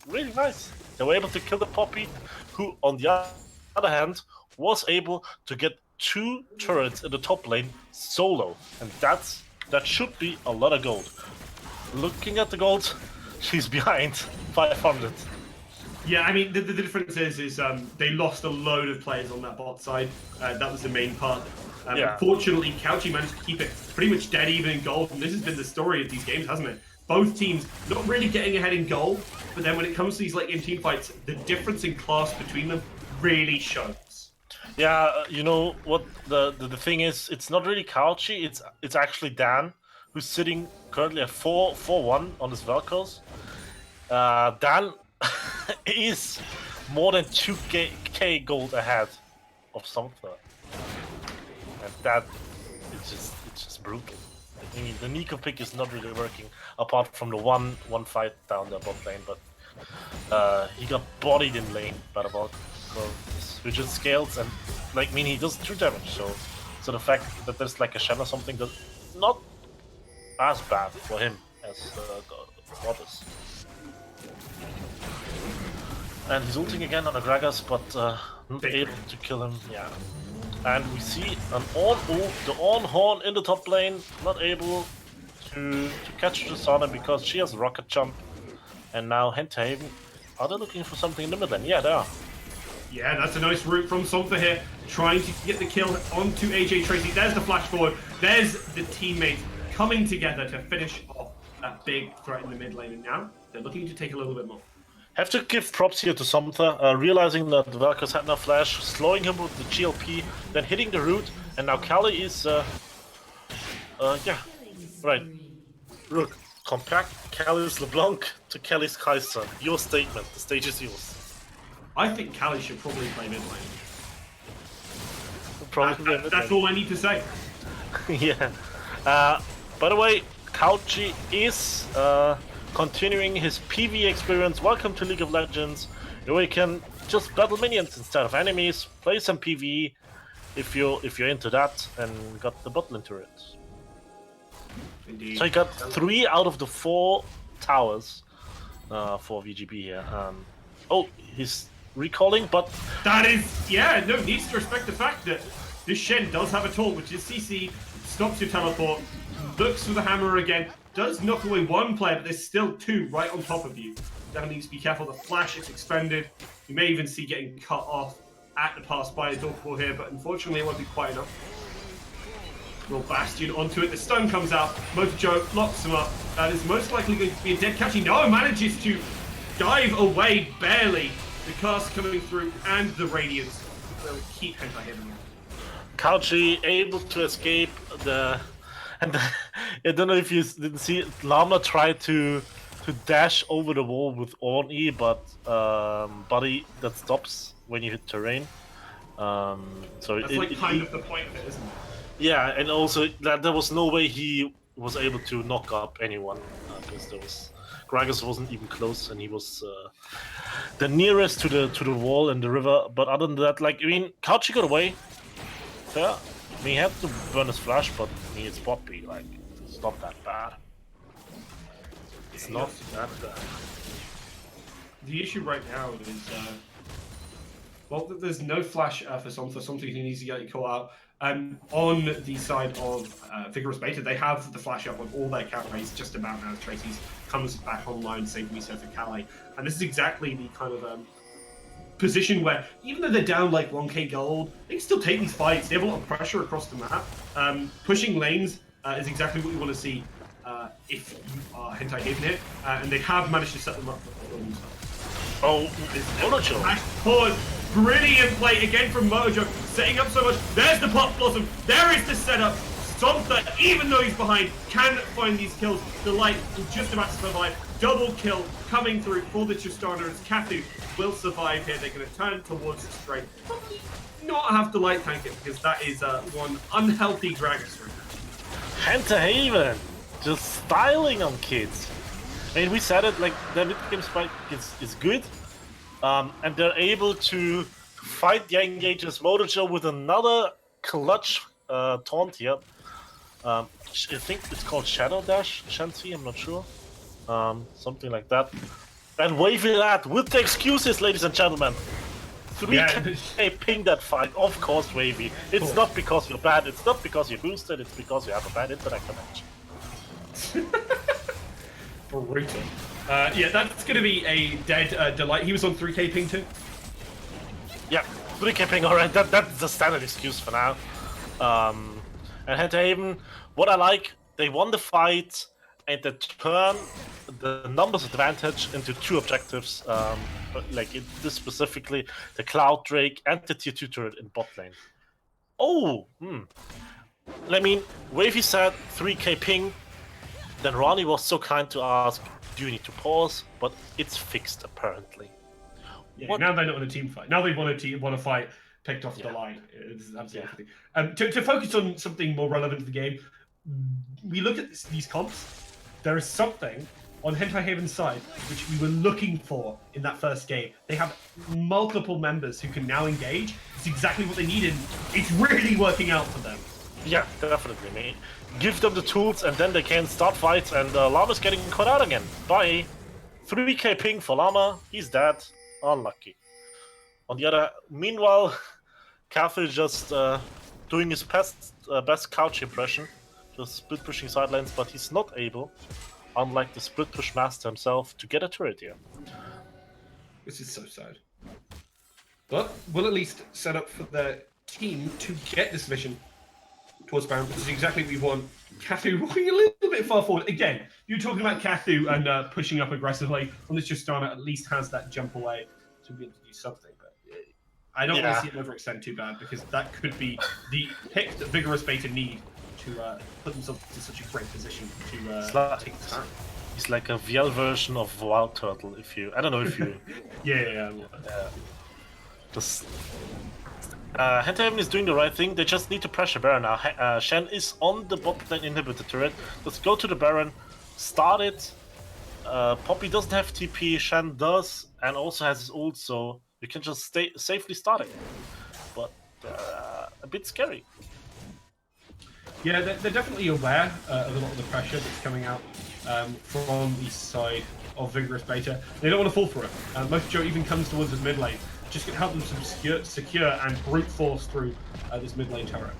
really nice. They were able to kill the poppy, who on the other hand was able to get 2 turrets in the top lane solo, and that should be a lot of gold. Looking at the gold, she's behind 500. Yeah, I mean the difference is they lost a load of players on that bot side. That was the main part. Unfortunately, Couchy managed to keep it pretty much dead even in gold, and this has been the story of these games, hasn't it? Both teams not really getting ahead in gold, but then when it comes to these late game team fights, the difference in class between them really shows. Yeah, you know what the thing is, it's not really Couchy, it's actually Dan, who's sitting currently at 4-1 on his Velcros. Dan is more than 2k gold ahead of something. And that it's just brutal. I mean, the Nico pick is not really working, apart from the one fight down the bot lane, but he got bodied in lane by the bot. Which just scales, and like he does 2 damage, so the fact that there's like a Shen or something that's not as bad for him as the others. And he's ulting again on the Gragas, but not able to kill him. Yeah, and we see an Ornn ult, the Ornn Horn in the top lane, not able to catch the Sana because she has rocket jump. And now Hentai Haven, are they looking for something in the mid lane? Yeah, they are. Yeah, that's a nice route from Somtha here, trying to get the kill onto AJ Tracy. There's the flash forward. There's the teammates coming together to finish off that big threat in the mid lane. And now they're looking to take a little bit more. Have to give props here to Somtha, realizing that the Velcros had no flash, slowing him with the GLP, then hitting the root, and now Kali is, yeah, right. Look, compare Kali's LeBlanc to Kelly's Kai'Sa. Your statement, the stage is yours. I think Kali should probably play mid lane. That's lane. all I need to say. Yeah. By the way, Couchy is continuing his PvE experience. Welcome to League of Legends, where you can just battle minions instead of enemies, play some PvE if you're into that, and got the bot lane turret. Indeed. So he got 3 out of the 4 towers for VGB here. Oh, he's recalling, but that is, yeah, no, needs to respect the fact that this Shen does have a taunt, which is CC, stops your teleport, looks for the hammer again, does knock away 1 player, but there's still 2 right on top of you. Definitely needs to be careful. The flash is expended. You may even see getting cut off at the pass by a Dorkball here, but unfortunately it won't be quite enough. Will Bastion onto it. The stun comes out. Motojo locks him up. That is most likely going to be a dead Couchy. No, manages to dive away barely. The cast coming through and the Radiance will keep Hentai Haven. Kauchi able to escape the, and I don't know if you didn't see it, Llama tried to dash over the wall with Orn-E, but Buddy that stops when you hit terrain. So That's like kind of the point of it, isn't it? yeah, and also that there was no way he was able to knock up anyone because Gragas wasn't even close, and he was the nearest to the wall and the river. But other than that, like I mean, Kauchi got away. Fair. I mean, he had to burn his flash, but I mean, it's Poppy. Like, it's not that bad. It's not that bad. The issue right now is, well, there's no flash for something he needs to get caught out. On the side of Vigorous Beta, they have the flash up on all their carries just about now. Tracy's comes back online, saving me so for Calais. And this is exactly the kind of position where, even though they're down like 1k gold, they can still take these fights. They have a lot of pressure across the map. Pushing lanes is exactly what you want to see if you are Hentai Haven here. And they have managed to set them up for themselves. Oh, Monojo. Pause. Brilliant play again from Mojo, setting up so much. There's the Pop Blossom. There is the setup. Somtha, even though he's behind, can find these kills. The Light is just about to survive. Double kill coming through for the Tristana as Kathu will survive here. They're going to turn towards the straight. Probably not have to Light tank it because that is one unhealthy Gragas right now. Hentai Haven, just styling on kids. I mean, we said it, like, the mid-game spike is good. And they're able to fight the engages Motojo with another clutch taunt here. I think it's called Shadow Dash, Shanti, I'm not sure. Something like that. And Wavy Lad with the excuses, ladies and gentlemen. 3k ping that fight, of course, Wavy. It's not because you're bad, it's not because you're boosted, it's because you have a bad internet connection. Brutal. Yeah, that's going to be a dead Delight. He was on 3k ping too. Yeah, 3k ping, alright, that's the standard excuse for now. And Hentai Haven, what I like, they won the fight and they turn the numbers advantage into two objectives. Like this specifically, the Cloud Drake and the tier 2 turret in bot lane. Oh, I mean, Wavy said 3k ping, then Ronnie was so kind to ask, do you need to pause? But it's fixed apparently. Yeah, now they're not in a team fight. Now they want a fight picked off the line. It's absolutely to focus on something more relevant to the game, we look at these comps. There is something on Hentai Haven's side which we were looking for in that first game. They have multiple members who can now engage. It's exactly what they needed. It's really working out for them. Yeah, definitely, mate. Give them the tools and then they can start fights, and Llama's getting caught out again. Bye. 3k ping for Llama. He's dead. Unlucky. On the other, meanwhile, Kathu is just doing his best couch impression. Just split pushing sidelines, but he's not able, unlike the split push master himself, to get a turret here. This is so sad. But we'll at least set up for the team to get this mission towards Baron, which is exactly what we want. Kathu walking a little bit far forward. Again, you're talking about Kathu and pushing up aggressively. On this Justana at least has that jump away to be able to do something. But I don't want to see it overextend too bad, because that could be the pick that Vigorous Beta need to put themselves in such a great position to take the time. He's like a VL version of Wild Turtle. I don't know if you. yeah. Just. Hentai Haven is doing the right thing. They just need to pressure Baron now. Shen is on the bot lane inhibitor turret. Let's go to the Baron, start it. Poppy doesn't have TP, Shen does, and also has his ult, so you can just safely start it. But a bit scary. Yeah, they're definitely aware of a lot of the pressure that's coming out from the side of Vigorous Beta. They don't want to fall for it. Mojo even comes towards his mid lane. Just going to help them secure and brute force through this mid lane turret.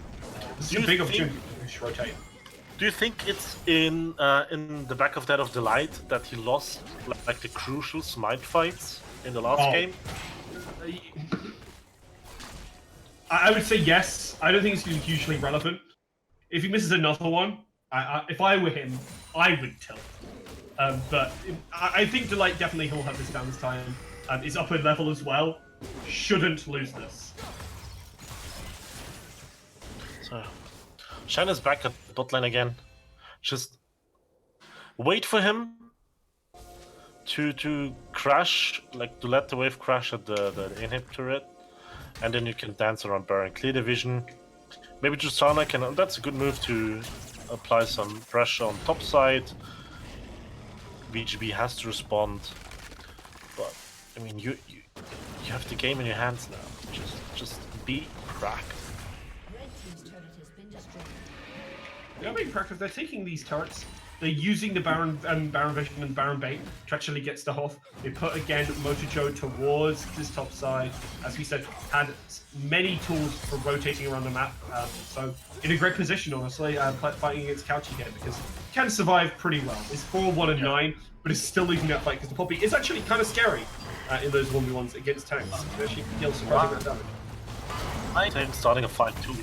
This is a big opportunity to rotate. Do you think it's in the back of that of the Light that he lost like the crucial smite fights in the last game? I would say yes. I don't think it's hugely relevant. If he misses another one, if I were him, I would tilt. But I think Delight definitely he'll have this down this time. His upper level as well. Shouldn't lose this. Shen is back at bot lane again. Just wait for him to crash, like to let the wave crash at the inhib turret, and then you can dance around Baron, clear the vision. Maybe Tristana can. That's a good move to apply some pressure on top side. VGB has to respond, but I mean you have the game in your hands now. Just be cracked. Red team's turret has been destroyed. They're being proactive. They're taking these turrets. They're using the Baron Vision and Baron Bait to actually get stuff off. They put again Motojo towards this top side. As we said, had many tools for rotating around the map. So in a great position, honestly, fighting against Couchy here because can survive pretty well. It's 4-1 and 9, but it's still losing that fight because the Poppy is actually kind of scary in those 1v1s against tanks. It actually deals surprising amount of damage. I'm starting a fight too.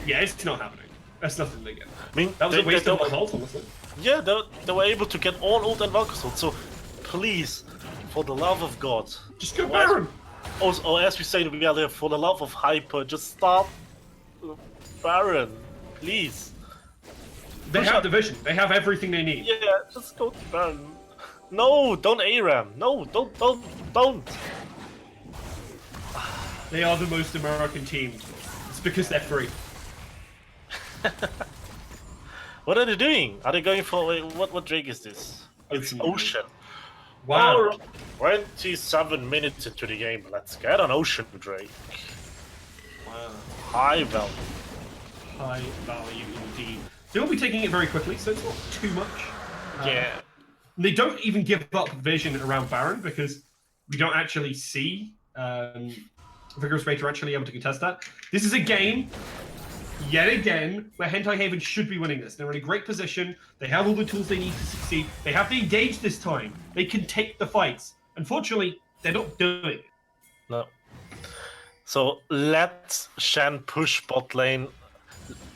Yeah, it's not happening. That's nothing they get. I mean, That was a waste of ult, honestly. Yeah, they were able to get all ult and Valkyr's ult, so please, for the love of God. Just go Baron! Oh, as we say in VR, for the love of Hyper, just start Baron, please. They have the vision. They have everything they need. Yeah, just go to Baron. No, don't ARAM. No, don't. They are the most American team. It's because they're free. What are they doing? Are they going for what Drake is this? Ocean. It's Ocean. Wow. Oh, 27 minutes into the game. Let's get an Ocean Drake. Wow. High value. High value indeed. They will be taking it very quickly, so it's not too much. Yeah. They don't even give up vision around Baron because we don't actually see Vigorous Raider actually able to contest that. This is a game, yet again, where Hentai Haven should be winning this. They're in a great position. They have all the tools they need to succeed. They have to engage this time. They can take the fights. Unfortunately, they're not doing it. No. So let Shen push bot lane.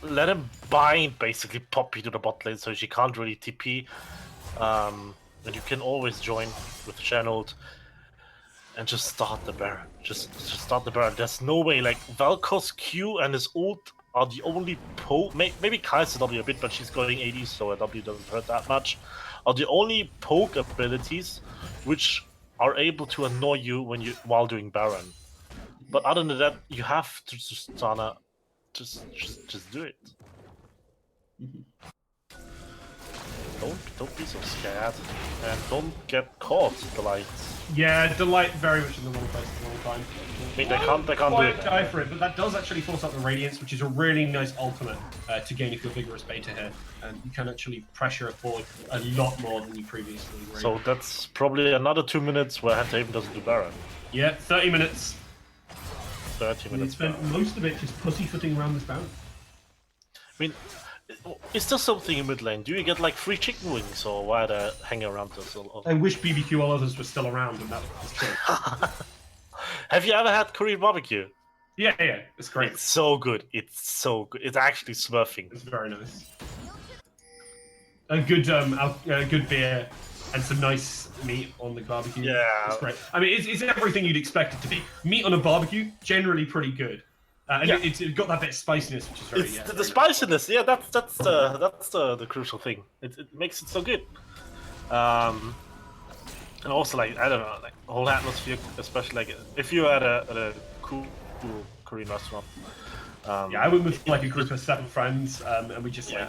Let him bind basically Poppy to the bot lane so she can't really TP. And you can always join with Shen ult and just start the Baron. Just start the Baron. There's no way, like Valkyr's Q and his ult are the only maybe Kai's W a bit, but she's going 80, so a W doesn't hurt that much. Are the only poke abilities which are able to annoy you while doing Baron. But other than that, you have to just do it. Don't be so scared, and don't get caught. Delight. Yeah, Delight very much in the wrong place at the wrong time. I mean, they can't do Quite it. die for it, but that does actually force out the Radiance, which is a really nice ultimate to gain if you're Vigorous Beta here. And you can actually pressure it forward a lot more than you previously were. So that's probably another 2 minutes where Haven doesn't do Baron. Yeah, 30 minutes. 30 We minutes. spent Baron. most of it just pussyfooting around this Baron. I mean, is there something in mid lane? Do you get like free chicken wings, or why they hang around us? I wish BBQ all others were still around, and that was true. Have you ever had Korean barbecue? Yeah, it's great. It's so good. It's so good. It's actually smurfing. It's very nice. A good beer and some nice meat on the barbecue. Yeah. It's great. I mean, it's everything you'd expect it to be. Meat on a barbecue, generally pretty good. And Yeah. it's got that bit of spiciness, which is very. It's the very spiciness. Yeah, that's the crucial thing. It makes it so good. And also, like, I don't know, like the whole atmosphere, especially like if you're at a cool Korean restaurant. Yeah, I went with like a group of 7 friends, and we just like.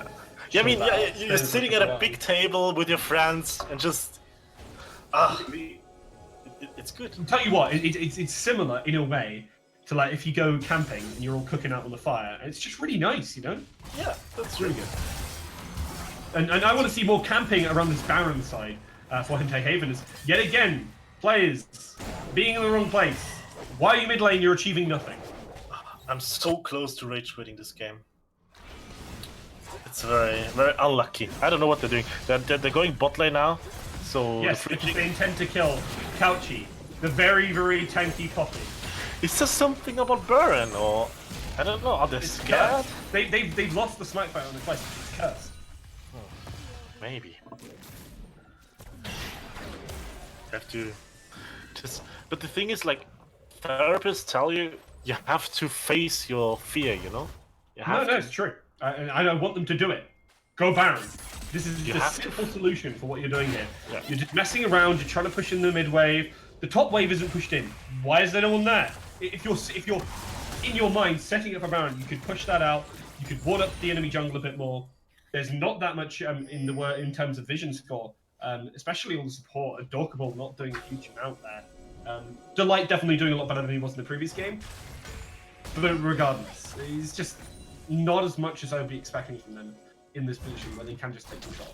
Yeah, I mean, chilled out, yeah, you're spent sitting at a big table with your friends and just, it's good. I'll tell you what, it's similar in a way to like if you go camping and you're all cooking out on the fire, and it's just really nice, you know? Yeah, that's It's really good. And I want to see more camping around this Baron side for Hentai Haven. Is yet again, players being in the wrong place. Why are you mid lane? You're achieving nothing. I'm so close to rage quitting this game. It's very, very unlucky. I don't know what they're doing. They're going bot lane now, so Yes, because they intend to kill Couchy, the very, very tanky Poppy. Is there something about Baron, or I don't know? Are they It's scared? cursed. They've lost the smite fight on the quest. It's cursed. Maybe. Have to just. But the thing is, like, therapists tell you have to face your fear. You know. You No, have no, to. it's true. And I don't want them to do it. Go Baron. This is You the have to. simple solution for what you're doing here. Yeah. You're just messing around. You're trying to push in the mid wave. The top wave isn't pushed in. Why is there no one there? If you're in your mind setting up a Baron, you could push that out. You could ward up the enemy jungle a bit more. There's not that much in terms of vision score, especially on the support. Adorkable not doing a huge amount there. Delight definitely doing a lot better than he was in the previous game. But regardless, he's just not as much as I would be expecting from them in this position where they can just take control.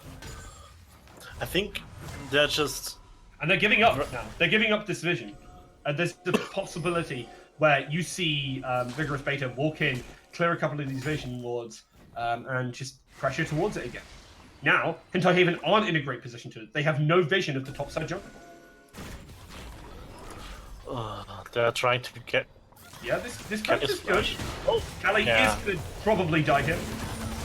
I think they're just. And they're giving up now. They're giving up this vision. And there's the possibility where you see Vigorous Beta walk in, clear a couple of these vision wards, and just pressure towards it again. Now, Hentai Haven aren't in a great position to. They have no vision of the topside jungle. They're trying to get. Yeah, this Get fight is his good. flash. Oh, Kali yeah. is going to probably die here.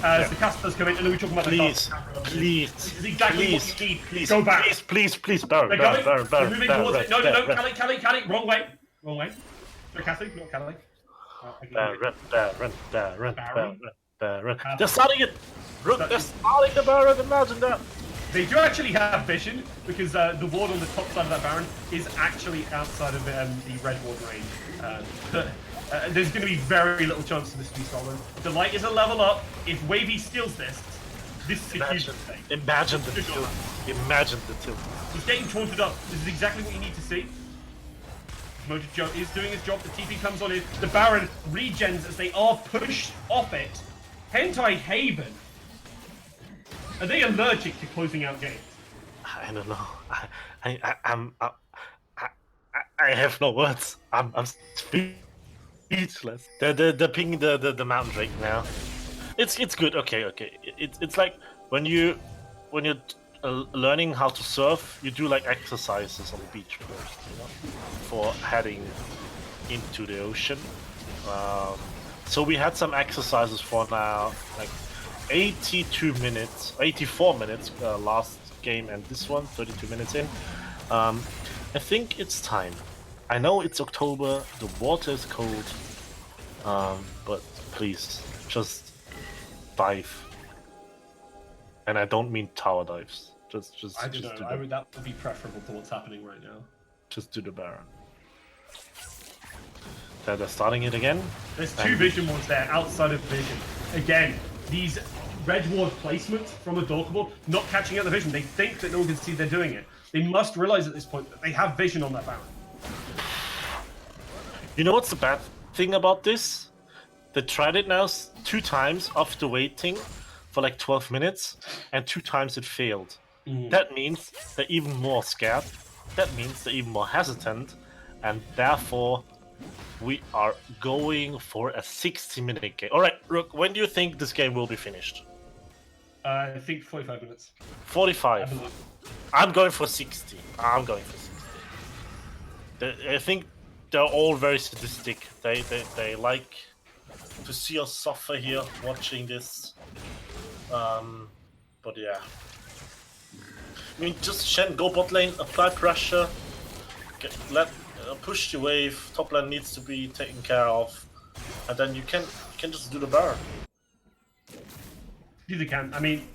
As the casters come in, and then we're talking about Please, the casters. please, This is exactly please, what you need. please, Go back. please, Baron, They're Baron, going. Baron, They're Baron, moving Baron, towards it. No, Baron, Kali, wrong way. Wrong way. They're Catholic, not Catholic. Baron. They're starting it! Rook, they're starting the Baron, imagine that! They do actually have vision, because the ward on the top side of that Baron is actually outside of the red ward range. There's going to be very little chance for this to be stolen. Delight is a level up. If Wavy steals this is a huge mistake. Imagine the two. Imagine the two. He's getting taunted up. This is exactly what you need to see. Motor Joe is doing his job. The TP comes on in. The Baron regens as they are pushed off it. Hentai Haven. Are they allergic to closing out games? I don't know. I have no words. I'm speechless. They're pinging the mountain drake now. It's good. Okay. It's like when you're learning how to surf, you do like exercises on the beach first, for heading into the ocean. So we had some exercises for now, like 84 minutes last game, and this one 32 minutes in. I think it's time. I know it's October, the water is cold, but please just dive. And I don't mean tower dives. Just I don't know. That would be preferable to what's happening right now. Just do the Baron. They're starting it again. There's two vision wards there outside of vision. Again, these red ward placements from Adorkable not catching out the vision. They think that no one can see they're doing it. They must realize at this point that they have vision on that Baron. You know what's the bad thing about this? They tried it now 2 times after waiting for like 12 minutes, and 2 times it failed. That means they're even more scared. That means they're even more hesitant, and therefore we are going for a 60-minute game. All right, Rook, when do you think this game will be finished? I think 45 minutes. 45. I'm going for 60. I'm going for 60. I think they're all very sadistic. They like to see us suffer here watching this. But yeah. I mean, just Shen, go bot lane, apply pressure, push the wave. Top lane needs to be taken care of, and then you can just do the Baron. You can. I mean,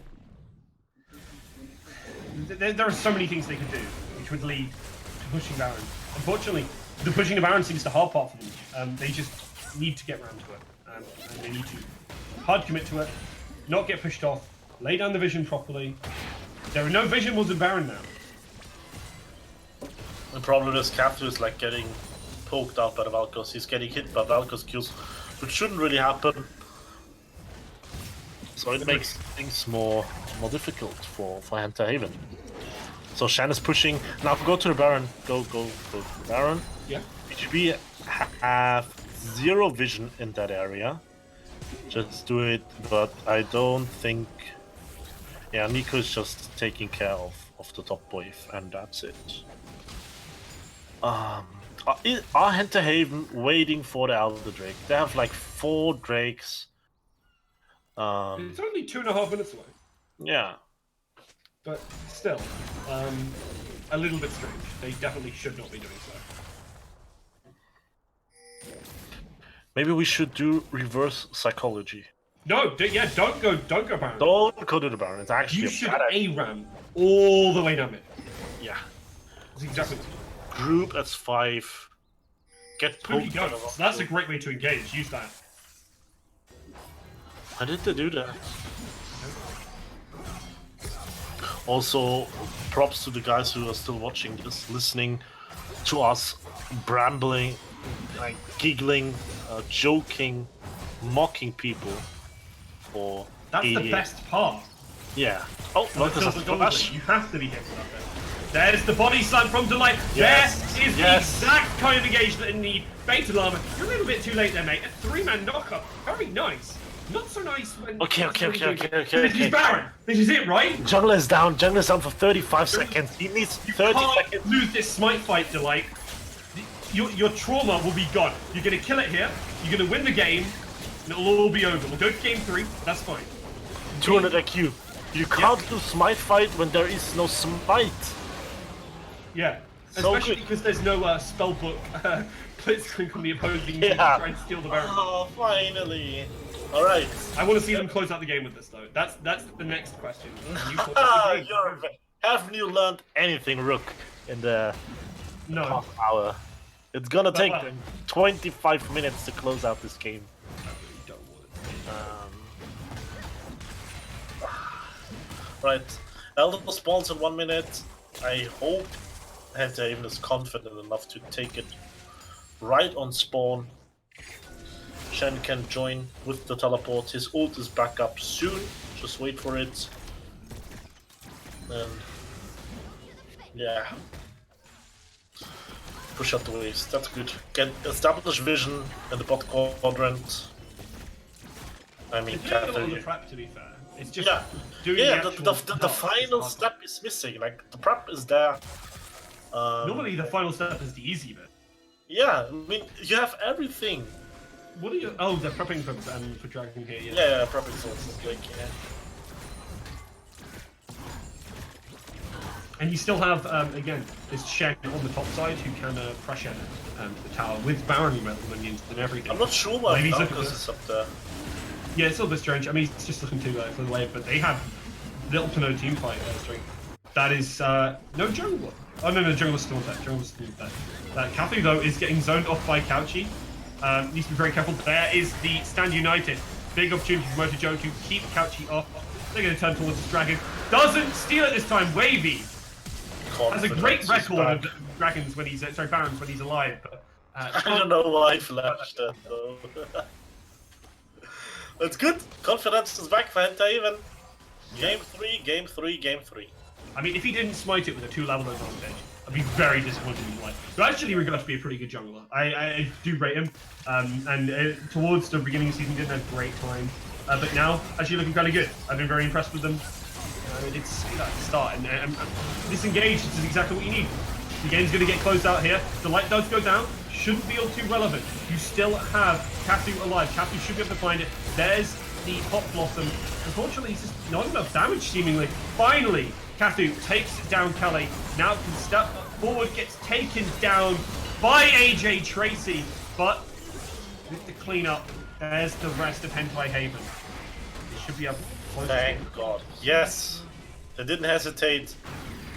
there are so many things they could do, which would lead to pushing Baron. Unfortunately, the pushing the Baron seems the hard part for them. They just need to get around to it, and they need to hard commit to it, not get pushed off, lay down the vision properly. There are no vision wards in Baron now. The problem is Captor is like getting poked out by the Valkos. He's getting hit by Valkos kills, which shouldn't really happen. So it makes things more difficult for Hentai Haven. So Shan is pushing. Now go to the Baron. Go to the Baron. Yeah. BGB have 0 vision in that area. Just do it, but I don't think. Yeah, Nico is just taking care of the top wave, and that's it. Are Hentai Haven waiting for the Elder Drake? They have like 4 Drakes. It's only 2.5 minutes away. Yeah. But still, a little bit strange. They definitely should not be doing so. Maybe we should do reverse psychology. No, don't go Baron. Don't go to the Baron. It's actually You a should bad idea. ARAM all the way down mid. Yeah. That's exactly. Group as 5. Get Spooky poked. goats. That's a great way to engage. Use that. How did they do that? Also, props to the guys who are still watching this, listening to us brambling, like giggling, joking, mocking people for That's the 88. best part. Yeah. Oh, look, there's a flash. You have to be careful out there. There's the body slam from Delight. Yes, There is yes. the exact kind of engagement that you need. Beta Llama, you're a little bit too late there, mate. A 3-man knockup. Very nice. Not so nice when... Okay. This is Baron. This is it, right? Jungler is down. Jungler is down for 35 seconds. He needs 30 Can't seconds. lose this smite fight, Delight. Your trauma will be gone. You're going to kill it here. You're going to win the game. And it'll all be over. We'll go to game 3. That's fine. 200 IQ. You can't do smite fight when there is no smite. Yeah. So Especially good. because there's no spellbook blitzcrank on the opposing team to Yeah. try and steal the Baron. Oh, finally. All right. I want to see them close out the game with this, though. That's the next question. Can you close out Ah, the game? haven't you learned anything, Rook, in the No. half hour? It's gonna take well. them 25 minutes to close out this game. I really don't want it. Right. Elder spawns in 1 minute. I hope Haven is confident enough to take it right on spawn. Shen can join with the teleport. His ult is back up soon. Just wait for it. And yeah. Push out the waves. That's good. Get establish vision in the bot quadrant. I mean, It's doing a lot of the Catherine. prep, to be fair. It's just Yeah, doing yeah. the, The actual final stuff. step is missing. Like the prep is there. Normally, the final step is the easy bit. Yeah, I mean, you have everything. What are you? Oh, they're prepping for Dragon here. Yeah. Yeah, prepping sources, like, yeah. And you still have again this Shen on the top side who can pressure the tower with Baron minions and everything. I'm not sure why Maybe he's Falcos looking is up there. Yeah, it's a little bit strange. I mean, he's just looking to for the wave, but they have little to no team fight strength. That is no jungler. Oh no, jungler's still dead. Jungler's still dead. Kathu though is getting zoned off by Couchy. Needs to be very careful. There is the Stand United. Big opportunity for Moto Joe to keep Couchy off. They're going to turn towards this dragon. Doesn't steal it this time. Wavy has a great Confidence is record back. of dragons when he's Barons when he's alive. But, I don't know why I flashed that though. That's good. Confidence is back for Haven. Game 3, game 3, game 3. I mean, if he didn't smite it with a 2-level advantage, I'd be very disappointed in his life. But actually, we're going to be a pretty good jungler. I do rate him. And towards the beginning of the season, he didn't have great time. But now, actually looking kind of good. I've been very impressed with them. It's at the start. And disengaged is exactly what you need. The game's going to get closed out here. The light does go down. Shouldn't feel too relevant. You still have Kathu alive. Kathu should be able to find it. There's the Hot Blossom. Unfortunately, it's just not enough damage, seemingly. Finally, Kathu takes down Kelly. Now can step forward, gets taken down by AJ Tracy. But with the cleanup, there's the rest of Hentai Haven. It should be able to close Thank God. Yes. They didn't hesitate.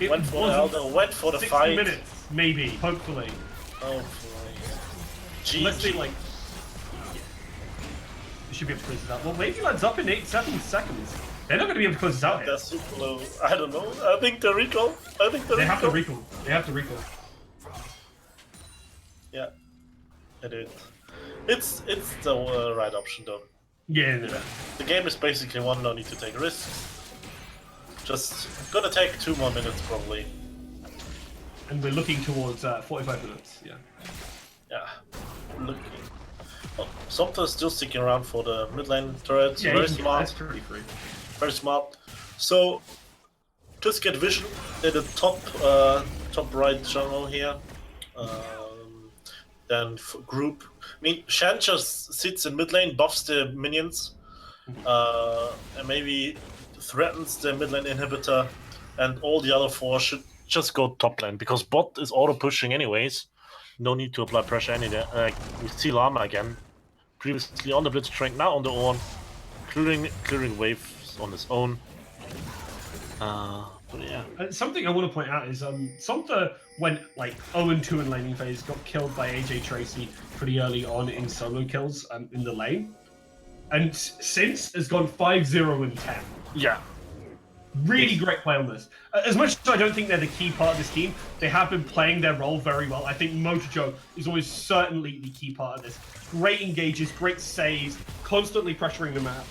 it. Went for the wasn't elder, went for the 60 fight. minutes, maybe, hopefully. Oh, boy. Let's see, like... They should be able to close this out. Well, Wavy Lad's up in 7 seconds. They're not going to be able to close this out here. That's super low. I don't know. I think the recall. They have to recall. They have to recall. Yeah. It is. It's the right option though. Yeah, no. The game is basically one, no need to take risks. Just gonna take 2 more minutes probably. And we're looking towards 45 minutes, yeah. Yeah. Looking. Oh, Somta is still sticking around for the mid lane turret. Yeah, Very that's smart. pretty free. Very smart. So just get vision in the top right channel here. Then group. I mean, Shen just sits in mid lane, buffs the minions, and maybe threatens the mid lane inhibitor, and all the other 4 should just go top lane because bot is auto pushing anyways. No need to apply pressure anywhere. We see Llama again. previously on the Blitzcrank, now on the Ornn, clearing waves on his own. But yeah. Something I want to point out is Somtha went like 0-2 in laning phase, got killed by AJ Tracy pretty early on in solo kills in the lane, and since has gone 5-0 and 10. Yeah. Really great play on this. As much as I don't think they're the key part of this team, they have been playing their role very well. I think Motojo is always certainly the key part of this. Great engages, great saves, constantly pressuring the map.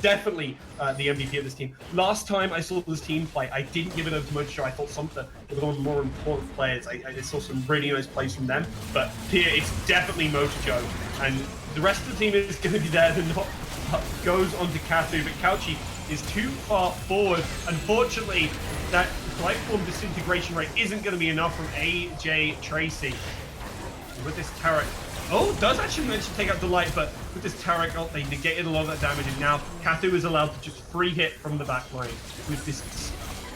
Definitely the MVP of this team. Last time I saw this team play, I didn't give it over to Motojo. I thought Somtha was one of the more important players. I saw some really nice plays from them. But here, it's definitely Motojo. And the rest of the team is going to be there. The not goes on to Katu, but Kauchi is too far forward. Unfortunately, that life form disintegration rate isn't going to be enough from AJ Tracy. With this Tarek, does actually manage to take out the light, but with this Tarek, they negated a lot of that damage, and now Katu is allowed to just free hit from the back line with this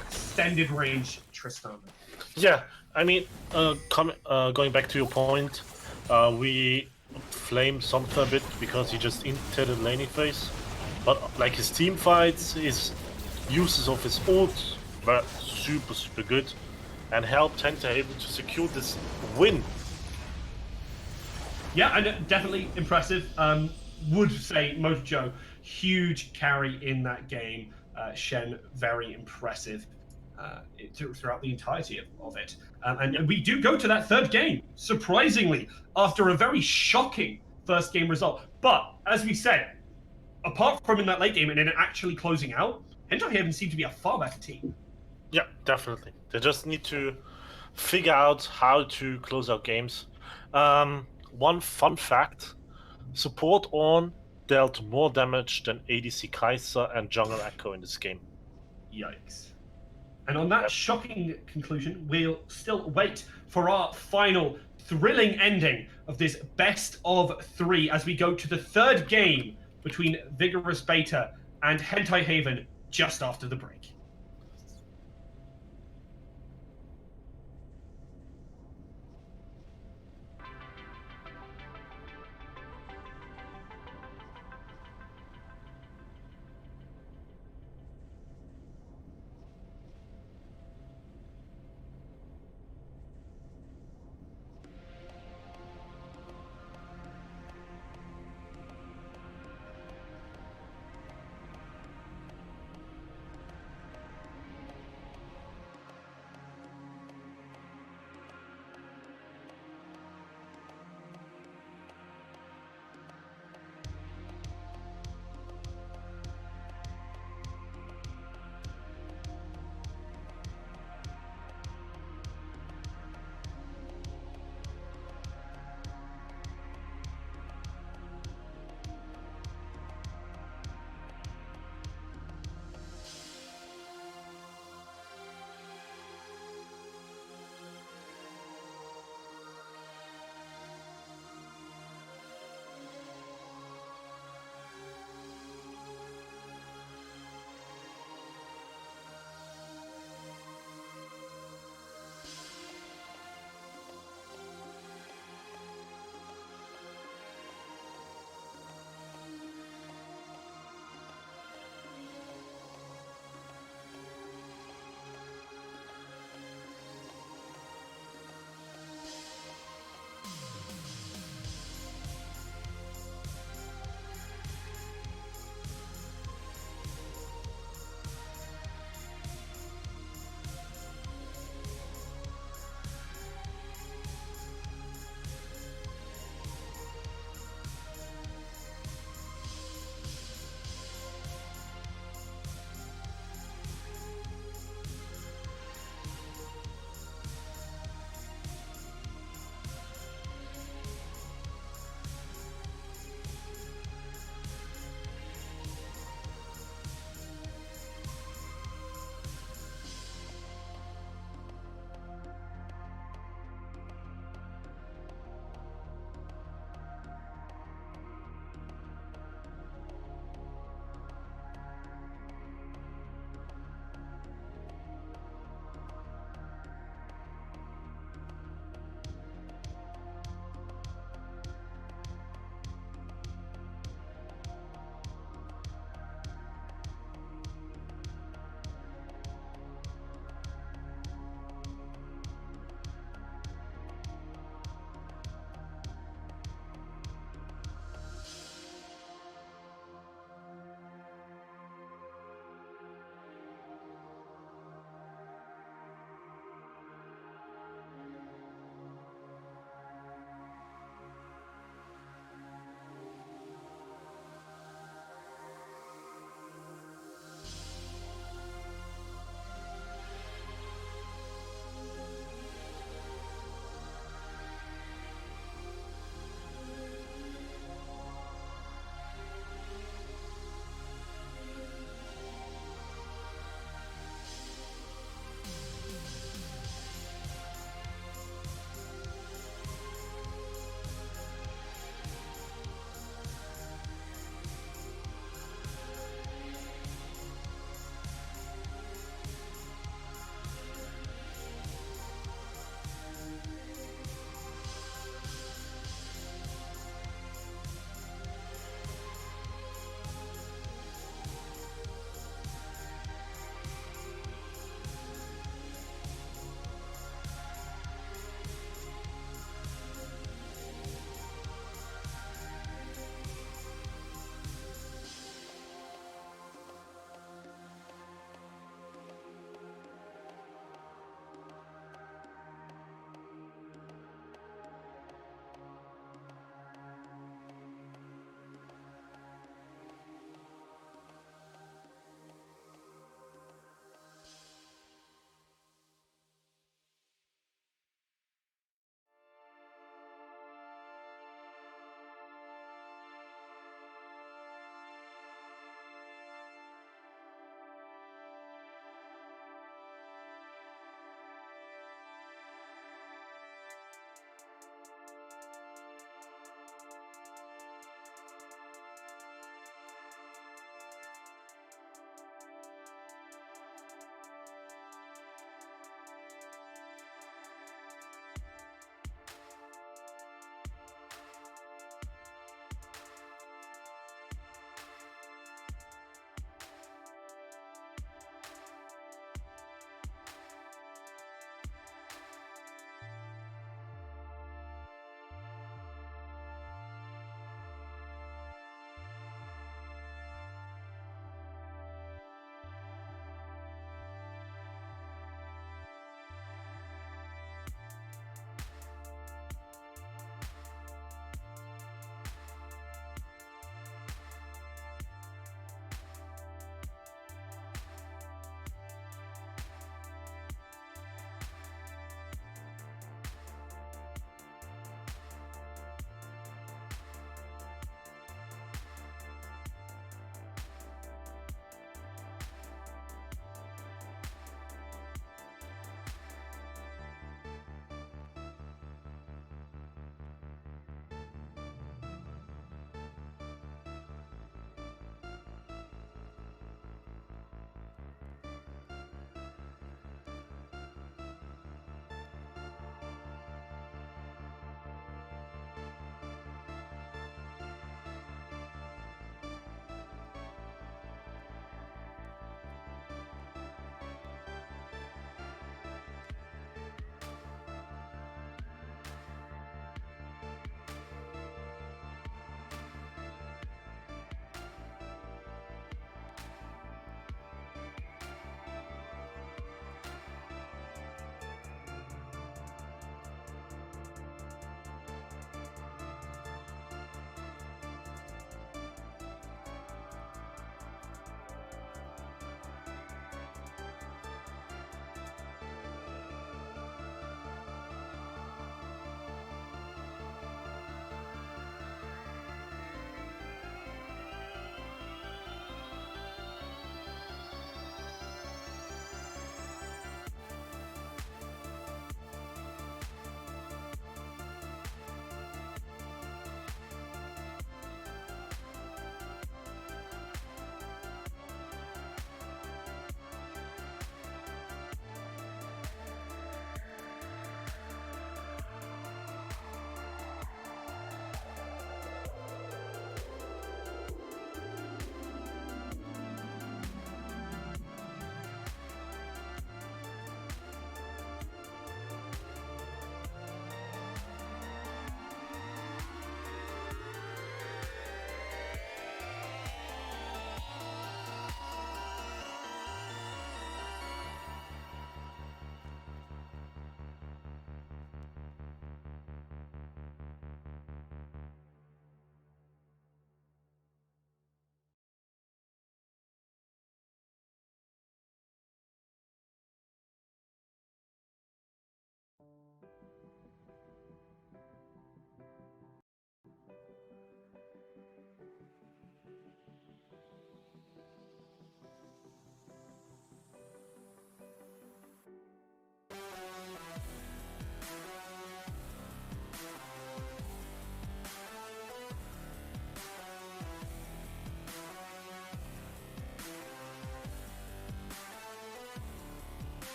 extended range Tristan. Yeah, I mean, going back to your point, we flame Somtha a bit because he just entered the laning phase. But like his team fights, his uses of his ult were super good and helped Tentahaven to secure this win. Yeah, and definitely impressive. Would say Motojo, huge carry in that game. Shen, very impressive throughout the entirety of it. And we do go to that third game, surprisingly, after a very shocking first game result. But as we said, apart from in that late game and then actually closing out, Tentahaven seem to be a far better team. Yeah, definitely. They just need to figure out how to close out games. One fun fact, support Ornn dealt more damage than ADC Kaiser and Jungle Echo in this game. Yikes. And on that shocking conclusion, we'll still wait for our final thrilling ending of this best of 3 as we go to the third game between Vigorous Beta and Hentai Haven just after the break.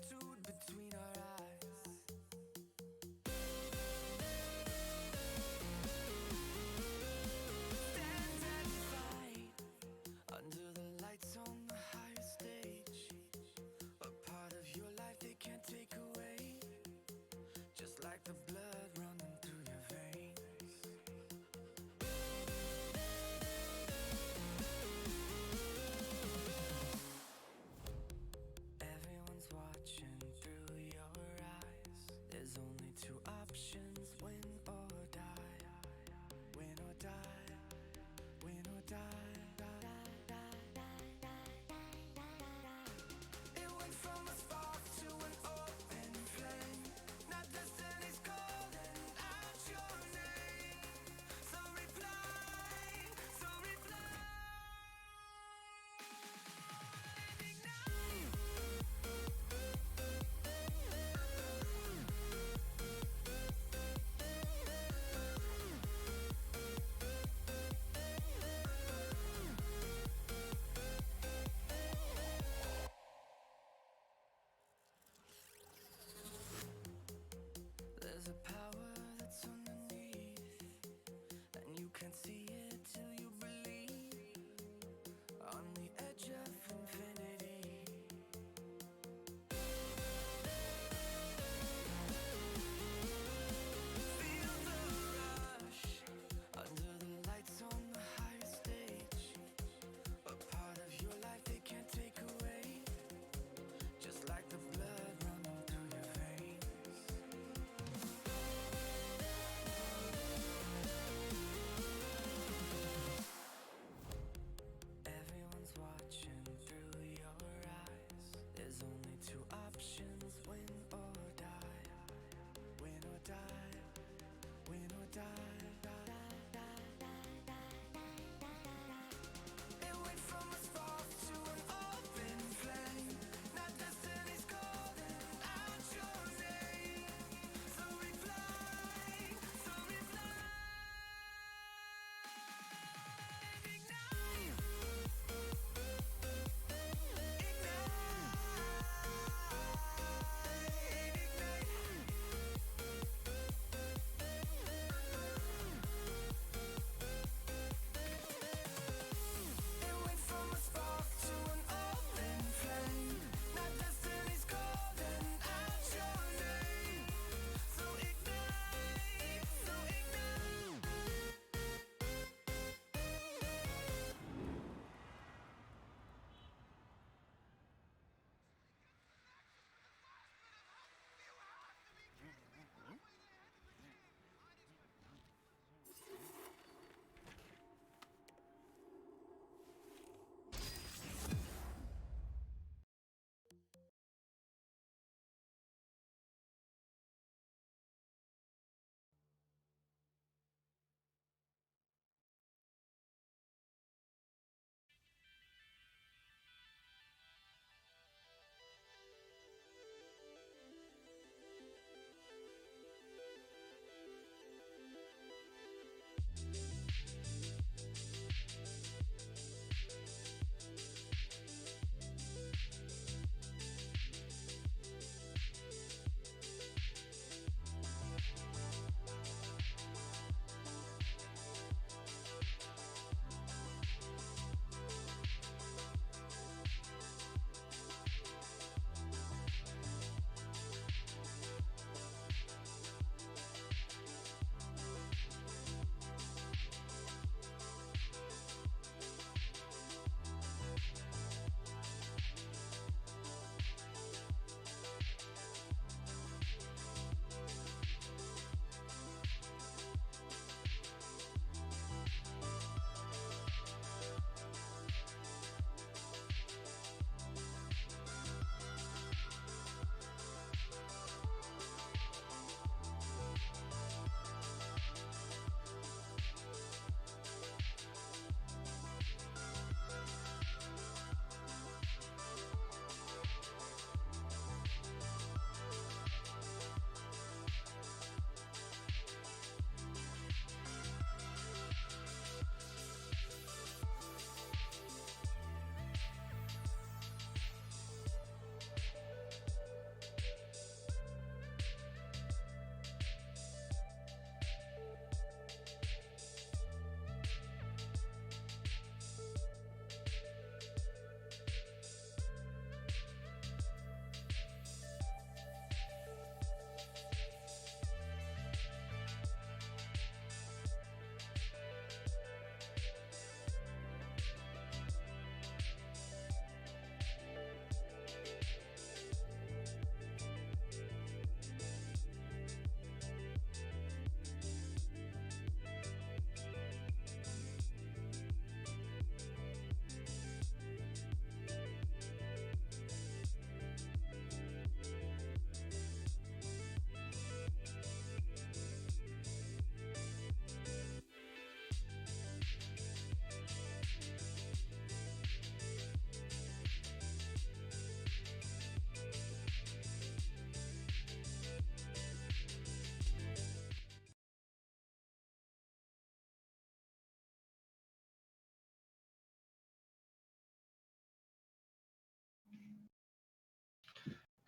tattooed between our eyes. Stand and fight under the lights on the higher stage. A part of your life they can't take away, just like the blood running through your veins. Everyone's watching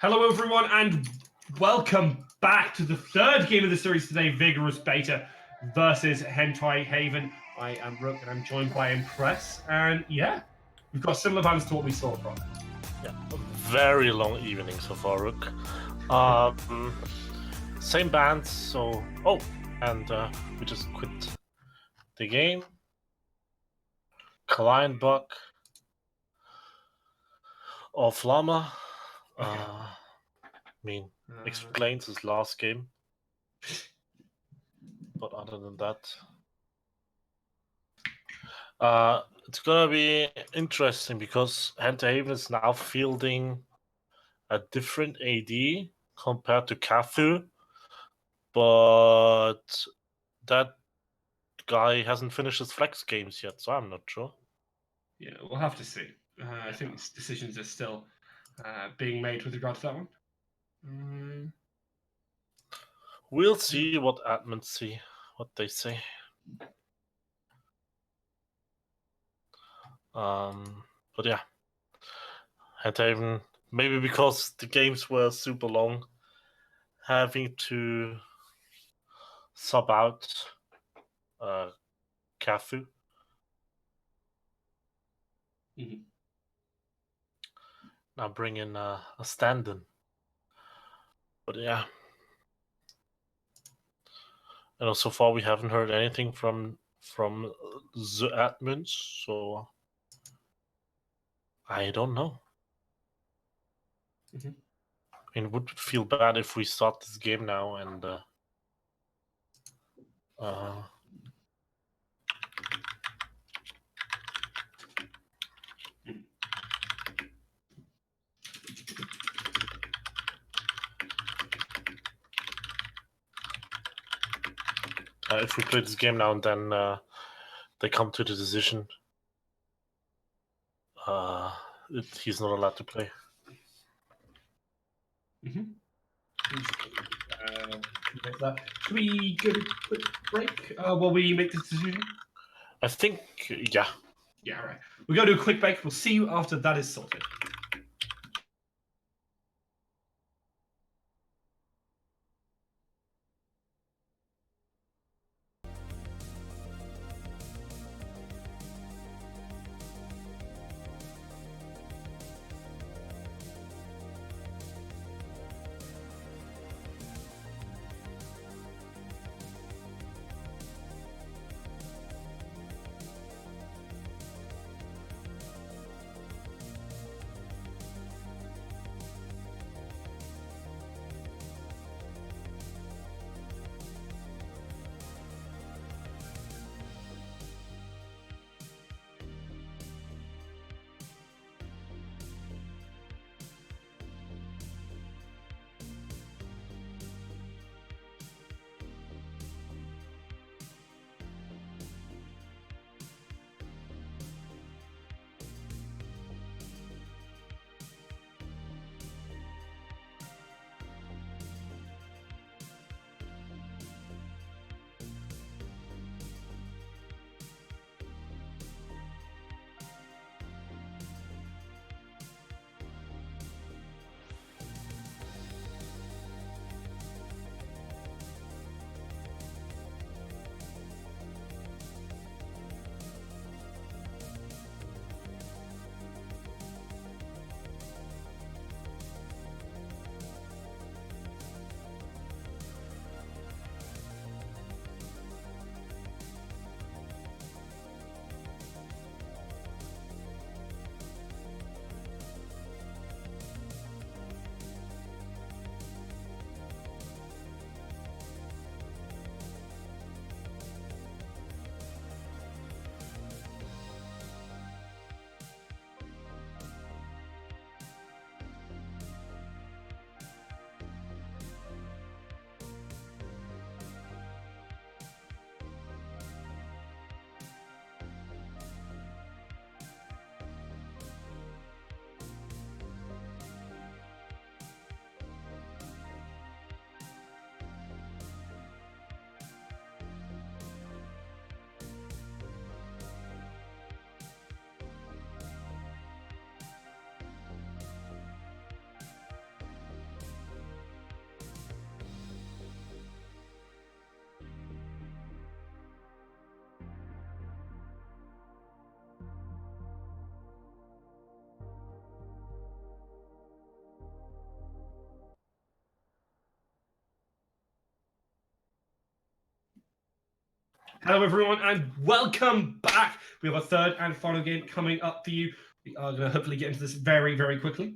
Hello, everyone, and welcome back to the third game of the series today, Vigorous Beta versus Hentai Haven. I am Rook, and I'm joined by Impress, and yeah, we've got similar bands to what we saw from. Yeah, a very long evening so far, Rook. Same bands, so and we just quit the game. Kleinbuck or Flammer. Explains his last game. But other than that, it's gonna be interesting because Haven is now fielding a different AD compared to Kathu, but that guy hasn't finished his flex games yet, so I'm not sure. Yeah, we'll have to see. I think decisions are still being made with regard to that one. We'll see what admins see, what they say. But yeah, Haven, maybe because the games were super long, having to sub out Kathu. Mm-hmm. Now bring in a stand-in. But yeah. And so far we haven't heard anything from the admins, so I don't know. Mm-hmm. I mean, it would feel bad if we start this game now and if we play this game now and then they come to the decision he's not allowed to play. Mm-hmm. Should we go to a quick break while we make this decision? I think, yeah. Yeah, right. We'll go to a quick break. We'll see you after that is sorted. Hello, everyone, and welcome back. We have a third and final game coming up for you. We are going to hopefully get into this very, very quickly.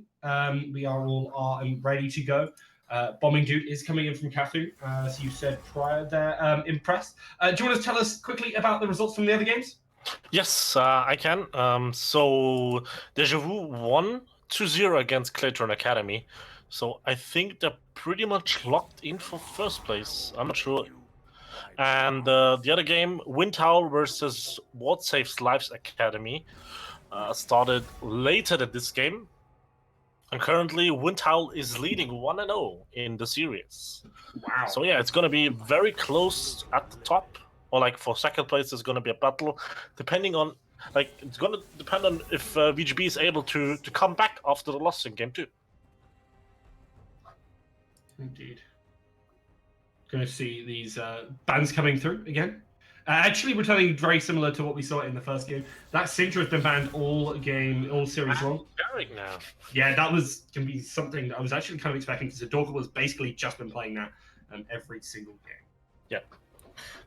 We are all ready to go. Bombing Dude is coming in from Kathu, as you said prior there. Impressed. Do you want to tell us quickly about the results from the other games? Yes, I can. So Deja Vu won 2-0 against Clayton Academy. So I think they're pretty much locked in for first place. I'm not sure. And the other game, Wind Howl versus What Saves Lives Academy, started later than this game. And currently, Wind Howl is leading 1-0 in the series. Wow. So yeah, it's going to be very close at the top. Or like for second place, there's going to be a battle, depending on it's going to depend on if VGB is able to come back after the loss in game 2. Indeed. Going to see these bans coming through again. Actually, returning very similar to what we saw in the first game. That Syndra has been banned all series long. Derek now. Yeah, that was going to be something I was actually kind of expecting because Adorka was basically just been playing that every single game. Yeah.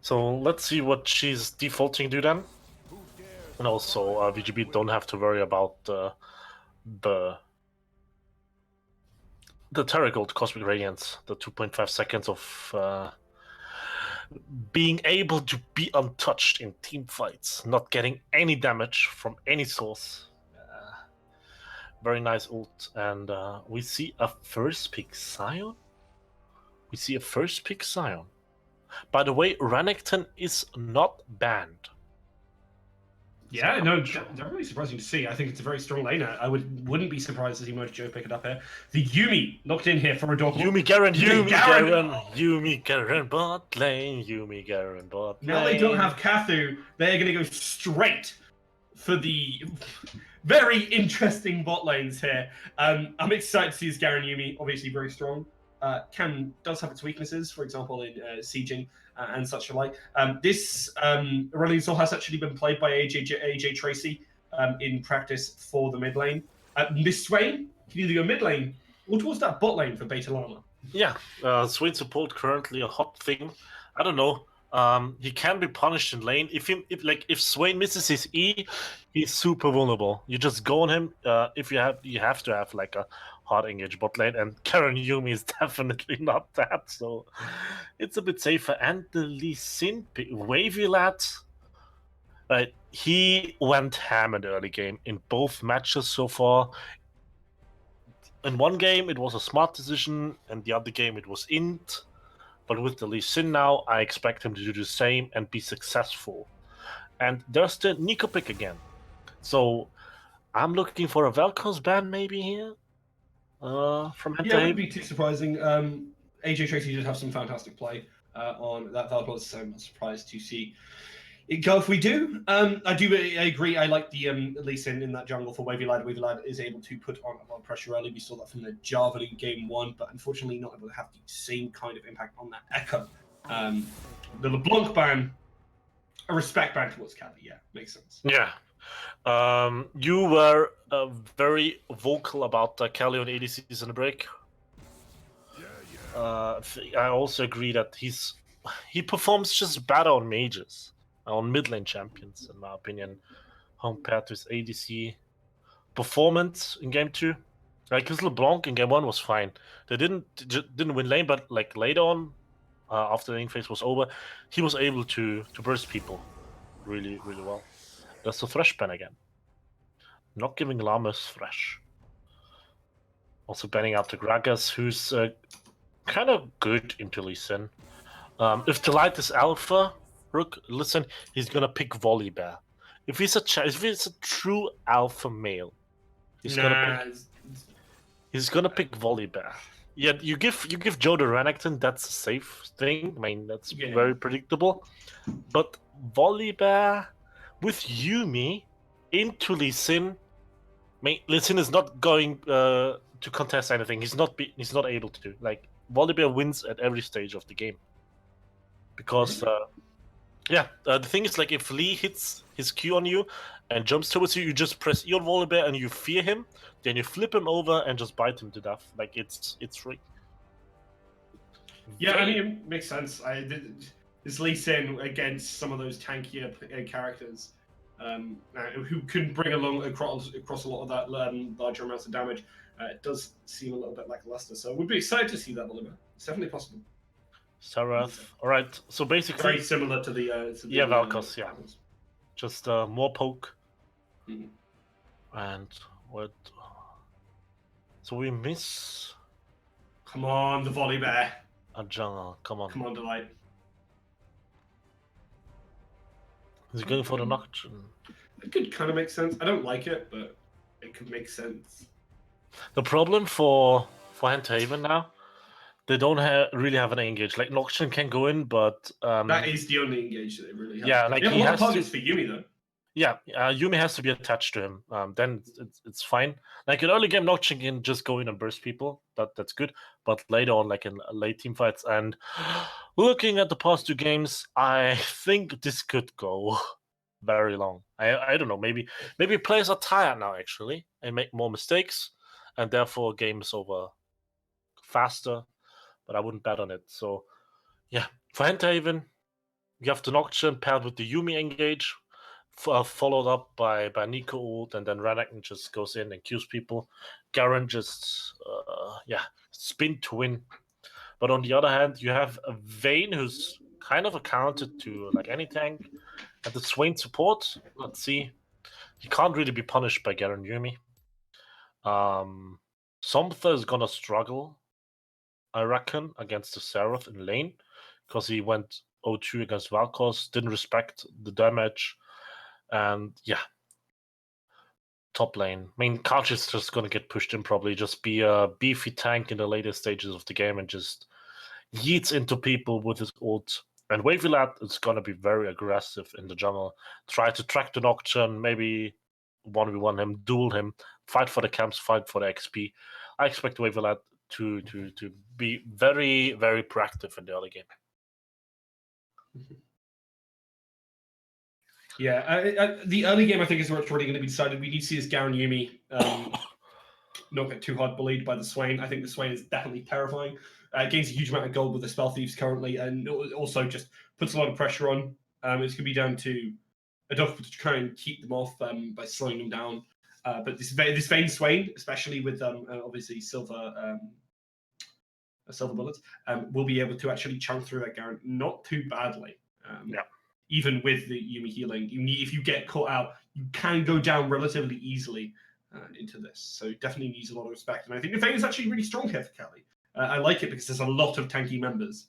So let's see what she's defaulting to then. And also, VGB don't have to worry about the Terragold Cosmic Radiance, the 2.5 seconds of being able to be untouched in team fights, not getting any damage from any source. Very nice ult. And we see a first pick Sion. By the way, Renekton is not banned. Yeah, no, they're really surprising to see. I think it's a very strong laner. I wouldn't be surprised to see Mojo Joe pick it up here. The Yuumi locked in here for Adorka. Yuumi Garen bot lane. Yuumi Garen bot lane. Now they don't have Kathu. They're going to go straight for the very interesting bot lanes here. I'm excited to see this Garen Yuumi, obviously very strong. Does have its weaknesses, for example, in sieging and such alike. This Aurelion Sol has actually been played by AJ Tracy in practice for the mid lane. This Swain can either go mid lane or towards that bot lane for Beta Llama. Yeah, Swain support currently a hot thing. I don't know. He can be punished in lane. If Swain misses his E, he's super vulnerable. You just go on him. You have to have like a hard engage bot lane, and Karen Yuumi is definitely not that. So it's a bit safer. And the Lee Sin Wavy Lad, right? He went ham in the early game in both matches so far. In one game, it was a smart decision, and the other game, it was int. But with the Lee Sin now, I expect him to do the same and be successful. And there's the Nico pick again. So I'm looking for a Vel'Koz ban maybe here. From Yeah, it wouldn't be too surprising. AJ Tracy did have some fantastic play on that Vel'Koz, so I'm not surprised to see it go if we do. I agree. I like the Lee Sin in that jungle for Wavy Lad. Wavy Lad is able to put on a lot of pressure early. We saw that from the Jarvan in game 1, but unfortunately not able to have the same kind of impact on that Echo. The LeBlanc ban, a respect ban towards Kathy. Yeah, makes sense. Yeah. You were very vocal about Kelly on ADCs in the break. I also agree that he performs just better on mages, on mid lane champions, in my opinion, compared to his ADC performance in game 2. Like his LeBlanc in game 1 was fine. They didn't win lane, but like later on, after the lane phase was over, he was able to burst people really, really well. That's the Thresh ban again. Not giving Llamas Thresh. Also banning out the Gragas, who's kind of good into Lee Sin. If the light is alpha, Rook, listen, he's gonna pick Volibear. If he's a true alpha male, he's gonna pick Volibear. Yeah, you give Joe the Renekton, that's a safe thing. I mean, that's very predictable. But Volibear with Yuumi into Lee Sin, I mean, Lee Sin is not going to contest anything. He's not able to. Like, Volibear wins at every stage of the game. Because, the thing is, like, if Lee hits his Q on you and jumps towards you, you just press E on Volibear and you fear him, then you flip him over and just bite him to death. Like, it's free. Yeah, I mean, it makes sense. Is Lee Sin against some of those tankier characters who can bring along across a lot of that larger amounts of damage. It does seem a little bit lackluster, so we'd be excited to see that Oliver. It's definitely possible. Sarath. All right. So basically, Very similar to the Valkos, yeah. Just more poke. Mhm. And what? So we miss Come on, the volley bear. a jungle. Come on. Come on, Delight. He's going for the Nocturne. It could kind of make sense. I don't like it, but it could make sense. The problem for Haven now, they don't really have an engage. Like Nocturne can go in, but That is the only engage that they really have. Yeah, like they have he a lot has of targets to. for Yumi though. Yeah, Yumi has to be attached to him. Then it's fine. Like in early game, Nocturne can just go in and burst people. That's good. But later on, like in late team fights, and looking at the past 2 games, I think this could go very long. I don't know. Maybe players are tired now actually and make more mistakes, and therefore game is over faster. But I wouldn't bet on it. So yeah, for Haven, you have the Nocturne paired with the Yumi engage, followed up by Nico ult, and then Renekton just goes in and kills people. Garen just, spin to win. But on the other hand, you have a Vayne who's kind of accounted to like any tank, and the Swain support. Let's see, he can't really be punished by Garen Yumi. Somtha is gonna struggle, I reckon, against the Seraph in lane, because he went 0-2 against Valkos, didn't respect the damage, and yeah, top lane. I mean, Karch is just gonna get pushed in, probably just be a beefy tank in the later stages of the game and just yeets into people with his ult. And Wavelat is gonna be very aggressive in the jungle, try to track the Nocturne, maybe 1v1 him, duel him, fight for the camps, fight for the XP. I expect Wavelat to be very, very proactive in the early game. Yeah, the early game I think is where it's really going to be decided. We need to see this Garen Yumi not get too hard bullied by the Swain. I think the Swain is definitely terrifying. Gains a huge amount of gold with the Spell Thieves currently, and also just puts a lot of pressure on. It's going to be down to Adolfo to try and keep them off by slowing them down. But this Vayne Swain, especially with obviously silver bullets, will be able to actually chunk through that Garen not too badly. Yeah. Even with the Yumi healing, if you get caught out, you can go down relatively easily into this. So definitely needs a lot of respect. And I think the Vayne is actually really strong here for Kelly. I like it because there's a lot of tanky members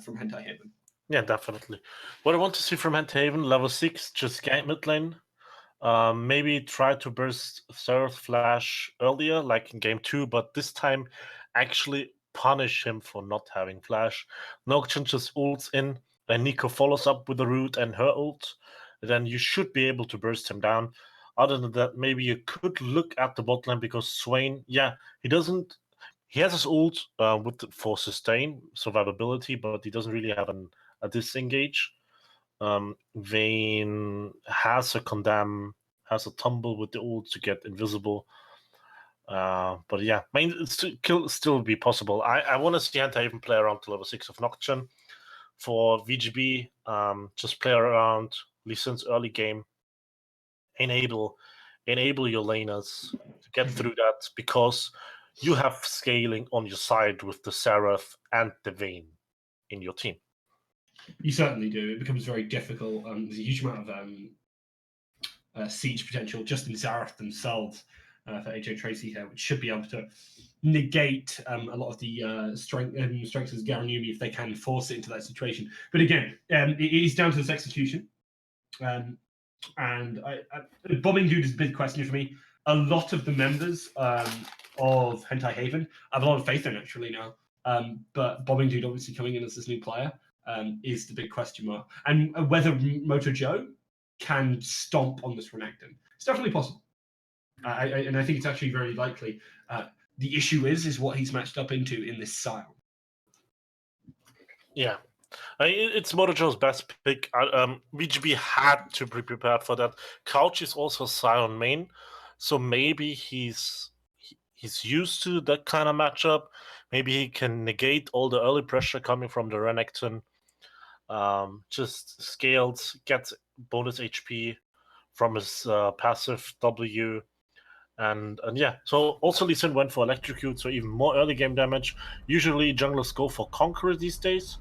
from Hentai Haven. Yeah, definitely. What I want to see from Haven, level 6, just gank mid lane. Maybe try to burst Third Flash earlier, like in game 2, but this time actually punish him for not having Flash. Nocturne just ults in, and Nico follows up with the root and her ult. Then you should be able to burst him down. Other than that, maybe you could look at the bot lane because Swain, he has his ult for sustain, survivability, but he doesn't really have a disengage. Vayne has a condemn, has a tumble with the ult to get invisible. But yeah, I mean, still be possible. I want to see Hanta even play around to level 6 of Nocturne. For VGB, just play around Lee Sin's early game. Enable your laners to get through that because you have scaling on your side with the Seraph and the Vayne in your team. You certainly do. It becomes very difficult. There's a huge amount of siege potential just in Zareth themselves for AJ Tracy here, which should be able to negate a lot of the strengths of Garen Yumi if they can force it into that situation. But again, it is down to this execution. And Bombing Dude is a big question for me. A lot of the members of Hentai Haven I have a lot of faith in actually now. But Bombing Dude obviously coming in as this new player is the big question mark. And whether Moto Joe can stomp on this Renekton. It's definitely possible. And I think it's actually very likely. The issue is what he's matched up into in this style. Yeah. It's Motojo's best pick. VGB had to be prepared for that. Couch is also Sion main, so maybe he's used to that kind of matchup. Maybe he can negate all the early pressure coming from the Renekton. just scaled, get bonus HP from his passive W. And yeah, so also Lee Sin went for Electrocute, so even more early game damage. Usually junglers go for Conqueror these days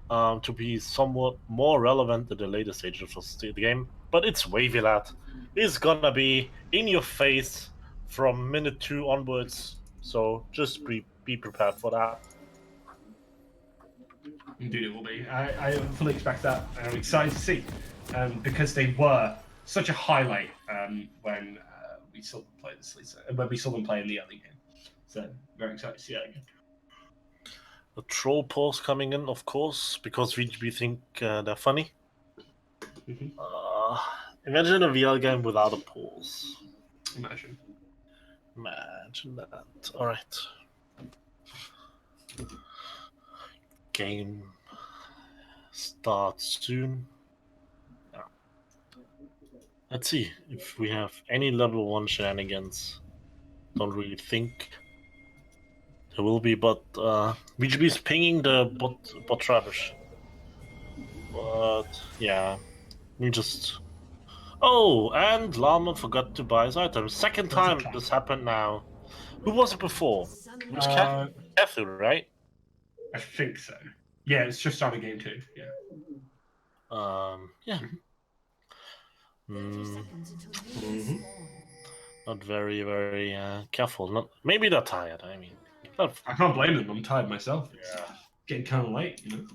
to be somewhat more relevant in the later stages of the game. But it's Wavy Lad. It's gonna be in your face from minute 2 onwards, so just be prepared for that. Indeed, it will be. I fully expect that. I'm excited to see because they were such a highlight when we saw them play this when we saw them play in the early game. So very excited to see that again. The troll pause coming in, of course, because we think they're funny. Imagine a VR game without a pause. Imagine that. All right. Game starts soon. Yeah. Let's see if we have any level 1 shenanigans. Don't really think there will be, but VGB is pinging the bot trappers. But yeah, we just. Oh, and Lama forgot to buy his items. Second time this happened now. Who was it before? It was Kathu, right? I think so. Yeah, it's just starting game 2. Yeah. Yeah. 30 seconds until you spawn. Not very careful. Not maybe they're tired. I mean, I can't blame them. I'm tired myself. Yeah. Getting kind of late, you know.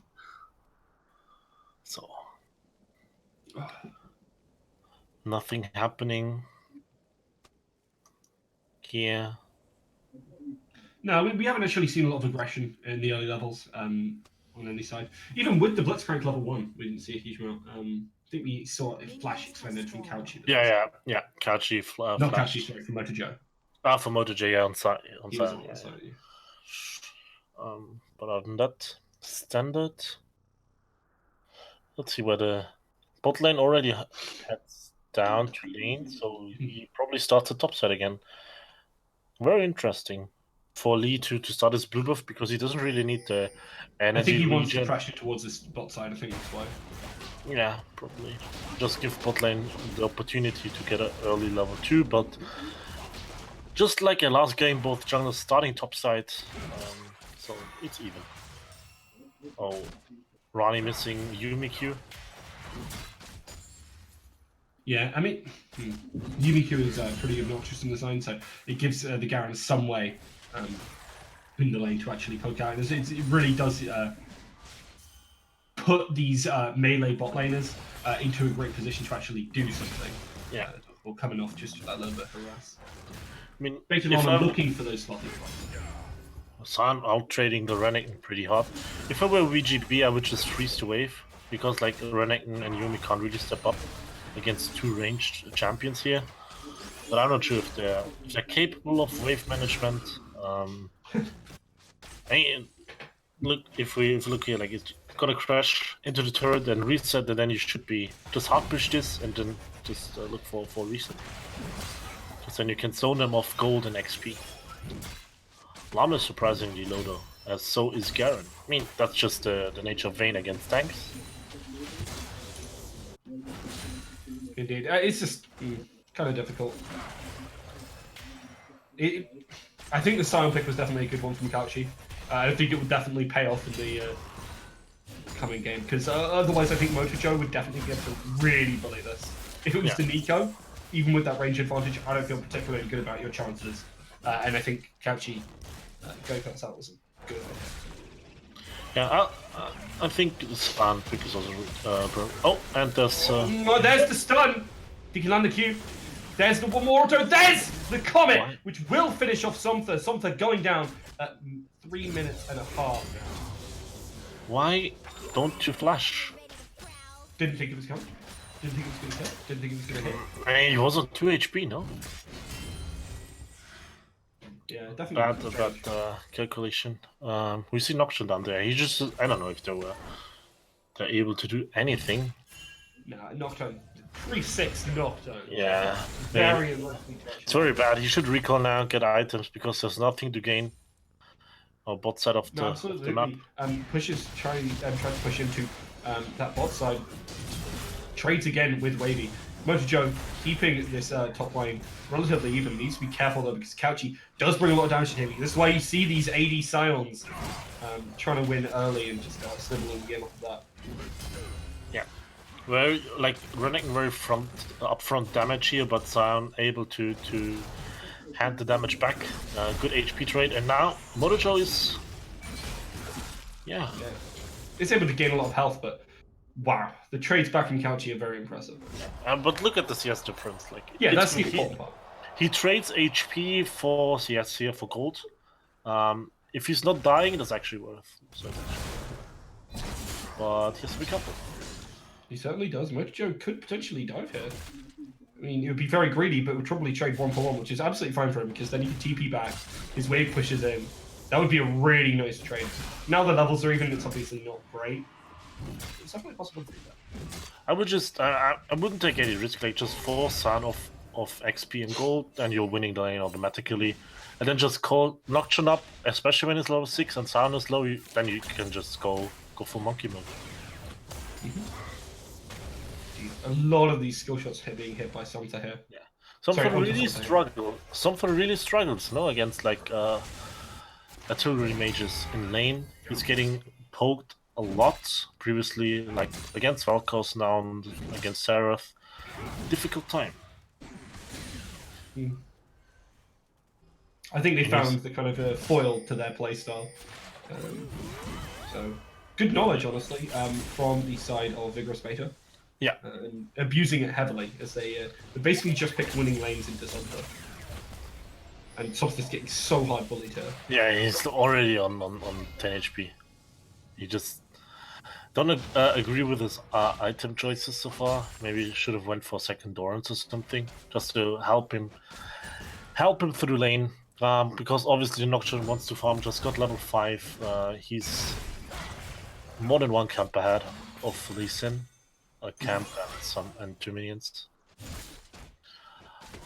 So nothing happening here. No, we haven't actually seen a lot of aggression in the early levels on any side. Even with the Blitzcrank level 1, we didn't see a huge amount. I think we saw a flash expended from Couchy. Yeah. Couchy, not Couchy, sorry, from Moto Joe. For Moto J, yeah, on side. Yeah. But other than that, standard. Let's see where the bot lane already heads down to lane, so he probably starts the top side again. Very interesting for Lee to start his blue buff because he doesn't really need the energy. I think he wants to crash it towards this bot side. I think that's why. Yeah, probably. Just give bot lane the opportunity to get an early level 2, but just like in last game, both junglers starting top side, so it's even. Oh, Ronnie missing Yumi Q. Yeah, I mean, Yumi Q is pretty obnoxious in the zone, so it gives the Garen some way in the lane to actually poke out. It really does put these melee bot laners into a great position to actually do something. Yeah. Or coming off just a little bit harass. I mean, basically, I'm looking for those slotty spots. So I'm out trading the Renekton pretty hard. If I were VGB, I would just freeze the wave because like Renekton and Yumi can't really step up against 2 ranged champions here. But I'm not sure if they're capable of wave management. And look, if we look here, like it's gonna crash into the turret and reset, and then you should be just hard push this and then just look for reset. Because then you can zone them off gold and XP. Llama is surprisingly low though, as so is Garen. I mean, that's just the nature of Vayne against tanks. Indeed, it's just kind of difficult. I think the Sion pick was definitely a good one from Couchy. I think it would definitely pay off in the coming game, because otherwise I think Moto Joe would definitely be able to really bully this. If it was to Nico, even with that range advantage, I don't feel particularly good about your chances. And I think Couchy going for that was a good idea. Yeah, I think the stun pick is also oh, and there's there's the stun! He can land the Q. There's the one more auto. There's the Comet, which will finish off Somtha. Somtha going down at 3 minutes and a half now. Why don't you flash? Didn't think it was coming. Didn't think it was going to hit. Didn't think it was going to hit. I mean, he was on 2 HP, no? Yeah, definitely. Bad calculation. We see Nocturne down there. He just, I don't know if they're able to do anything. Nah, Nocturne. 3-6 Nocturne. Yeah. Very unlikely to It's very bad. He should recall now, get items, because there's nothing to gain. or bot side of No, the map. absolutely. Pushes try to push into that bot side. Trades again with Wavy. Mojo Joe keeping this top lane relatively even. Needs to be careful though because Couchy does bring a lot of damage to him. This is why you see these AD Scions trying to win early and just sniveling the game off of that. Yeah, very like running very upfront damage here, but Zion able to hand the damage back. Good HP trade, and now Mojo is yeah. It's able to gain a lot of health, but wow, the trades back from Couchy are very impressive. But look at the CS difference. Like That's the important part. He trades HP for CS here for gold. If he's not dying, that's actually worth so much. But he has to be careful. He certainly does. Mojo could potentially dive here. I mean, it would be very greedy, but would probably trade 1-for-1, which is absolutely fine for him because then he can TP back. His wave pushes in. That would be a really nice trade. Now the levels are even, it's obviously not great. It's definitely possible to do that. I would just, I wouldn't take any risk. Like just force Sun of XP and gold, and you're winning the lane automatically. And then just call Nocturne up, especially when it's level 6 and Sun is low. Then you can just go full monkey mode. A lot of these skill shots being hit by Santa here. Yeah, Something really struggles, no, against like artillery mages in lane. He's getting poked a lot previously, like against Valkos, now against Seraph. Difficult time. I think they found the kind of foil to their playstyle. So good knowledge, honestly, from the side of Vigorous Beta. Yeah. And abusing it heavily as they basically just picked winning lanes into Sumter. And Sumter's getting so hard bullied here. Yeah, he's already on 10 HP. He just don't agree with his item choices so far. Maybe should have went for second Dorans or something, just to help him through lane. Because obviously Nocturne wants to farm, just got level 5. He's more than one camp ahead of Lee Sin. A camp and 2 minions.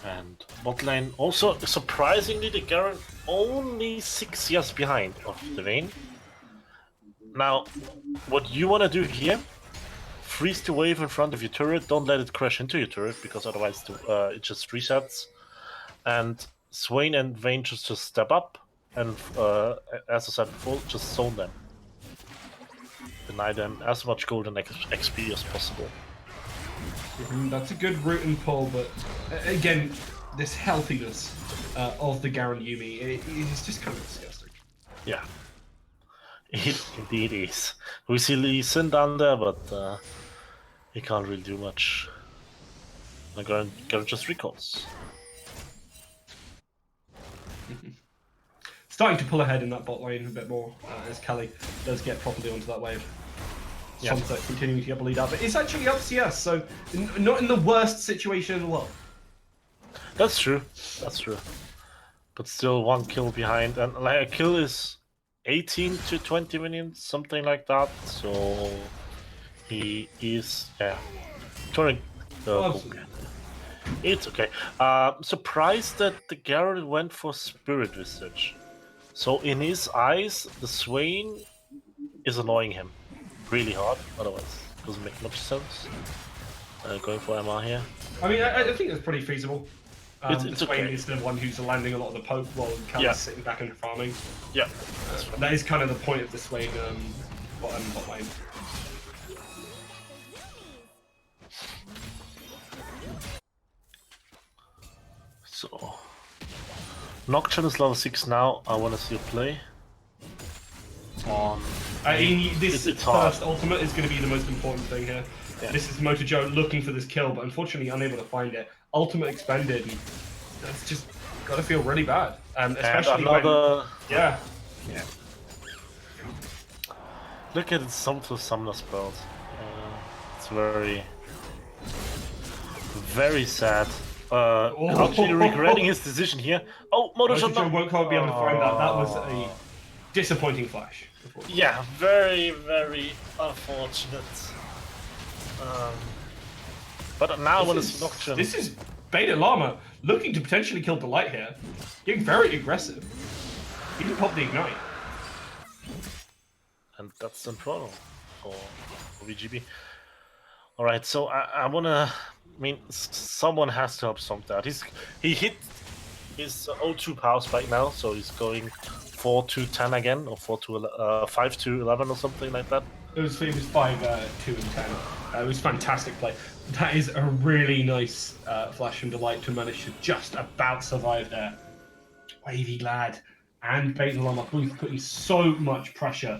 And bot lane also surprisingly the Garen only 6 years behind of the Vayne. Now, what you want to do here, freeze the wave in front of your turret, don't let it crash into your turret because otherwise it just resets. And Swain and Vayne just step up and as I said before, just zone them. Deny them as much gold and XP as possible. That's a good route and pull, but again, this healthiness of the Garen Yuumi is just kind of disgusting. Yeah, it indeed is. We see Lee Sin down there, but he can't really do much. Garen just recalls. Starting to pull ahead in that bot lane a bit more as Kelly does get properly onto that wave. Yeah. Sunset continuing to get bullied out, but it's actually up CS, so not in the worst situation in the world. That's true. That's true. But still, 1 kill behind, and like a kill is 18 to 20 minutes, something like that. So he is turning. It's okay. Surprised that the Garen went for Spirit Visage. So in his eyes, the Swain is annoying him really hard. Otherwise, it doesn't make much sense. Going for MR here. I mean, I think it's pretty feasible. It's Swain okay. is the one who's landing a lot of the poke while Kelly's sitting back and farming. Yeah. That is kind of the point of the Swain bot lane. So, Nocturne is level 6 now. I want to see a play. I mean, this it's first hard. ultimate is going to be the most important thing here. Yeah. This is Moto Joe looking for this kill, but unfortunately unable to find it. Ultimate expended, and that's just got to feel really bad. Especially and another... when... Yeah. Look at some of the summoner spells. It's very sad. Actually regretting his decision here. Oh, Moto Moto Joe won't quite be able to find that. That was a disappointing flash. Yeah, very, very unfortunate. But now I want to see Nocturne. This is Beta Llama looking to potentially kill Delight here. Getting very aggressive. He can pop the Ignite. That's important for VGB. All right, so I wanna. I mean, someone has to help something out. He hit his O2 power spike now, so he's going 4-10 again, or 5-11 or something like that. It was 5, 2, and 10. It was fantastic play. That is a really nice flash from Delight to manage to just about survive there. Wavy Lad and Bait and Llama both putting so much pressure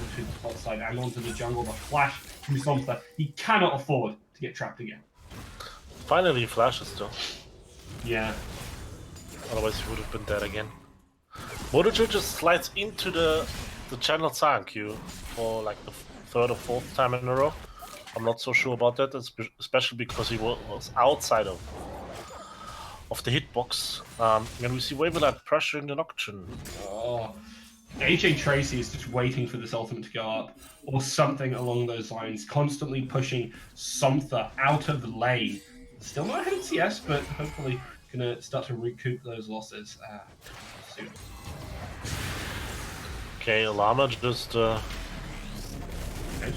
onto the spot side and onto the jungle. The flash from Somtha. He cannot afford to get trapped again. Finally, he flashes though. Yeah. Otherwise, he would have been dead again. Modojo just slides into the channel Sion queue for like the third or fourth time in a row. I'm not so sure about that, especially because he was outside of the hitbox. And we see Waveland pressuring the Nocturne. Oh. AJ Tracy is just waiting for this ultimate to go up, or something along those lines, constantly pushing Somtha out of the lane. Still not ahead of CS, but hopefully gonna start to recoup those losses soon. Okay, Llama just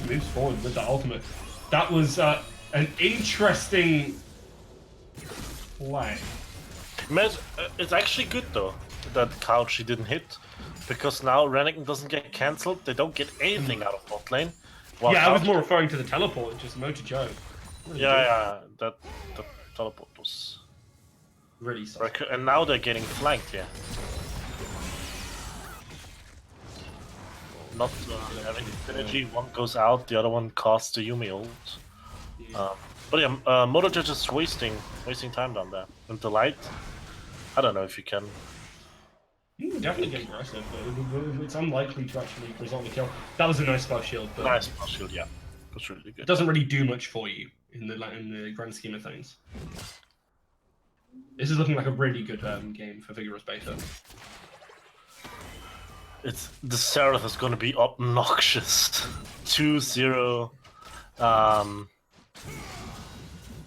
Moves forward with the ultimate. That was an interesting play. It's actually good though that Couch he didn't hit, because now Renekton doesn't get cancelled. They don't get anything out of bot lane. Yeah, I was more referring to the teleport, just Motor Joe. Really yeah, that teleport was really soft. and now they're getting flanked. Yeah, not having synergy. One goes out, the other one casts the Yumi ult. But yeah, Modojo just wasting time down there. And Delight, I don't know if you can. You can definitely get aggressive, but it's unlikely to actually result in a kill. That was a nice spell shield, but Nice spell shield, yeah. That's really good. it doesn't really do much for you in the grand scheme of things. This is looking like a really good game for Vigorous Beta. The Seraph is going to be obnoxious. 2-0.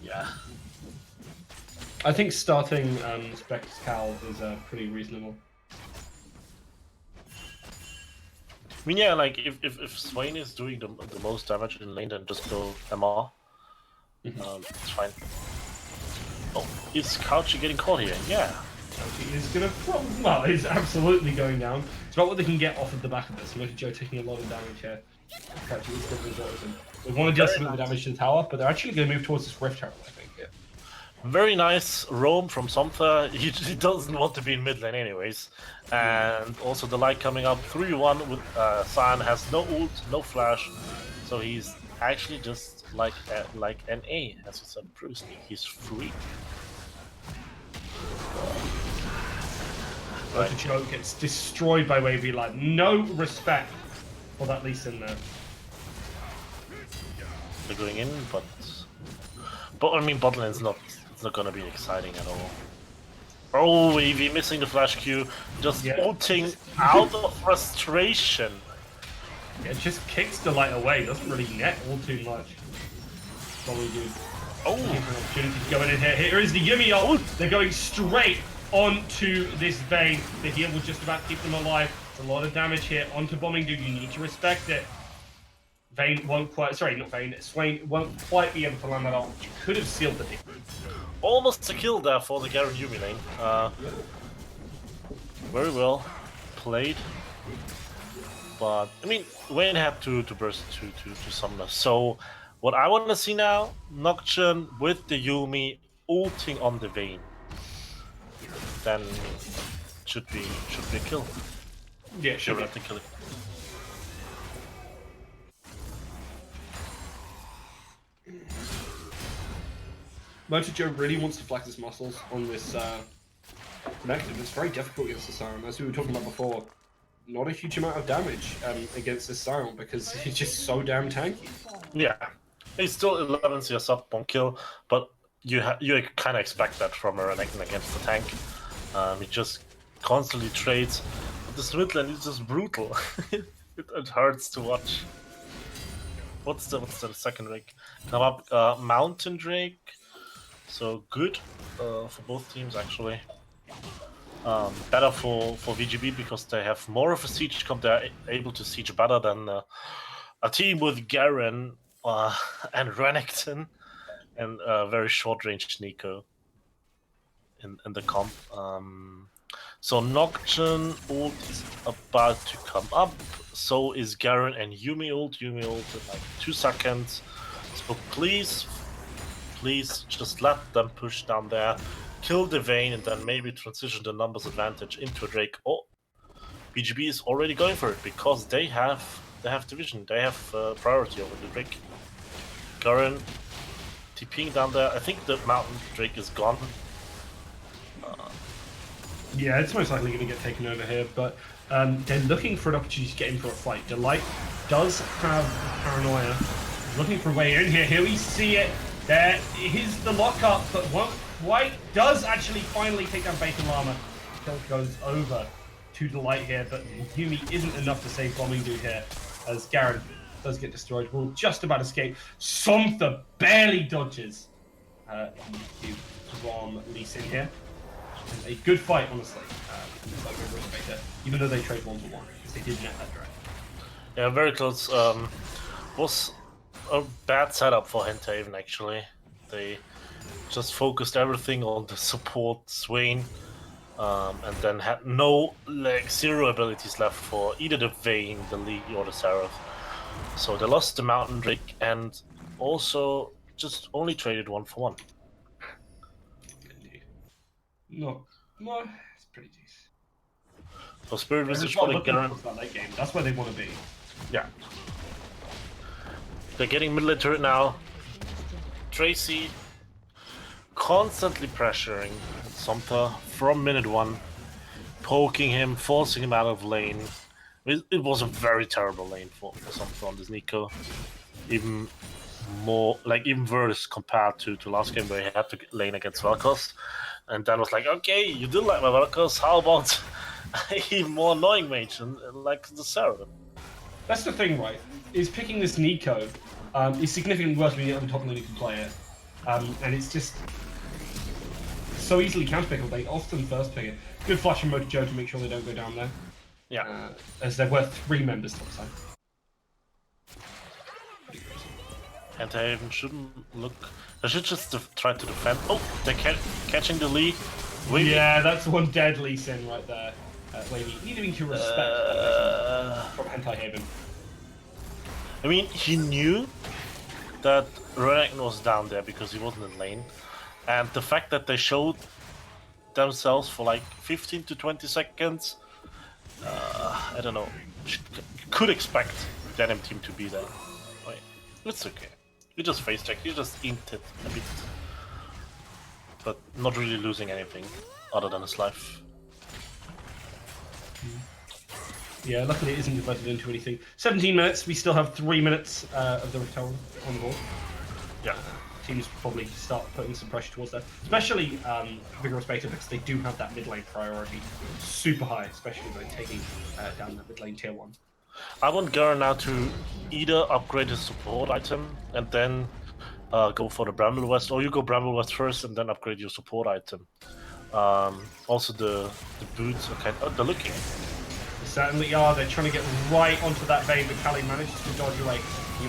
Yeah. I think starting Specs Cal is pretty reasonable. I mean, yeah, like if Swain is doing the most damage in lane, then just go MR. It's fine. Oh, is Couchy getting caught here? Yeah. Couchy is gonna, well, he's absolutely going down. It's about what they can get off of the back of this. Motor Joe taking a lot of damage here. Couchy is good results. They want to just limit the damage to the tower, but they're actually going to move towards this Rift Tower, I think. Yeah. Very nice roam from Somtha. He doesn't want to be in mid lane anyways. And also the light coming up 3-1 with Sion has no ult, no flash. So he's actually just like an A, as you said previously. He's free. Motor Joe gets destroyed by Wavy Light. No respect for that Lee Sin there. They're going in, but I mean bot lane's not gonna be exciting at all. Oh, Wavy missing the flash Q, just ulting out of frustration. Yeah, just kicks the light away. Doesn't really net all too much. Probably do. Oh, an opportunity to go in here. Here is the Yumi ult. They're going straight onto this Vayne. The heal will just about keep them alive. It's a lot of damage here onto Bombing Dude. You need to respect it. Vayne won't quite. Sorry, not Vayne. Swain won't quite be able to land that ult. You could have sealed the deal. Almost a kill there for the Garen Yumi lane. Very well played. But I mean, Wayne had to burst to Summoner. So what I want to see now, Nocturne with the Yumi ulting on the Vayne. Then should be a kill. Yeah, should have to kill it. Motor Joe really wants to flex his muscles on this connective. It's very difficult against the Siren. As we were talking about before, not a huge amount of damage against this Siren because he's just so damn tanky. Yeah, he's still 11 CS up on kill, but you kind of expect that from a Renekton against the tank. He just constantly trades, but this mid lane is just brutal. it hurts to watch. What's the second Drake? Come up, Mountain Drake. So good for both teams actually. better for VGB because they have more of a siege comp. They're able to siege better than a team with Garen and Renekton and very short range Nico in the comp. So Nocturne ult is about to come up. So is Garen and Yumi ult. Yumi ult in like 2 seconds. So please just let them push down there, kill the Vayne, and then maybe transition the numbers advantage into a Drake. Oh, BGB is already going for it because they have division. They have priority over the Drake. Garen TPing down there. I think the Mountain Drake is gone. Yeah, it's most likely going to get taken over here, but they're looking for an opportunity to get in for a fight. Delight does have paranoia. He's looking for a way in here. Here we see it. There is the lockup, but White does actually finally take down Bacon Llama. Kill goes over to Delight here, but Yumi isn't enough to save Bombing Dude here, as Garen does get destroyed. Will just about escape. Somtha barely dodges from Lee Sin here. A good fight, honestly, even though they trade 1-1, because they did net that draft. Yeah, very close. Was a bad setup for Hentaven, actually. They just focused everything on the support Swain, and then had zero abilities left for either the Vayne, the Lee, or the Seraph. So they lost the Mountain Drake and also just only traded 1-for-1. No, it's pretty decent. So Spirit They're Visage just not for the looking Garen. towards that late game. That's where they want to be. Yeah. They're getting mid lane turret now. Tracy constantly pressuring Somtha from minute 1, poking him, forcing him out of lane. It was a very terrible lane for Somtha on this Nico. Even worse compared to last game where he had to lane against Vel'Koz. And then was like, okay, you didn't like my Vel'Koz, how about even more annoying mage like the Seraph? That's the thing, right? Is picking this Nico is significantly worse when the other top lane can play it. And it's just so easily counterpickable. They often first pick it. Good flash from Mojo to make sure they don't go down there. Yeah. As there were 3 members top side. Hentaven shouldn't look. They should just try to defend. Oh, they're catching the lead. Wavy. Yeah, that's one deadly sin right there. Wavy needing to respect from Hentaven. I mean, he knew that Renekton was down there because he wasn't in lane, and the fact that they showed themselves for like 15 to 20 seconds, I don't know. Could expect Denim team to be there. Wait, it's okay. You just face check. You just int it a bit, but not really losing anything other than his life. Yeah, luckily it isn't divided into anything. 17 minutes, we still have 3 minutes of the return on the board. Yeah. Teams probably start putting some pressure towards that. Especially Vigorous Beta, because they do have that mid lane priority super high, especially when taking down the mid lane tier 1. I want Garen now to either upgrade his support item and then go for the Bramble West, or you go Bramble West first and then upgrade your support item. Also the boots, okay, they're looking. They certainly are. They're trying to get right onto that Vayne, but Kali manages to dodge away. He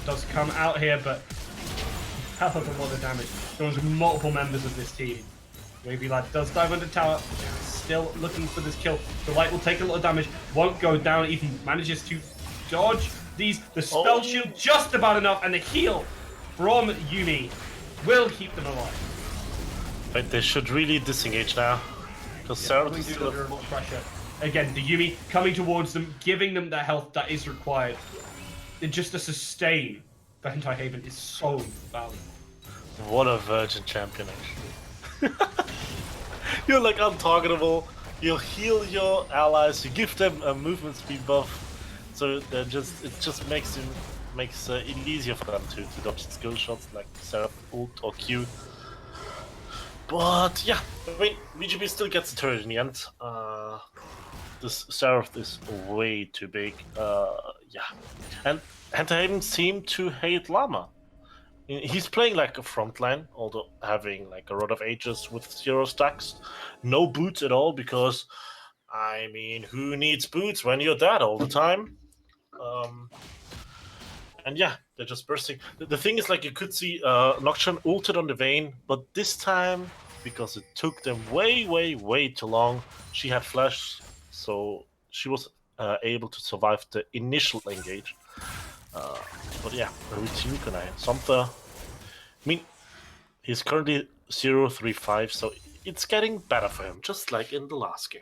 does come out here, but hell of a lot of damage. There's multiple members of this team. Wavy Lad does dive under tower, still looking for this kill. The light will take a lot of damage, won't go down, even manages to dodge these. The spell shield just about enough, and the heal from Yumi will keep them alive. But they should really disengage now, because Sarah is still under a lot of pressure. Again, the Yumi coming towards them, giving them the health that is required. And just a sustain for Hentaven is so valuable. What a virgin champion, actually. You're like untargetable, you heal your allies, you give them a movement speed buff, so it just makes it easier for them to dodge skill shots like Seraph ult or Q. But yeah, I mean, VGB still gets the turret in the end. This Seraph is way too big. Yeah, and Hentaven seemed to hate Llama. He's playing like a frontline, although having like a lot of Aegis with 0 stacks. No boots at all, because, I mean, who needs boots when you're dead all the time? And yeah, they're just bursting. The thing is, like, you could see Nocturne ulted on the Vayne, but this time, because it took them way too long, she had flash, so she was able to survive the initial engage. But yeah, routine can I something. I mean, he's currently 0-3-5, so it's getting better for him, just like in the last game.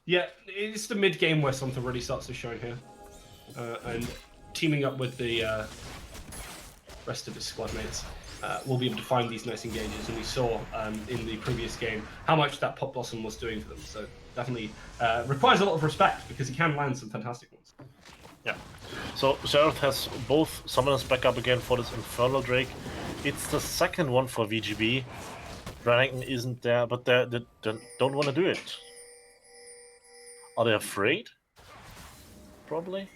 Yeah, it's the mid game where something really starts to shine here, and teaming up with the rest of his squad mates, will be able to find these nice engages. And we saw in the previous game how much that Pop Blossom was doing for them. So definitely requires a lot of respect because he can land some fantastic ones. Yeah. So Xerath has both summoners back up again for this Infernal Drake. It's the second one for VGB. Renekton isn't there, but they don't want to do it. Are they afraid? Probably.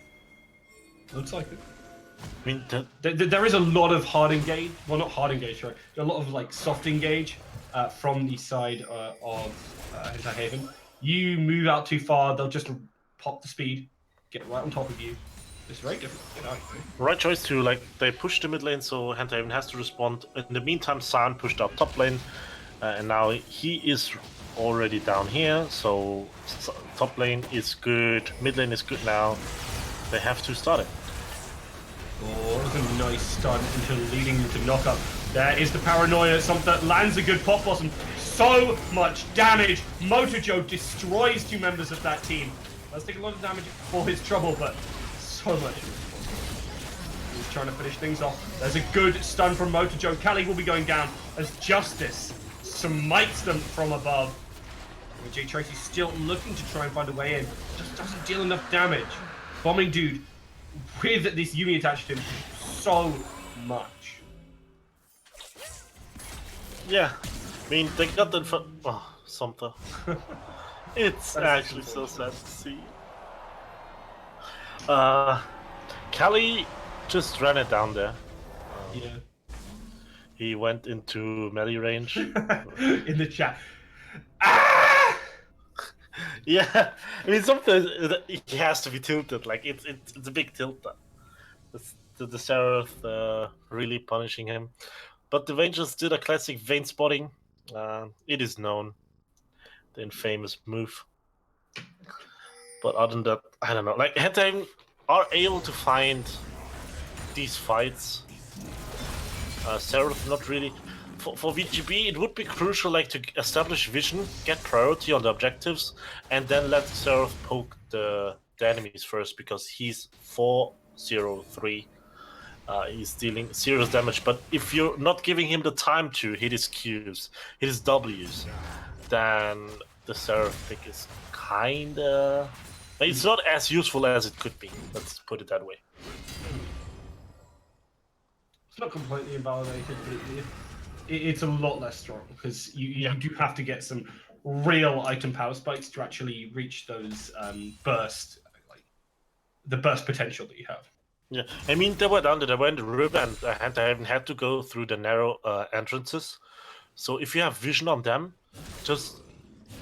Looks like it. I mean, There is a lot of hard engage. Well, not hard engage, sorry. A lot of like soft engage from the side of Hentai Haven. You move out too far, they'll just pop the speed, get right on top of you. It's very difficult to get out. right choice too. Like, they push the mid lane, so Hentahaven has to respond. In the meantime, San pushed out top lane, and now he is already down here. So top lane is good, mid lane is good now. They have to start it. Oh, that was a nice stun into leading into knockup. There is the paranoia. Something that lands a good pop blossom. So much damage. Motojo destroys 2 members of that team. Does take a lot of damage for his trouble, but so much. He's trying to finish things off. There's a good stun from Motojo. Kali will be going down as Justice smites them from above. J Tracy's still looking to try and find a way in. Just doesn't deal enough damage. Bombing dude with this Yumi attached to him so much. Yeah, I mean, they got the something. It's actually so sad to see. Kali just ran it down there. Yeah. He went into melee range. In the chat. Yeah, I mean, sometimes he has to be tilted. Like, it's a big tilt. The Xerath really punishing him. But the Vayne just did a classic Vayne spotting. It is known, the infamous move. But other than that, I don't know. Like, Hentahaven are able to find these fights. Xerath not really. For VGB, it would be crucial, like, to establish vision, get priority on the objectives, and then let Xerath poke the enemies first, because he's 4-0-3. He's dealing serious damage, but if you're not giving him the time to hit his Qs, hit his Ws, then the Xerath pick is kinda... It's not as useful as it could be, let's put it that way. It's not completely invalidated, but it's a lot less strong because you do have to get some real item power spikes to actually reach those the burst potential that you have. Yeah, I mean, they were down there, they were in the river, and Hentahaven had to go through the narrow entrances. So if you have vision on them, just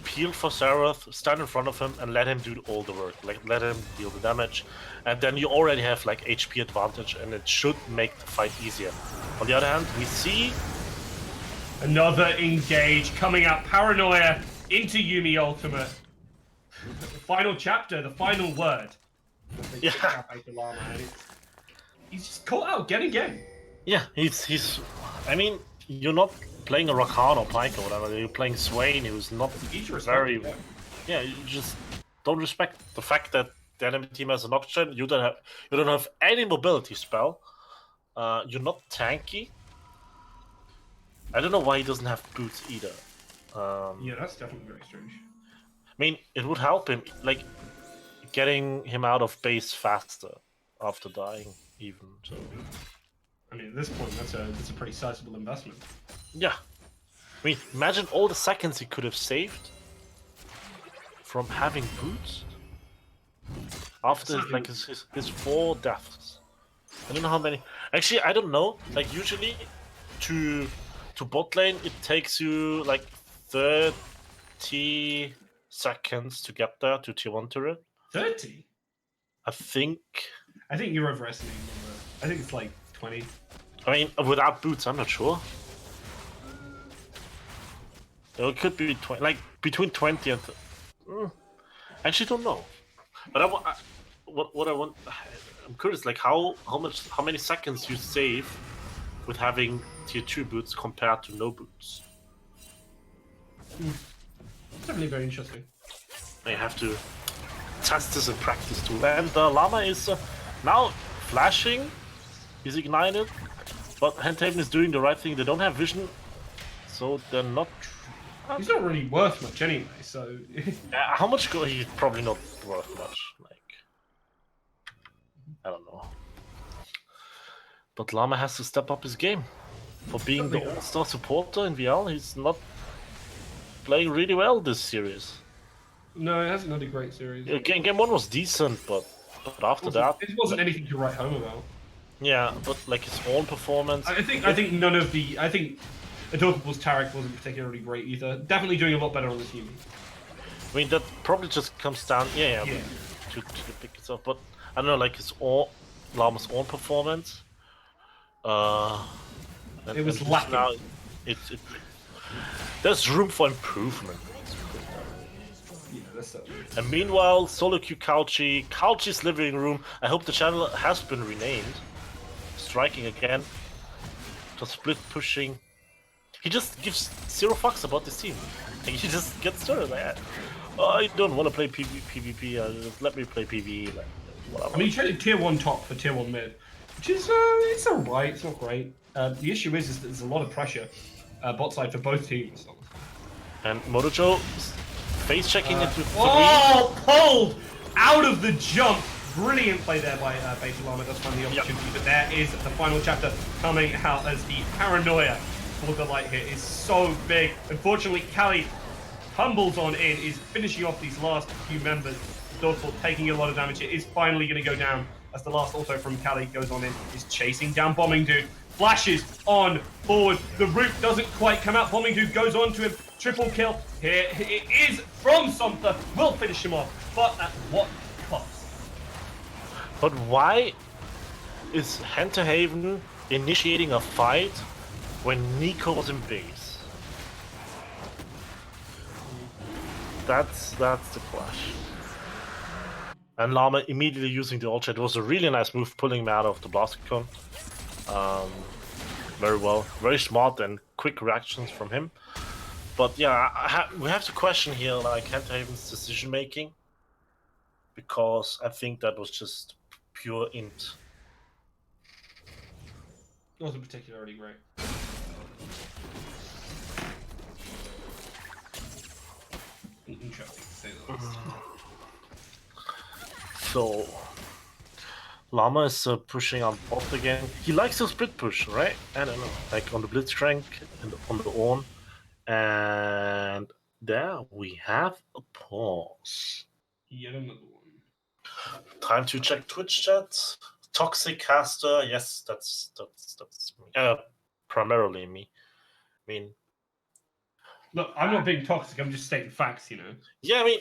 peel for Xerath, stand in front of him, and let him do all the work. Like, let him deal the damage, and then you already have like HP advantage, and it should make the fight easier. On the other hand, we see another engage coming out, paranoia into Yumi Ultimate. The final chapter, the final word. Yeah. He's just caught out again. Yeah, he's. I mean, you're not playing a Rakan or Pyke or whatever. You're playing Swain, who's not very. Yeah, you just don't respect the fact that the enemy team has an option. You don't have any mobility spell. You're not tanky. I don't know why he doesn't have boots either. Yeah, that's definitely very strange. I mean, it would help him, like, getting him out of base faster after dying, even. So, I mean, at this point, that's a pretty sizable investment. yeah. I mean, imagine all the seconds he could have saved from having boots after like his 4 deaths. I don't know how many. Actually, I don't know. Like usually, to bot lane, it takes you like 30 seconds to get there to tier 1 turret. 30? I think. I think you're overestimating the number. I think it's like 20. I mean, without boots, I'm not sure. It could be 20, like between 20 and. I actually don't know. But what I want, I'm curious, like how many seconds you save with having tier 2 boots compared to no boots. Definitely very interesting. I have to test this in practice too. And Llama is now flashing. He's ignited, but Handhaven is doing the right thing. They don't have vision, so they're not. He's not really worth much anyway, so. How much go? He's probably not worth much. Like, I don't know. But Llama has to step up his game. For being the all-star supporter in VL, he's not playing really well this series. No, it hasn't had a great series. Game 1 was decent, but after that, it wasn't anything to write home about. Yeah, but like his own performance. I think none of the. I think Adorable's Tarek wasn't particularly great either. Definitely doing a lot better on the team. I mean, that probably just comes down, Yeah. to pick itself. But I don't know, like Llama's own performance. It was lacking. Now, there's room for improvement. Yeah, that's so. And meanwhile, Solo Q Couchy's living room. I hope the channel has been renamed. Striking again. Just split pushing. He just gives zero fucks about this team. Like, he just gets started like, oh, I don't want to play PvP. Just let me play PvE. Like, whatever. I mean, he traded tier 1 top for tier 1 mid, which is it's alright. It's not great. The issue is that there's a lot of pressure bot side for both teams. And Motojo face checking into 3. Oh, pulled out of the jump. Brilliant play there by Beta Llama. Does find the opportunity, but there is the final chapter coming out as the paranoia for the light hit is so big. Unfortunately, Kali tumbles on in, is finishing off these last few members. Dodgeball taking a lot of damage. It is finally going to go down as the last auto from Kali goes on in. Is chasing down Bombing Dude. Flashes on forward. The root doesn't quite come out. Bombing Dude goes on to him. Triple kill. Here it is from Somtha. Will finish him off, but at what cost? But why is Henterhaven initiating a fight when Nico was in base? That's the clash. And Llama immediately using the ult chat. It was a really nice move, pulling him out of the Blaster Cone. Very well, very smart and quick reactions from him. But yeah, we have to question here like Henterhaven's decision making, because I think that was just pure int. It wasn't particularly great. Interesting to say the least. So Llama is pushing on bot again. He likes to split push, right? I don't know, like on the Blitzcrank and on the Ornn. And there we have a pause. Yet another one. Time to check Twitch chat. Toxic caster, yes, that's me. Primarily me. I mean, look, I'm not being toxic. I'm just stating facts, you know. yeah, I mean,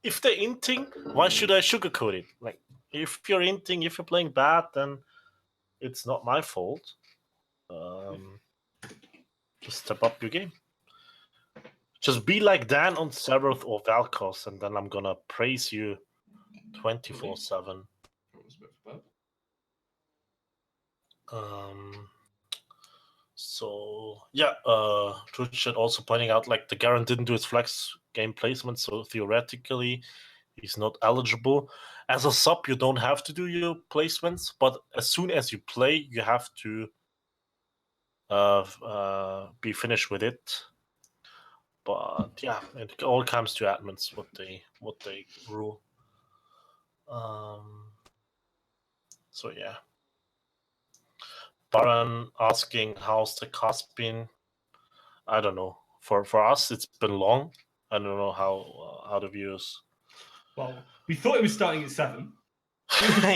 if they're inting, why should I sugarcoat it? Like, if you're inting, if you're playing bad, then it's not my fault. Just step up your game. Just be like Dan on Seroth or Valkos, and then I'm gonna praise you 24/7. So yeah, Twitch chat also pointing out like the Garen didn't do his flex game placement, so theoretically he's not eligible. As a sub, you don't have to do your placements, but as soon as you play, you have to be finished with it. But yeah, it all comes to admins what they rule. So yeah. Baran asking how's the cast been. I don't know. For us, it's been long. I don't know how the viewers. Well, we thought it was starting at 7.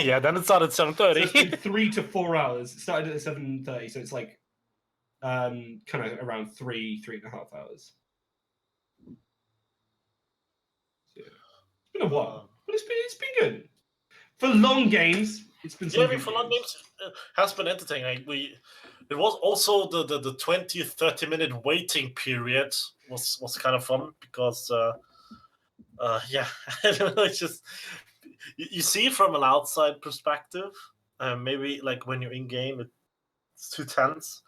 Yeah, then it started at So it's been 7:30. 3 to 4 hours. It started at 7:30, so it's like kind of around 3.5 hours. So, it's been a while, but it's been good for long games. It's been some Yeah, I mean, good for long games. games, has been entertaining. It was also the 20, 30-minute waiting period was kind of fun because, yeah, I don't know, it's just, you see it from an outside perspective. Maybe like when you're in game, it's too tense.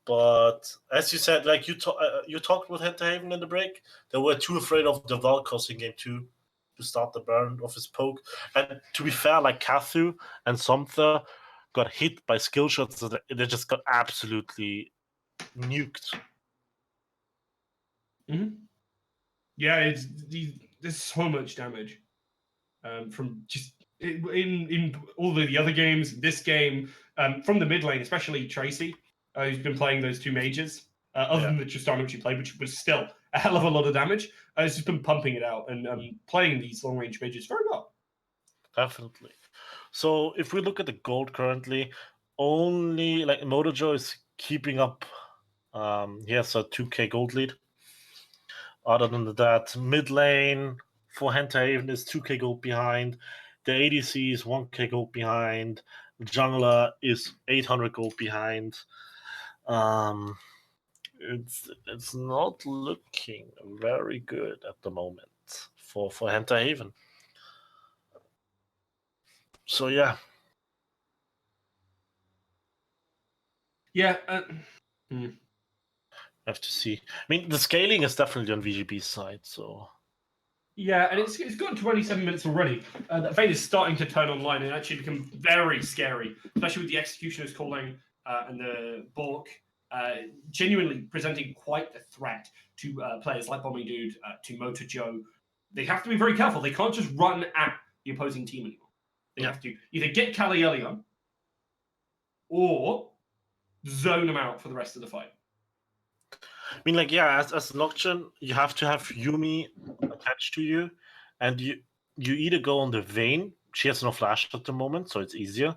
But as you said, like you talked with Haven in the break, they were too afraid of the Valkos in game 2 to start the burn of his poke. And to be fair, like Kathu and Somther got hit by skill shots that they just got absolutely nuked. Yeah, there's so much damage from just in all the other games. This game, from the mid lane, especially Tracy, who's been playing those two mages. Other than the Tristana which he played, which was still a hell of a lot of damage, has just been pumping it out and playing these long range mages very well. Definitely. So if we look at the gold currently, only like Motojo is keeping up. He has a 2k gold lead. Other than that, mid lane for Haven is 2k gold behind. The ADC is 1k gold behind. Jungler is 800 gold behind. It's not looking very good at the moment for Haven. So yeah. Yeah. Have to see. I mean, the scaling is definitely on VGB's side, so. Yeah, and it's gone 27 minutes already. That Vayne is starting to turn online and actually become very scary, especially with the Executioner's calling and the Bork genuinely presenting quite a threat to players like Bombing Dude, to Motor Joe. They have to be very careful. They can't just run at the opposing team anymore. They have to either get Kalielion or zone them out for the rest of the fight. I mean, like, yeah, as Nocturne, you have to have Yumi attached to you, and you either go on the Vayne. She has no flash at the moment, so it's easier,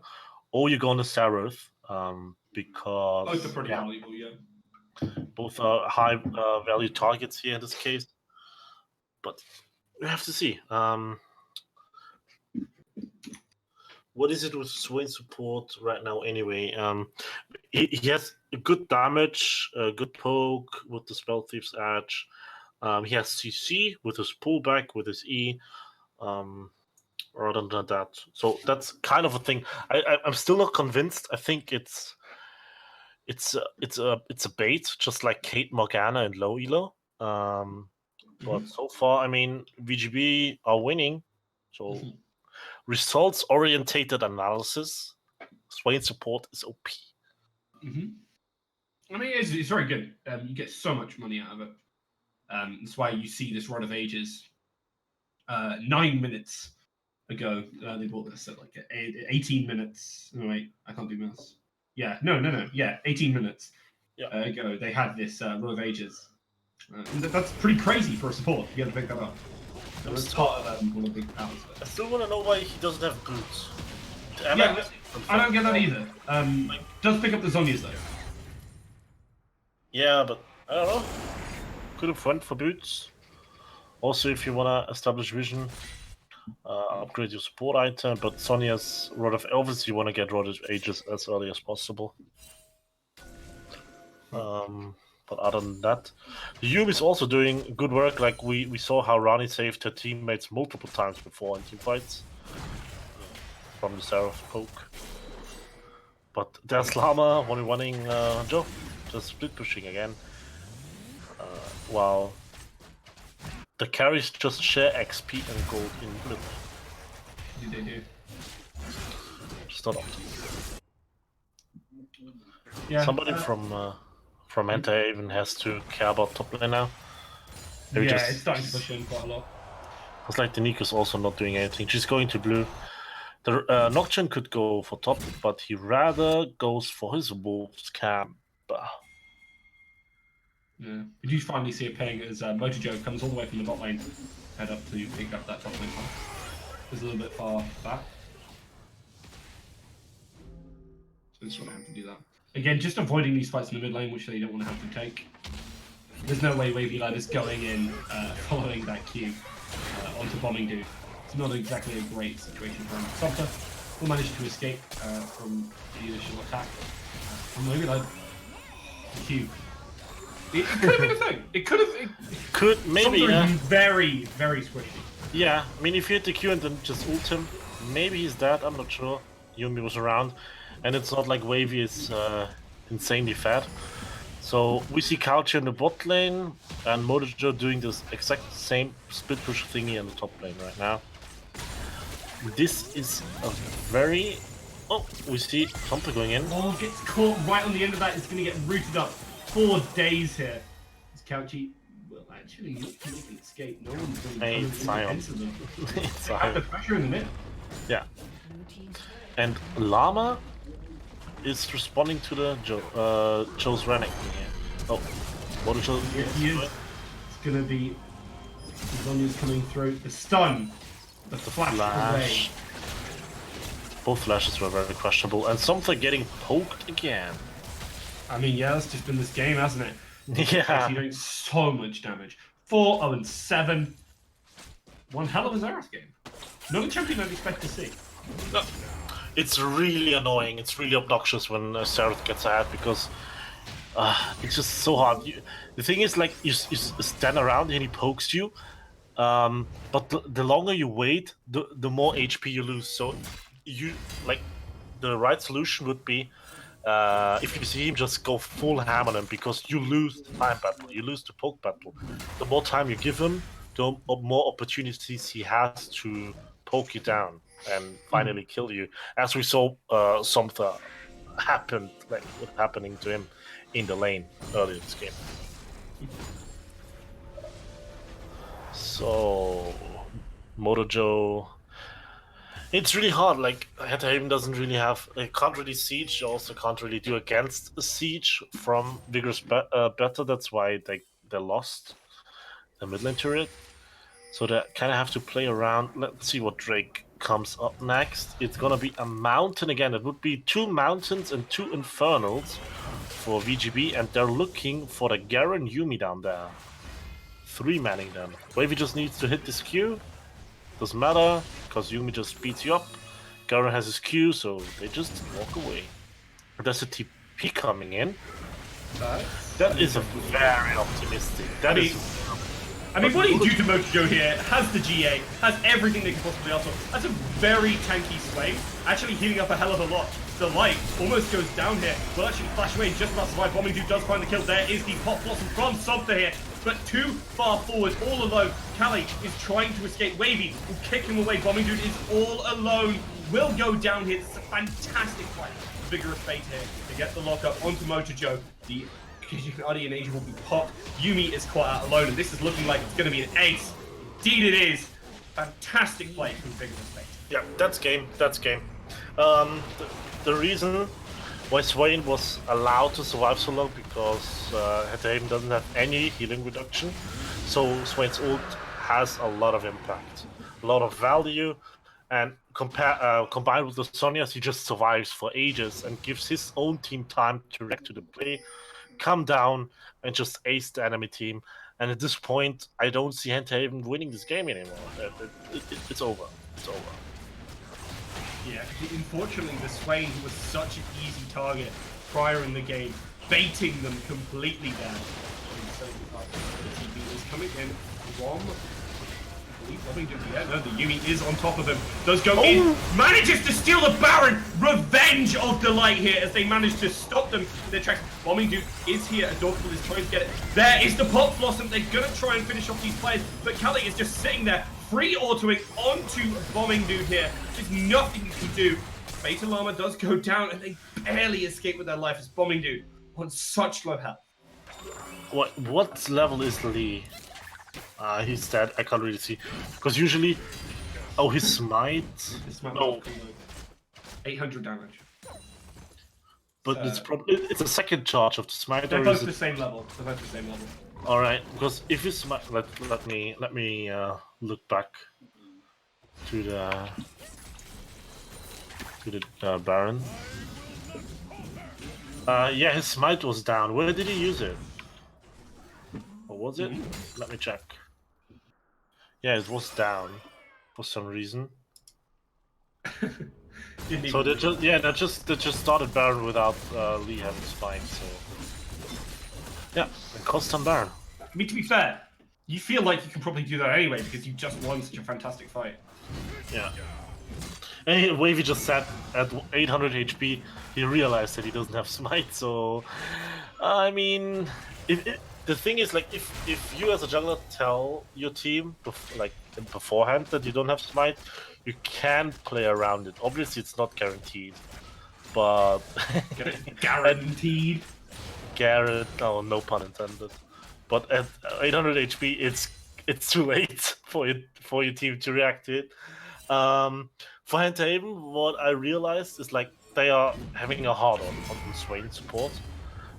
or you go on the Saroth, because Both are pretty valuable, yeah. both are high value targets here in this case. But we have to see. What is it with Swain support right now anyway? He has good damage, good poke with the Spell Thief's Edge. He has CC with his pullback, with his E. Rather than that, so that's kind of a thing. I'm still not convinced. I think it's a bait, just like Kate Morgana and Low Elo. But so far, I mean, VGB are winning. So results orientated analysis. Swain support is OP. I mean, it's very good. You get so much money out of it. That's why you see this Rod of Ages. 9 minutes ago, they bought this at like 18 minutes. No, wait, I can't do maths. Yeah, no. Yeah, 18 minutes ago, they had this Rod of Ages. That's pretty crazy for a support to be able to pick that up. So it's part of one of the big powers. I still want to know why he doesn't have boots. Yeah, I don't get that either. Does pick up the Zonias though. Yeah, but I don't know. Could have went for boots. Also, if you want to establish vision, upgrade your support item, but Sonya's Rod of obviously you want to get Rod of Ages as early as possible. But other than that, the Yumi is also doing good work. Like we saw how Rani saved her teammates multiple times before in team fights from the Seraph poke. But there's Llama running Joe, just split pushing again. While the carries just share XP and gold in blue. They do. Just not. Yeah. Somebody from Enter even has to care about top lane now. Maybe Yeah, just, it's starting to push in quite a lot. It's like the Niko's also not doing anything. She's going to blue. The Nocturne could go for top, but he rather goes for his Wolves camp. Yeah. Did you finally see a ping as Motor Joe comes all the way from the bot lane, head up to pick up that top lane pass? It's a little bit far back. just want to have to do that. Again, just avoiding these fights in the mid lane, which they don't want to have to take. There's no way Wavy Light is going in, following that Q onto Bombing Dude. It's not exactly a great situation for him. Softer will manage to escape from the initial attack from Wavy Light. Q. It could have been a thing. It could have. Could maybe. Yeah. Very, very squishy. Yeah, I mean, if you hit the Q and then just ult him, maybe he's dead. I'm not sure. Yumi was around, and it's not like Wavy is insanely fat. So we see Couch in the bot lane, and Motojo doing this exact same split push thingy in the top lane right now. This is a very... Oh, we see Hunter going in. Oh, gets caught right on the end of that. It's going to get rooted up. 4 days here. This Couchy will actually look to make an escape. No one's going to come into them. They have the pressure in the mid. Yeah. And Llama is responding to the Joe's running here. Oh, what is Joe? Here he is. It's gonna be Zonya's coming through. The stun, the flash away. Both flashes were very questionable, and something getting poked again. I mean, yeah, that's just been this game, hasn't it? Yeah. Actually doing so much damage. 4-0-7. One hell of a Xerath game. Not a champion I'd expect to see. No. It's really annoying, it's really obnoxious when Xerath gets ahead because it's just so hard. The thing is, like, you stand around and he pokes you, but the longer you wait, the more HP you lose. So, the right solution would be, if you see him, just go full ham on him because you lose the time battle, you lose the poke battle. The more time you give him, the more opportunities he has to poke you down and finally kill you, as we saw something happening to him in the lane earlier this game. So Motojo, it's really hard. Like Haven doesn't really have, can't really siege, also can't really do against a siege from Vigorous Better. That's why they lost the mid lane turret. So they kind of have to play around. Let's see what Drake comes up next. It's gonna be a mountain again. It would be 2 mountains and 2 infernals for VGB, and they're looking for the Garen Yumi down there. 3 manning them. Wavy just needs to hit this Q. Doesn't matter, because Yumi just beats you up. Garen has his Q, so they just walk away. There's a TP coming in. That is a very optimistic. I mean, what do you do to Motojo here? Has the GA, has everything they can possibly ask for. That's a very tanky Swain, actually healing up a hell of a lot. The light almost goes down here. Will actually flash away, just about to survive. Bombing Dude does find the kill. There is the Pop Blossom from Softer here, but too far forward, all alone. Kali is trying to escape. Wavy will kick him away. Bombing Dude is all alone. Will go down here. It's a fantastic fight. Vigorous Fate here to get the lockup onto Motojo. The Guardian Angel will be popped. Yumi is caught out alone, and this is looking like it's going to be an ace. Indeed it is. Fantastic play from Vigorous Fate. Yeah, that's game. That's game. The reason why Swain was allowed to survive so long because Haven doesn't have any healing reduction, so Swain's ult has a lot of impact, a lot of value, and combined with the Sonya's, he just survives for ages and gives his own team time to react to the play, come down, and just ace the enemy team. And at this point, I don't see Haven winning this game anymore. It's over. It's over. Yeah, unfortunately, the Swain, who was such an easy target prior in the game, baiting them completely down. So the TP is coming in from... Yeah, no, the Yumi is on top of him. Does go in, manages to steal the Baron. Revenge of Delight here as they manage to stop them in their tracks. Bombing Dude is here. Adorable is trying to get it. There is the Pop Blossom. They're going to try and finish off these players, but Kali is just sitting there, free autoing onto Bombing Dude here. There's nothing you can do. Beta Llama does go down, and they barely escape with their life as Bombing Dude on such low health. What level is Lee? He's dead. I can't really see. Because usually... Oh, his smite... No. 800 damage. But it's probably... It's a second charge of the smite. They're both the same level. Alright, because if you smite... Let me look back to the Baron. Yeah, his smite was down. Where did he use it? Or was it? Let me check. Yeah, it was down for some reason. Didn't So even they just they just started Baron without Lee having spike. So yeah, and cost on Baron. I mean, to be fair, you feel like you can probably do that anyway because you just won such a fantastic fight. Yeah. And Wavy just said at 800 HP, he realized that he doesn't have smite. So, I mean, the thing is, like, if you as a jungler tell your team beforehand that you don't have smite, you can play around it. Obviously, it's not guaranteed, but Guaranteed. Garrett, no pun intended. But at 800 HP, it's too late for your team to react to it. For Haven, what I realized is like they are having a hard on Swain support,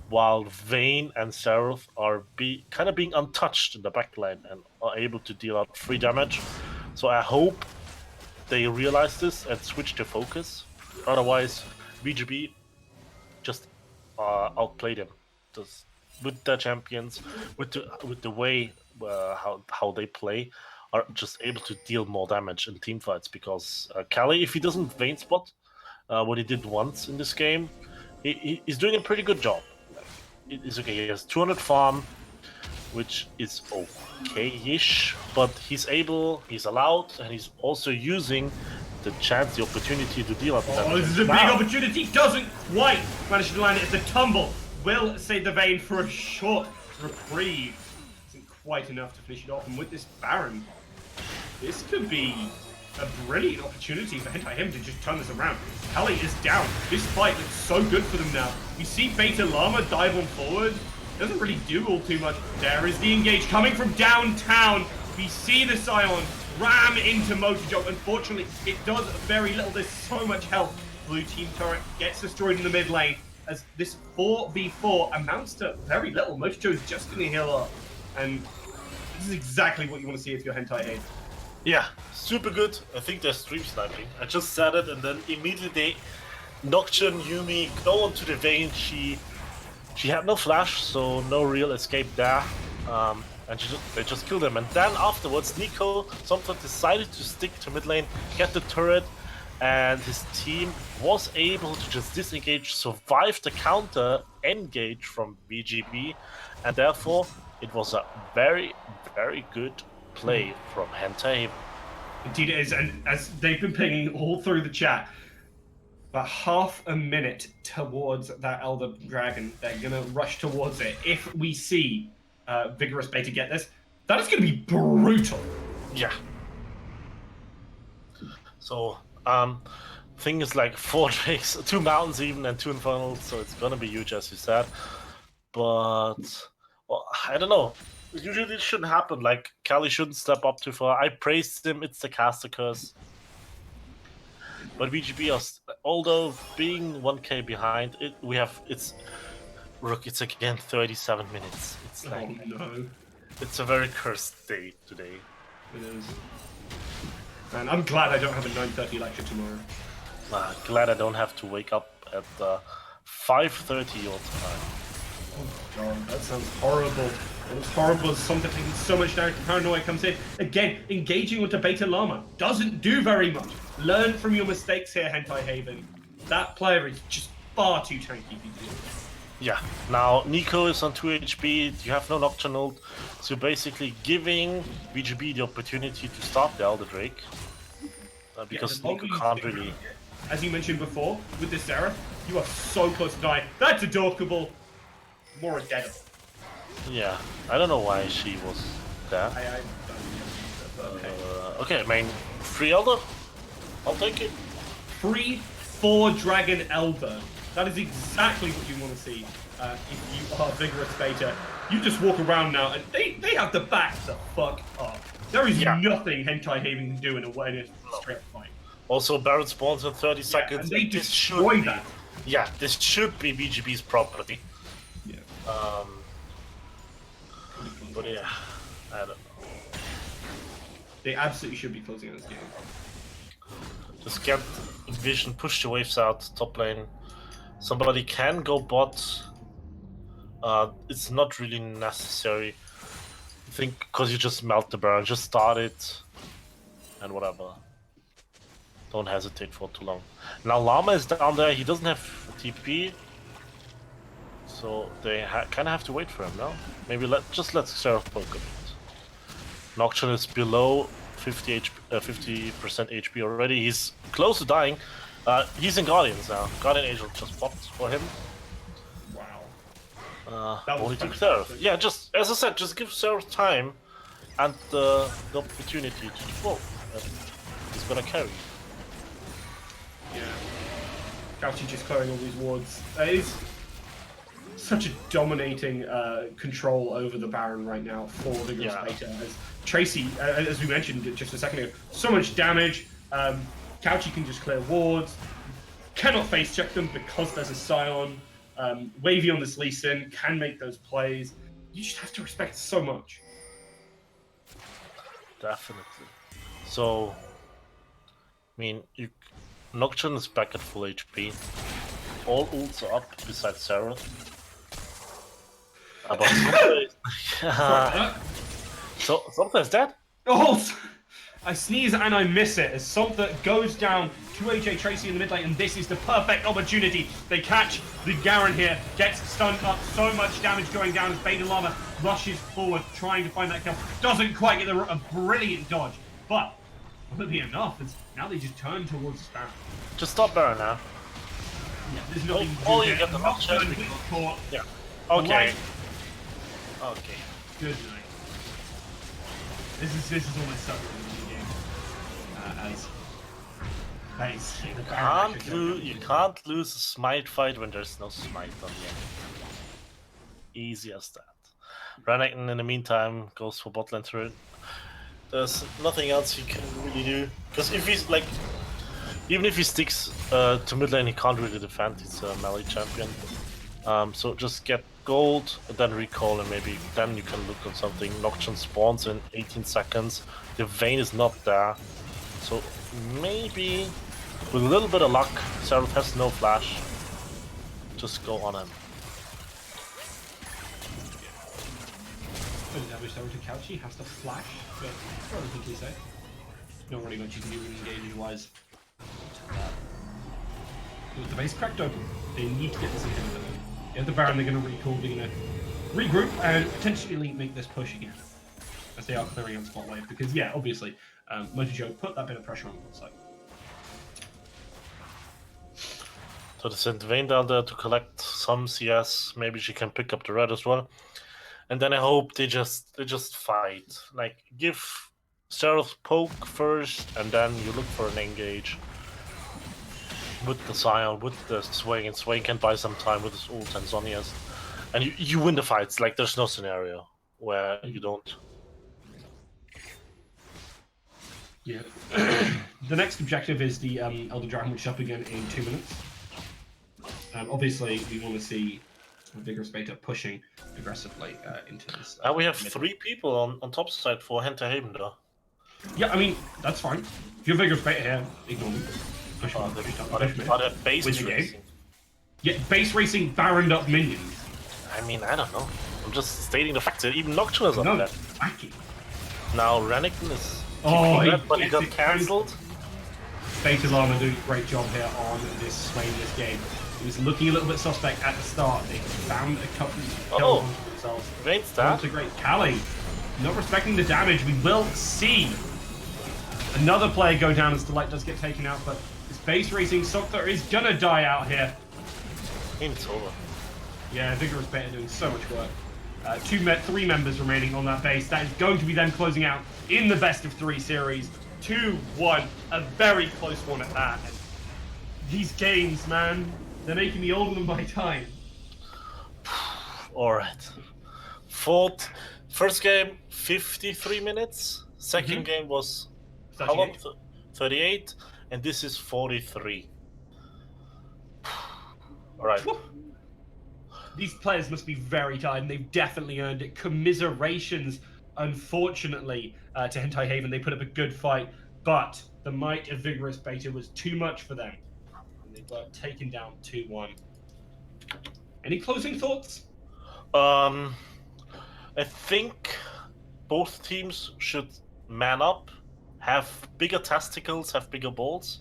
while Vayne and Seraph are kind of being untouched in the backline and are able to deal out free damage. So I hope they realize this and switch their focus. Otherwise, BGB just outplay them. Just with their champions, with the way how they play, are just able to deal more damage in team fights. Because Kali, if he doesn't Vayne spot, what he did once in this game, he's doing a pretty good job. Like, it's okay. He has 200 farm, which is okay-ish, but he's allowed, and he's also using the chance, the opportunity to deal out the damage. Oh, this is a big opportunity. Doesn't quite manage to land it. It's the tumble. Will save the Vayne for a short reprieve. Isn't quite enough to finish it off. And with this Baron, this could be a brilliant opportunity for him to just turn this around. Kali is down. This fight looks so good for them now. We see Beta Llama dive on forward. Doesn't really do all too much. There is the engage coming from downtown. We see the Scion ram into Motojo. Unfortunately, it does very little. There's so much health. Blue team turret gets destroyed in the mid lane as this 4v4 amounts to very little. Motojo is just going to heal up. And this is exactly what you want to see if you're Hentai Aid. Yeah, super good. I think they're stream sniping. I just said it, and then immediately Nocturne, Yumi go onto the Vayne. She had no flash, so no real escape there. And they just killed him. And then afterwards, Nico sometimes decided to stick to mid lane, get the turret, and his team was able to just disengage, survive the counter engage from BGB, and therefore it was a very, very good play from Hentai. Indeed it is, and as they've been pinging all through the chat, about half a minute towards that Elder Dragon. They're gonna rush towards it. If we see Vigorous Beta get this, that is gonna be brutal. Yeah. So, thing is like 4 drakes, 2 mountains even, and 2 infernals, so it's gonna be huge as you said. But, well, I don't know. Usually it shouldn't happen. Like, Kali shouldn't step up too far. I praised him, it's the caster curse. But VGB, although being 1k behind, it's again 37 minutes. It's like, Oh no. it's a very cursed day today. It is. And I'm glad I don't have a 9:30 lecture tomorrow. Glad I don't have to wake up at 5:30 your time. Oh god, that sounds horrible. It was horrible as something taking so much damage. Paranoia comes in. Again, engaging with the Beta Llama doesn't do very much. Learn from your mistakes here, Hentai Haven. That player is just far too tanky for you. Yeah, now Nico is on 2 HP, you have no Nocturnal, so basically giving BGB the opportunity to start the Elder Drake. Because Nico can't really... As you mentioned before, with this Seraph, you are so close to dying. That's adorkable. More dead. Yeah, I don't know why she was there. I don't know. Okay, I mean, free Elder? I'll take it. Free 4 Dragon Elder. That is exactly what you want to see if you are Vigorous Beta. You just walk around now and they have the back the fuck up. There is nothing Hentai Haven can do in a straight fight. Also, Baron spawns in 30 seconds. And they destroy that. Yeah, this should be BGB's property. Yeah. But yeah, I don't know. They absolutely should be closing out this game. Just get Vision, push the waves out, top lane, somebody can go bot. It's not really necessary. I think because you just melt the Baron, just start it, and whatever. Don't hesitate for too long. Now Llama is down there. He doesn't have TP, so they kind of have to wait for him now. Maybe let Seraph poke a bit. Nocturne is below 50% HP already. He's close to dying. He's in Guardians now. Guardian Angel just popped for him. Wow. That was Only took fantastic. Seraph. Yeah, just as I said, just give Seraph time and the opportunity to default. And he's gonna carry. Yeah. Gauchi just clearing all these wards. It is such a dominating control over the Baron right now for Vigorous Beta. As Tracy, as we mentioned just a second ago, so much damage. Gauchi can just clear wards. Cannot face check them because there's a Scion. Wavy on this Lee Sin can make those plays. You just have to respect so much. Definitely. So, I mean, Nocturne is back at full HP. All ults are up besides Sarah. But so Something's dead. Oh, I sneeze and I miss it as something goes down to AJ Tracy in the mid lane, and this is the perfect opportunity. They catch the Garen here, gets stunned up, so much damage going down as Beta Llama rushes forward, trying to find that kill. Doesn't quite get a brilliant dodge, but will it be enough? As now they just turn towards the Baron. Just stop Baron now. Yeah, there's nothing to do Oh, there. you get the Nocturne Nocturne. gets caught. Yeah. Okay. Right. Okay. Good night. This is almost something in the game. As You can't lose a smite fight when there's no smite on the end. Easy as that. Renekton in the meantime goes for bot lane turret. There's nothing else he can really do. Because if he's like, even if he sticks to mid lane, he can't really defend. He's a melee champion. So just get gold and then recall, and maybe then you can look on something. Nocturne spawns in 18 seconds. The Vayne is not there. So maybe with a little bit of luck, Seraph has no flash. Just go on him. Good damage there to Couchy, has to flash, but relatively safe. Not really much you can do engaging wise. With the base cracked open, they need to get this inhibitor. They have the Baron, they're going to recall, they're going to regroup and potentially make this push again. As they are clearing out spot wave, because yeah, obviously, Motojo put that bit of pressure on the side. So they sent Vayne down there to collect some CS. Maybe she can pick up the red as well. And then I hope they just fight. Like, give Seraph poke first, and then you look for an engage. With the Scion, with the Swain, and Swain can buy some time with his ult and Zhonya's. And you win the fights. Like, there's no scenario where you don't. Yeah. The next objective is the Elder Dragon, which is up again in 2 minutes. Obviously, we want to see Vigorous Beta pushing aggressively into this. And we have 3 people on top side for Henta Haven, though. Yeah, I mean, that's fine. If you're Vigorous Beta here, ignore me. Push Are me. they base Win the game. racing? Yeah, base racing Baroned up minions. I mean, I don't know. I'm just stating the fact that even Nocturne is up No, there. wacky. Now Renekton is Oh, keeping that, but he got it cancelled. Beta Llama doing a great job here on this Swain this game. He was looking a little bit suspect at the start. They found a couple of kills onto themselves. Great That's stat. a great Callie. Not respecting the damage. We will see another player go down as Delight does get taken out, but this base racing Sopter is gonna die out here. It's over. Yeah, Vigorous Beta doing so much work. 3 members remaining on that base. That is going to be them closing out in the best of 3 series. 2-1, a very close one at that. And these games, man, they're making me older than my time. Alright. First game, 53 minutes. Second game was how long? 38. And this is 43. Alright. These players must be very tired, and they've definitely earned it. Commiserations, unfortunately, to Hentai Haven. They put up a good fight, but the might of Vigorous Beta was too much for them. And they were taken down 2-1. Any closing thoughts? I think both teams should man up, have bigger testicles, have bigger balls.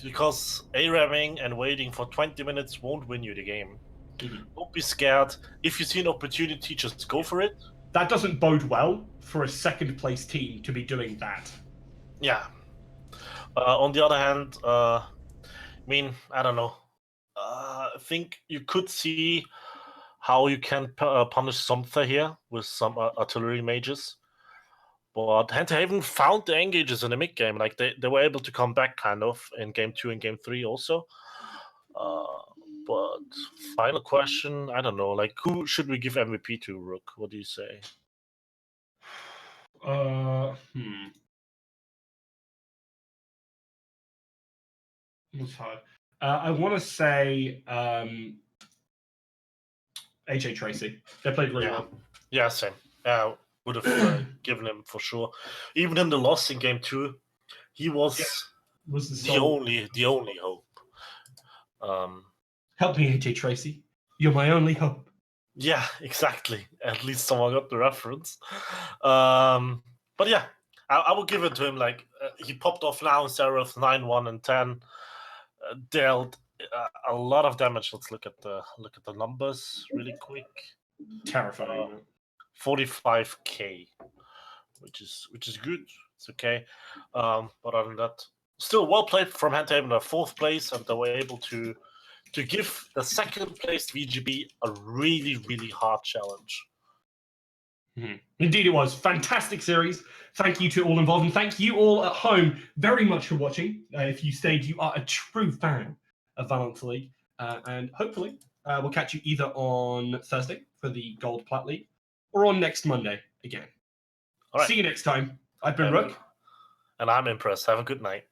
Because A-ramming and waiting for 20 minutes won't win you the game. Mhm. Don't be scared. If you see an opportunity, just go for it. That doesn't bode well for a second place team to be doing that. Yeah. On the other hand, I mean, I don't know. I think you could see how you can punish Somtha here with some artillery mages. But Haven found the engages in the mid game. Like they were able to come back kind of in game 2 and game 3 also. But final question, I don't know. Like who should we give MVP to, Rook? What do you say? That's hard. I want to say AJ Tracy. They played really well. Yeah, same. Would have given him for sure. Even in the loss in game 2, he was the only hope. Help me, AJ Tracy. You're my only hope. Yeah, exactly. At least someone got the reference. But yeah, I will give it to him. Like he popped off now instead of 9-1 and 10. Dealt a lot of damage. Let's look at the numbers really quick. Terrifying. 45k, which is good. It's okay. But other than that, still well played from Haven in 4th place, and they were able to give the 2nd placed VGB a really, really hard challenge. Mm-hmm. Indeed, it was. Fantastic series. Thank you to all involved, and thank you all at home very much for watching. If you stayed, you are a true fan of Valanth League. And hopefully, we'll catch you either on Thursday for the Gold Plat League or on next Monday again. All right. See you next time. I've been Rook. And I'm Impressed. Have a good night.